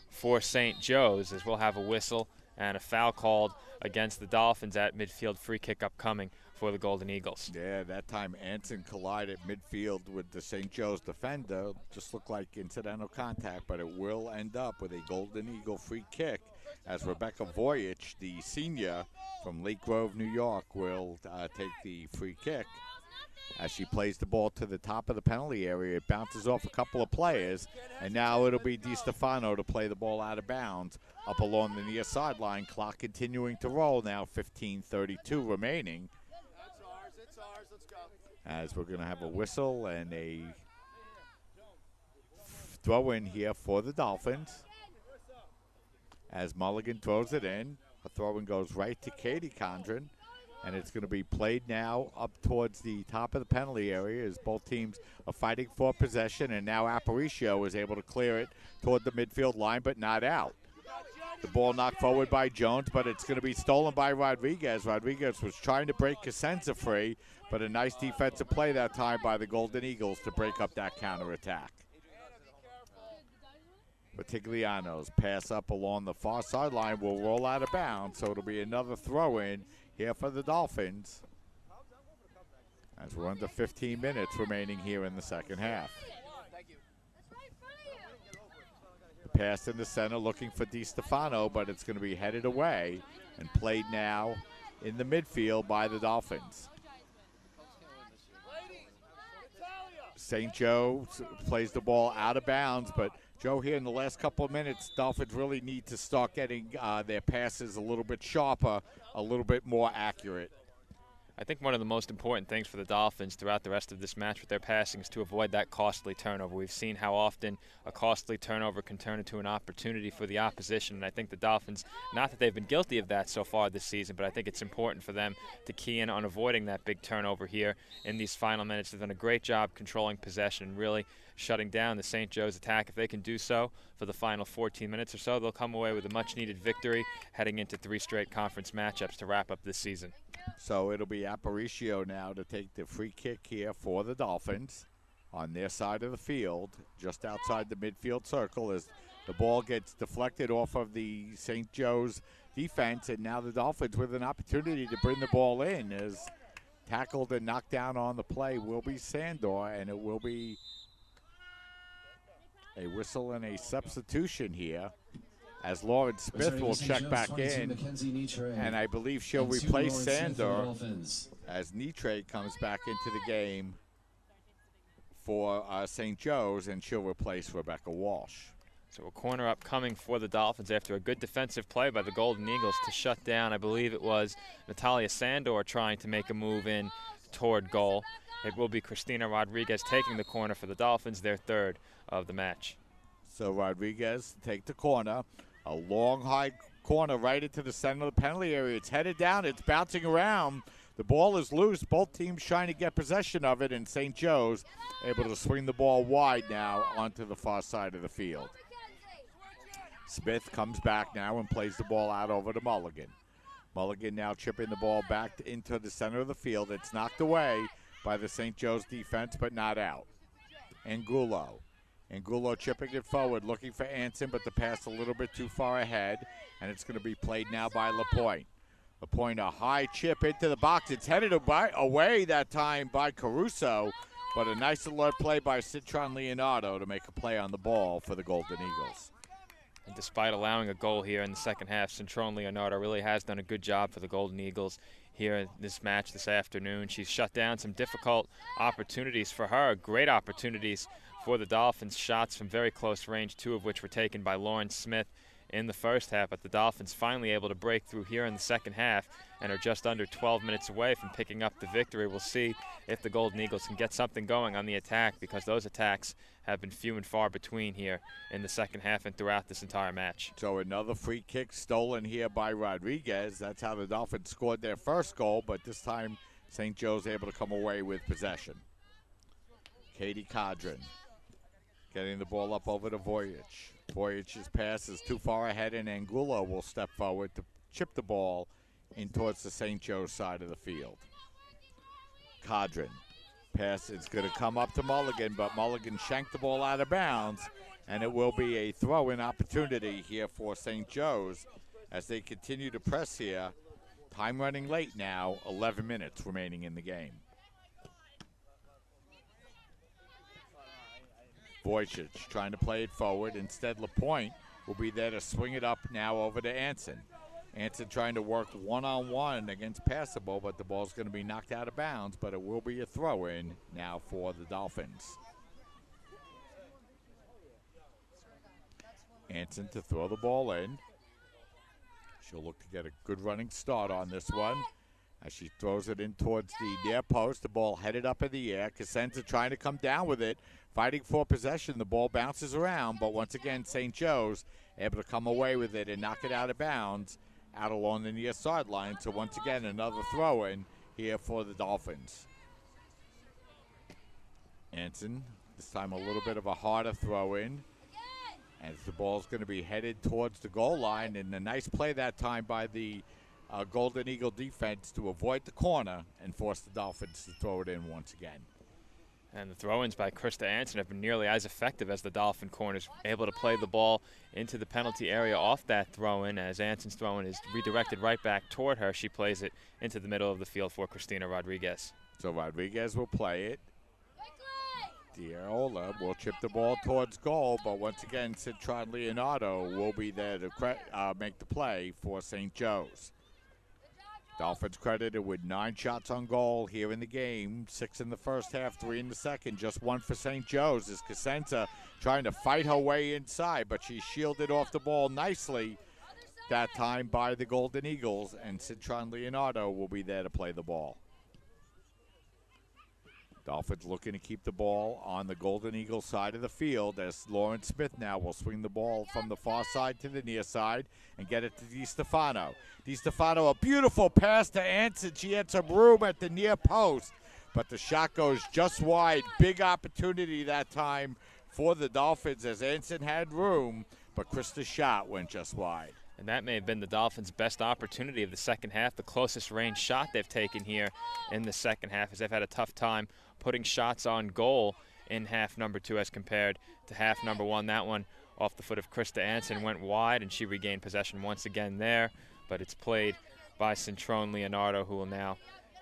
for St. Joe's, as we'll have a whistle and a foul called against the Dolphins at midfield. Free kick upcoming for the Golden Eagles. Yeah, that time Anson collided midfield with the St. Joe's defender. Just looked like incidental contact, but it will end up with a Golden Eagle free kick as Rebecca Voyich, the senior from Lake Grove, New York, will take the free kick. As she plays the ball to the top of the penalty area, it bounces off a couple of players, and now it'll be DiStefano to play the ball out of bounds up along the near sideline. Clock continuing to roll now, 15:32 remaining. It's ours, let's go. As we're going to have a whistle and a throw in here for the Dolphins. As Mulligan throws it in, a throw in goes right to Katie Condren. And it's going to be played now up towards the top of the penalty area as both teams are fighting for possession. And now Aparicio is able to clear it toward the midfield line, but not out. The ball knocked forward by Jones, but it's going to be stolen by Rodriguez. Rodriguez was trying to break Cosenza free, but a nice defensive play that time by the Golden Eagles to break up that counterattack. Batigliano's pass up along the far sideline will roll out of bounds, so it'll be another throw-in here for the Dolphins as we're under 15 minutes remaining here in the second half. Pass in the center looking for DiStefano, but it's going to be headed away and played now in the midfield by the Dolphins. St. Joe plays the ball out of bounds, but Joe, here in the last couple of minutes, Dolphins really need to start getting their passes a little bit sharper, a little bit more accurate. I think one of the most important things for the Dolphins throughout the rest of this match with their passing is to avoid that costly turnover. We've seen how often a costly turnover can turn into an opportunity for the opposition, and I think the Dolphins, not that they've been guilty of that so far this season, but I think it's important for them to key in on avoiding that big turnover here in these final minutes. They've done a great job controlling possession and really shutting down the St. Joe's attack. If they can do so for the final 14 minutes or so, they'll come away with a much-needed victory heading into 3 straight conference matchups to wrap up this season. So it'll be Aparicio now to take the free kick here for the Dolphins on their side of the field, just outside the midfield circle, as the ball gets deflected off of the St. Joe's defense, and now the Dolphins with an opportunity to bring the ball in. As tackled and knocked down on the play will be Sandor, and it will be a whistle and a substitution here as Lauren Smith will check back in, and I believe she'll replace Sandor as Nitre comes back into the game for St. Joe's, and she'll replace Rebecca Walsh. So a corner upcoming for the Dolphins after a good defensive play by the Golden Eagles to shut down, I believe it was Natalia Sandor trying to make a move in toward goal. It will be Christina Rodriguez taking the corner for the Dolphins, their third of the match. So Rodriguez take the corner. A long, high corner right into the center of the penalty area. It's headed down. It's bouncing around. The ball is loose. Both teams trying to get possession of it, and St. Joe's able to swing the ball wide now onto the far side of the field. Smith comes back now and plays the ball out over to Mulligan. Mulligan now chipping the ball back into the center of the field. It's knocked away by the St. Joe's defense, but not out. Angulo chipping it forward, looking for Anson, but the pass a little bit too far ahead, and it's going to be played now by LaPointe. LaPointe, a high chip into the box. It's headed away that time by Caruso, but a nice alert play by Citron Leonardo to make a play on the ball for the Golden Eagles. And despite allowing a goal here in the second half, Citron Leonardo really has done a good job for the Golden Eagles here in this match this afternoon. She's shut down some difficult opportunities for her, great opportunities for the Dolphins, shots from very close range, 2 of which were taken by Lauren Smith in the first half, but the Dolphins finally able to break through here in the second half and are just under 12 minutes away from picking up the victory. We'll see if the Golden Eagles can get something going on the attack, because those attacks have been few and far between here in the second half and throughout this entire match. So another free kick stolen here by Rodriguez. That's how the Dolphins scored their first goal, but this time St. Joe's able to come away with possession. Katie Cadron getting the ball up over to Voyich. Voyich's pass is too far ahead, and Angulo will step forward to chip the ball in towards the St. Joe's side of the field. Cadron. Pass is going to come up to Mulligan, but Mulligan shanked the ball out of bounds, and it will be a throw-in opportunity here for St. Joe's as they continue to press here Time running late now, 11 minutes remaining in the game. Wojcic trying to play it forward. Instead, LaPointe will be there to swing it up now over to Anson. Anson trying to work one-on-one against Passable, but the ball's going to be knocked out of bounds, but it will be a throw-in now for the Dolphins. Anson to throw the ball in. She'll look to get a good running start on this one. As she throws it in towards the near post, the ball headed up in the air. Cosenza trying to come down with it, fighting for possession. The ball bounces around, but once again, St. Joe's able to come away with it and knock it out of bounds out along the near sideline. So once again, another throw-in here for the Dolphins. Anson, this time a little bit of a harder throw-in, as the ball's going to be headed towards the goal line. And a nice play that time by the Golden Eagle defense to avoid the corner and force the Dolphins to throw it in once again. And the throw-ins by Krista Anson have been nearly as effective as the Dolphin corners, able to play the ball into the penalty area off that throw-in. As Anson's throw-in is redirected right back toward her, she plays it into the middle of the field for Christina Rodriguez. So Rodriguez will play it. D'Aola will chip the ball towards goal, but once again, Citron Leonardo will be there to make the play for St. Joe's. Dolphins credited with 9 shots on goal here in the game. 6 in the first half, 3 in the second. Just 1 for St. Joe's as Cosenza trying to fight her way inside, but she's shielded off the ball nicely that time by the Golden Eagles, and Citron Leonardo will be there to play the ball. Dolphins looking to keep the ball on the Golden Eagles side of the field as Lauren Smith now will swing the ball from the far side to the near side and get it to DiStefano. DiStefano, a beautiful pass to Anson. She had some room at the near post, but the shot goes just wide. Big opportunity that time for the Dolphins as Anson had room, but Krista's shot went just wide. And that may have been the Dolphins' best opportunity of the second half, the closest range shot they've taken here in the second half, as they've had a tough time putting shots on goal in half number 2 as compared to half number 1. That one off the foot of Krista Anson went wide, and she regained possession once again there, but it's played by Citron Leonardo, who will now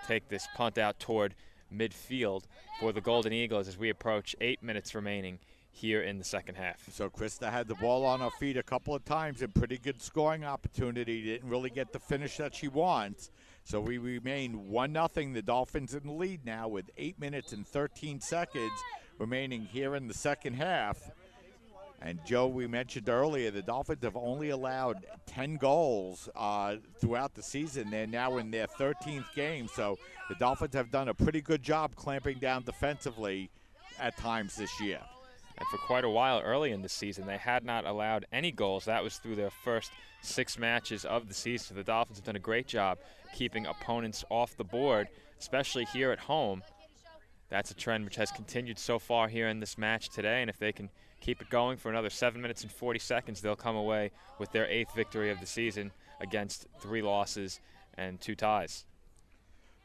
take this punt out toward midfield for the Golden Eagles as we approach 8 minutes remaining here in the second half. So Krista had the ball on her feet a couple of times and pretty good scoring opportunity. Didn't really get the finish that she wants. So we remain 1-0. The Dolphins in the lead now with 8 minutes and 13 seconds remaining here in the second half. And Joe, we mentioned earlier, the Dolphins have only allowed 10 goals throughout the season. They're now in their 13th game. So the Dolphins have done a pretty good job clamping down defensively at times this year. And for quite a while early in the season, they had not allowed any goals. That was through their first 6 matches of the season. So the Dolphins have done a great job keeping opponents off the board, especially here at home. That's a trend which has continued so far here in this match today. And if they can keep it going for another 7 minutes and 40 seconds, they'll come away with their 8th victory of the season against 3 losses and 2 ties.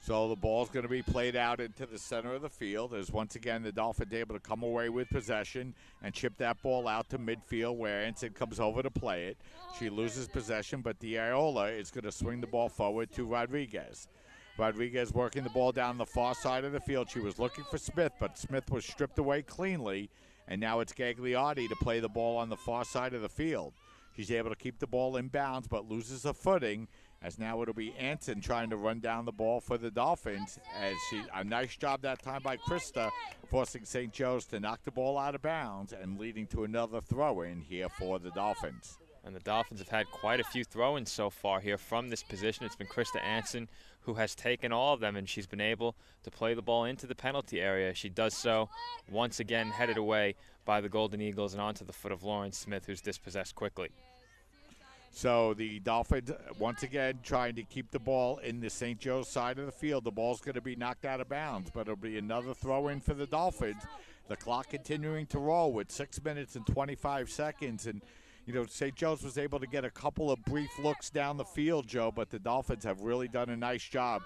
So the ball's going to be played out into the center of the field as once again the Dolphins able to come away with possession and chip that ball out to midfield where Anson comes over to play it. She loses possession, but D'Aola is going to swing the ball forward to Rodriguez. Rodriguez working the ball down the far side of the field. She was looking for Smith, but Smith was stripped away cleanly, and now it's Gagliotti to play the ball on the far side of the field. She's able to keep the ball in bounds but loses her footing, as now it'll be Anson trying to run down the ball for the Dolphins. As a nice job that time by Krista, forcing St. Joe's to knock the ball out of bounds and leading to another throw-in here for the Dolphins. And the Dolphins have had quite a few throw-ins so far here from this position. It's been Krista Anson who has taken all of them, and she's been able to play the ball into the penalty area. She does so once again headed away by the Golden Eagles and onto the foot of Lauren Smith, who's dispossessed quickly. So the Dolphins, once again, trying to keep the ball in the St. Joe's side of the field. The ball's going to be knocked out of bounds, but it'll be another throw-in for the Dolphins. The clock continuing to roll with 6 minutes and 25 seconds. And, You know, St. Joe's was able to get a couple of brief looks down the field, Joe, but the Dolphins have really done a nice job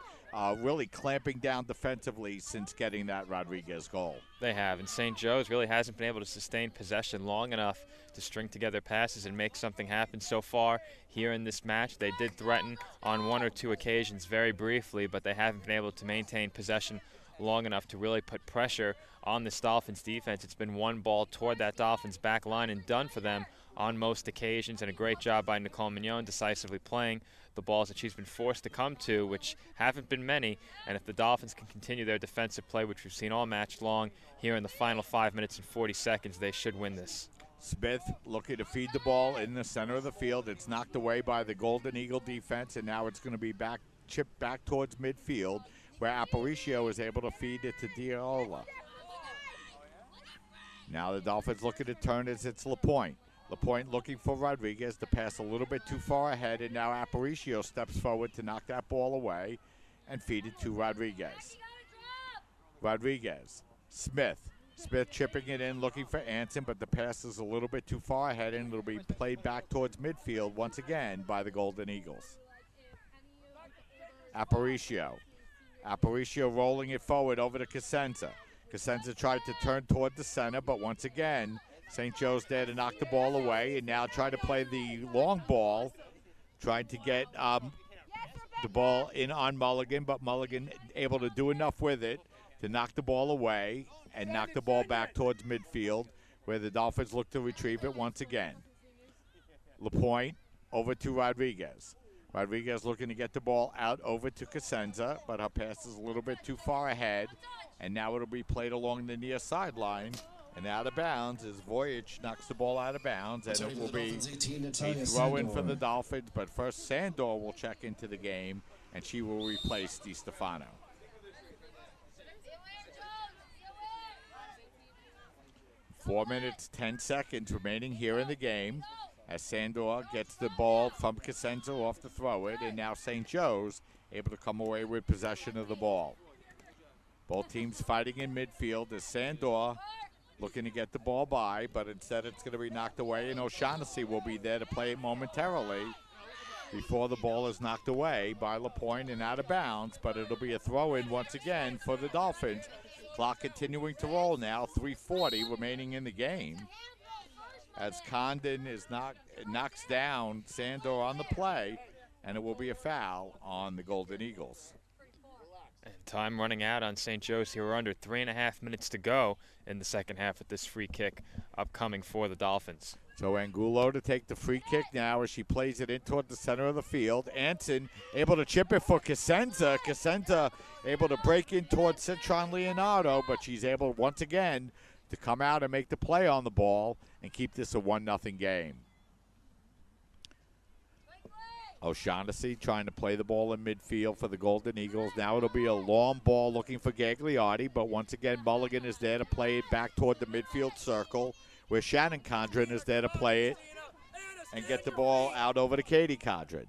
really clamping down defensively since getting that Rodriguez goal. They have, and St. Joe's really hasn't been able to sustain possession long enough to string together passes and make something happen so far here in this match. They did threaten on one or two occasions very briefly, but they haven't been able to maintain possession long enough to really put pressure on this Dolphins defense. It's been one ball toward that Dolphins back line and done for them on most occasions, and a great job by Nicole Mignon decisively playing the balls that she's been forced to come to, which haven't been many. And if the Dolphins can continue their defensive play, which we've seen all match long, here in the final 5 minutes and 40 seconds, they should win this. Smith looking to feed the ball in the center of the field. It's knocked away by the Golden Eagle defense, and now it's going to be chipped back towards midfield, where Aparicio is able to feed it to Diola. Now the Dolphins looking to turn as it's LaPointe. LaPointe looking for Rodriguez to pass a little bit too far ahead, and now Aparicio steps forward to knock that ball away and feed it to Rodriguez. Rodriguez, Smith chipping it in, looking for Anson, but the pass is a little bit too far ahead, and it'll be played back towards midfield once again by the Golden Eagles. Aparicio rolling it forward over to Cosenza. Cosenza tried to turn toward the center, but once again, St. Joe's there to knock the ball away, and now try to play the long ball, trying to get the ball in on Mulligan, but Mulligan able to do enough with it to knock the ball away and knock the ball back towards midfield, where the Dolphins look to retrieve it once again. LaPointe over to Rodriguez. Rodriguez looking to get the ball out over to Cosenza, but her pass is a little bit too far ahead, and now it'll be played along the near sideline and out of bounds as Voyage knocks the ball out of bounds, and it will be a throw-in for the Dolphins. But first, Sandor will check into the game, and she will replace DiStefano. Four minutes, 10 seconds remaining here in the game as Sandor gets the ball from Cosenza off the throw-in, and now St. Joe's able to come away with possession of the ball. Both teams fighting in midfield as Sandor looking to get the ball by, but instead it's going to be knocked away, and O'Shaughnessy will be there to play it momentarily before the ball is knocked away by LaPointe and out of bounds, but it'll be a throw-in once again for the Dolphins. Clock continuing to roll now, 3:40 remaining in the game, as Condon knocks down Sandor on the play, and it will be a foul on the Golden Eagles. And time running out on St. Joe's here. We're under 3.5 minutes to go in the second half with this free kick upcoming for the Dolphins. So Angulo to take the free kick now as she plays it in toward the center of the field. Anson able to chip it for Cosenza. Cosenza able to break in towards Citron Leonardo, but she's able once again to come out and make the play on the ball and keep this a 1-0 game. O'Shaughnessy trying to play the ball in midfield for the Golden Eagles. Now it'll be a long ball looking for Gagliotti, but once again Mulligan is there to play it back toward the midfield circle, where Shannon Condren is there to play it and get the ball out over to Katie Condren.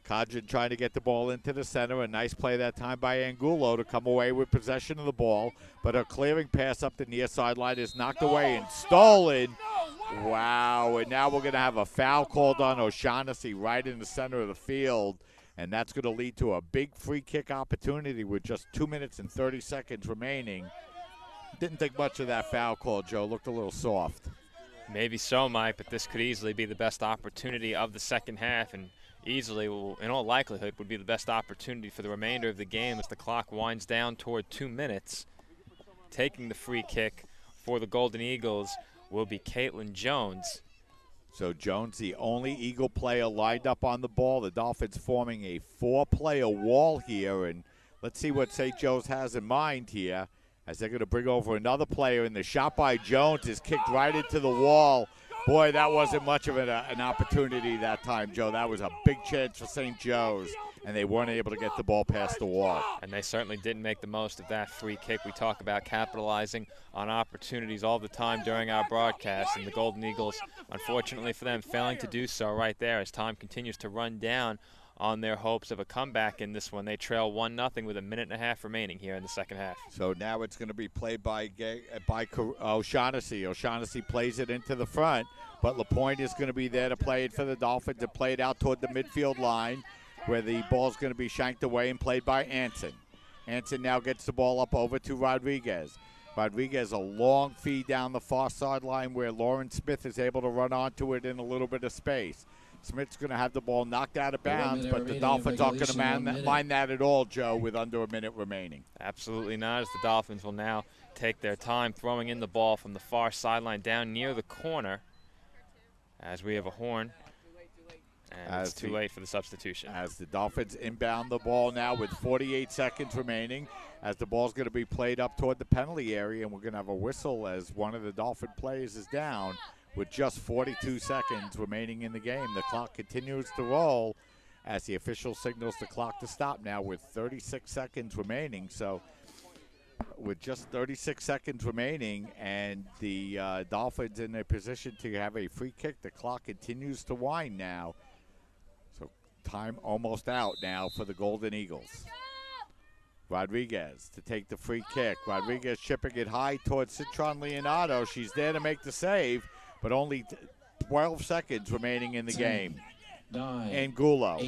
Condren trying to get the ball into the center. A nice play that time by Angulo to come away with possession of the ball, but her clearing pass up the near sideline is knocked away and stolen. Wow, and now we're going to have a foul called on O'Shaughnessy right in the center of the field, and that's going to lead to a big free kick opportunity with just 2 minutes and 30 seconds remaining. Didn't think much of that foul call, Joe. Looked a little soft. Maybe so, Mike, but this could easily be the best opportunity of the second half, and easily, in all likelihood, would be the best opportunity for the remainder of the game as the clock winds down toward 2 minutes. Taking the free kick for the Golden Eagles will be Caitlin Jones. So Jones, the only Eagle player lined up on the ball. The Dolphins forming a 4-player wall here, and let's see what St. Joe's has in mind here as they're going to bring over another player, and the shot by Jones is kicked right into the wall. Boy, that wasn't much of an opportunity that time, Joe. That was a big chance for St. Joe's, and they weren't able to get the ball past the wall. And they certainly didn't make the most of that free kick. We talk about capitalizing on opportunities all the time during our broadcast, and the Golden Eagles, unfortunately for them, failing to do so right there as time continues to run down on their hopes of a comeback in this one. They trail 1-0 with 1.5 minutes remaining here in the second half. So now it's going to be played by O'Shaughnessy. O'Shaughnessy plays it into the front, but LaPointe is going to be there to play it for the Dolphins and play it out toward the midfield line where the ball's going to be shanked away and played by Anson. Anson now gets the ball up over to Rodriguez. Rodriguez, a long feed down the far sideline where Lauren Smith is able to run onto it in a little bit of space. Smith's going to have the ball knocked out of bounds, but the Dolphins aren't going to mind that at all, Joe, with under a minute remaining. Absolutely not, as the Dolphins will now take their time throwing in the ball from the far sideline down near the corner as we have a horn. And it's too late for the substitution. As the Dolphins inbound the ball now with 48 seconds remaining, as the ball's going to be played up toward the penalty area, and we're going to have a whistle as one of the Dolphin players is down with just 42 seconds remaining in the game. The clock continues to roll as the official signals the clock to stop now with 36 seconds remaining. So with just 36 seconds remaining and the Dolphins in a position to have a free kick, the clock continues to wind now. So time almost out now for the Golden Eagles. Rodriguez to take the free kick. Rodriguez chipping it high towards Citron Leonardo. She's there to make the save, but only 12 seconds remaining in the game. Angulo.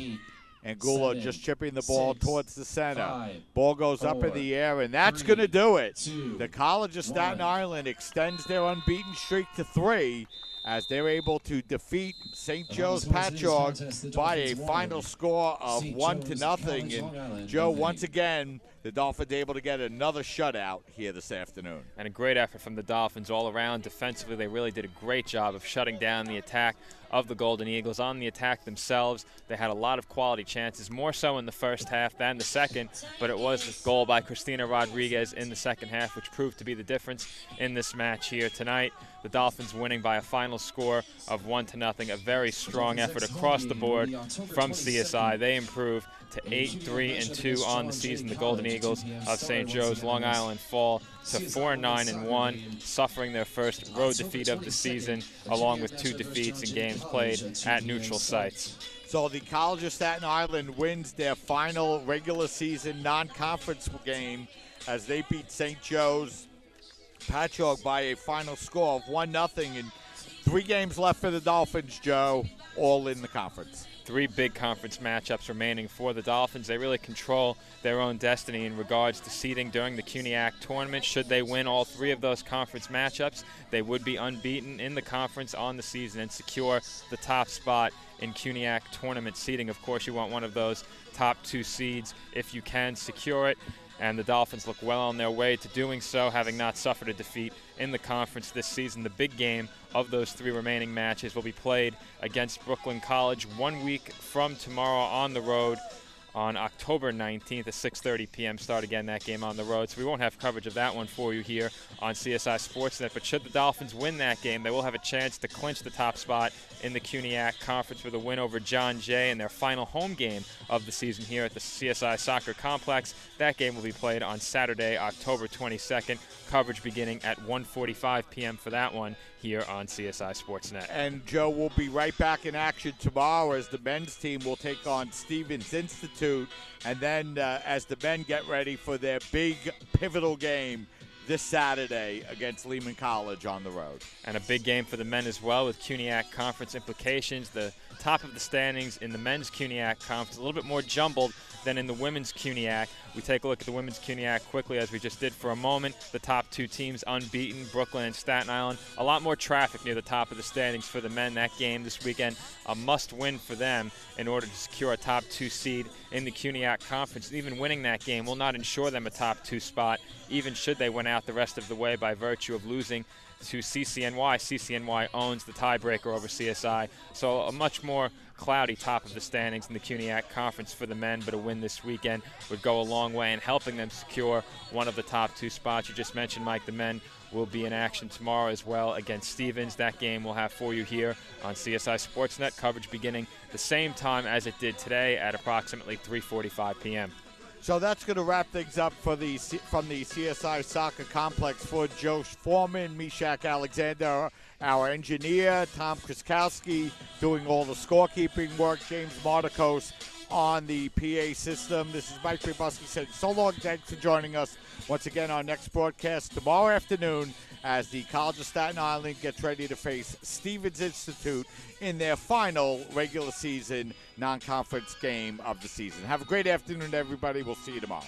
Angulo just chipping the ball towards the center. Ball goes up in the air, and that's going to do it. The College of Staten Island extends their unbeaten streak to 3 as they're able to defeat St. Joe's Patchogue by a final score of 1-0. And Joe, once again, the Dolphins able to get another shutout here this afternoon. And a great effort from the Dolphins all around. Defensively, they really did a great job of shutting down the attack of the Golden Eagles. On the attack themselves, they had a lot of quality chances, more so in the first half than the second, but it was the goal by Christina Rodriguez in the second half which proved to be the difference in this match here tonight. The Dolphins winning by a final score of 1-0. A very strong effort across the board from CSI. They improved to 8-3-2 on the season. The Golden Eagles of St. Joe's Long Island fall to 4-9-1, suffering their first road defeat of the season, along with 2 defeats in games played at neutral sites. So the College of Staten Island wins their final regular season non-conference game as they beat St. Joe's Patchogue by a final score of 1-0, and 3 games left for the Dolphins, Joe, all in the conference. 3 big conference matchups remaining for the Dolphins. They really control their own destiny in regards to seeding during the CUNYAC tournament. Should they win all 3 of those conference matchups, they would be unbeaten in the conference on the season and secure the top spot in CUNYAC tournament seeding. Of course, you want one of those top 2 seeds if you can secure it. And the Dolphins look well on their way to doing so, having not suffered a defeat in the conference this season. The big game of those 3 remaining matches will be played against Brooklyn College 1 week from tomorrow on the road on October 19th at 6:30 p.m. start again that game on the road. So we won't have coverage of that one for you here on CSI Sportsnet. But should the Dolphins win that game, they will have a chance to clinch the top spot in the CUNYAC Conference with a win over John Jay in their final home game of the season here at the CSI Soccer Complex. That game will be played on Saturday, October 22nd. Coverage beginning at 1:45 p.m. for that one here on CSI Sportsnet. And Joe, will be right back in action tomorrow as the men's team will take on Stevens Institute, and then as the men get ready for their big pivotal game this Saturday against Lehman College on the road. And a big game for the men as well with CUNYAC conference implications. The top of the standings in the men's CUNYAC conference, a little bit more jumbled than in the women's CUNYAC. We take a look at the women's CUNYAC quickly as we just did for a moment. The top 2 teams unbeaten, Brooklyn and Staten Island. A lot more traffic near the top of the standings for the men. That game this weekend, a must-win for them in order to secure a top 2 seed in the CUNYAC conference. Even winning that game will not ensure them a top 2 spot, even should they win out the rest of the way by virtue of losing to CCNY. CCNY owns the tiebreaker over CSI. So a much more cloudy top of the standings in the CUNYAC conference for the men, but a win this weekend would go a long way in helping them secure one of the top 2 spots. You just mentioned, Mike, the men will be in action tomorrow as well against Stevens. That game we'll have for you here on CSI Sportsnet. Coverage beginning the same time as it did today at approximately 3:45 p.m. So that's going to wrap things up for from the CSI Soccer Complex. For Joe Foreman, Meshach Alexander, our engineer, Tom Kriskowski, doing all the scorekeeping work, James Martikos on the PA system. This is Mike Grabowski saying so long. Thanks for joining us. Once again, our next broadcast tomorrow afternoon as the College of Staten Island gets ready to face Stevens Institute in their final regular season non-conference game of the season. Have a great afternoon, everybody. We'll see you tomorrow.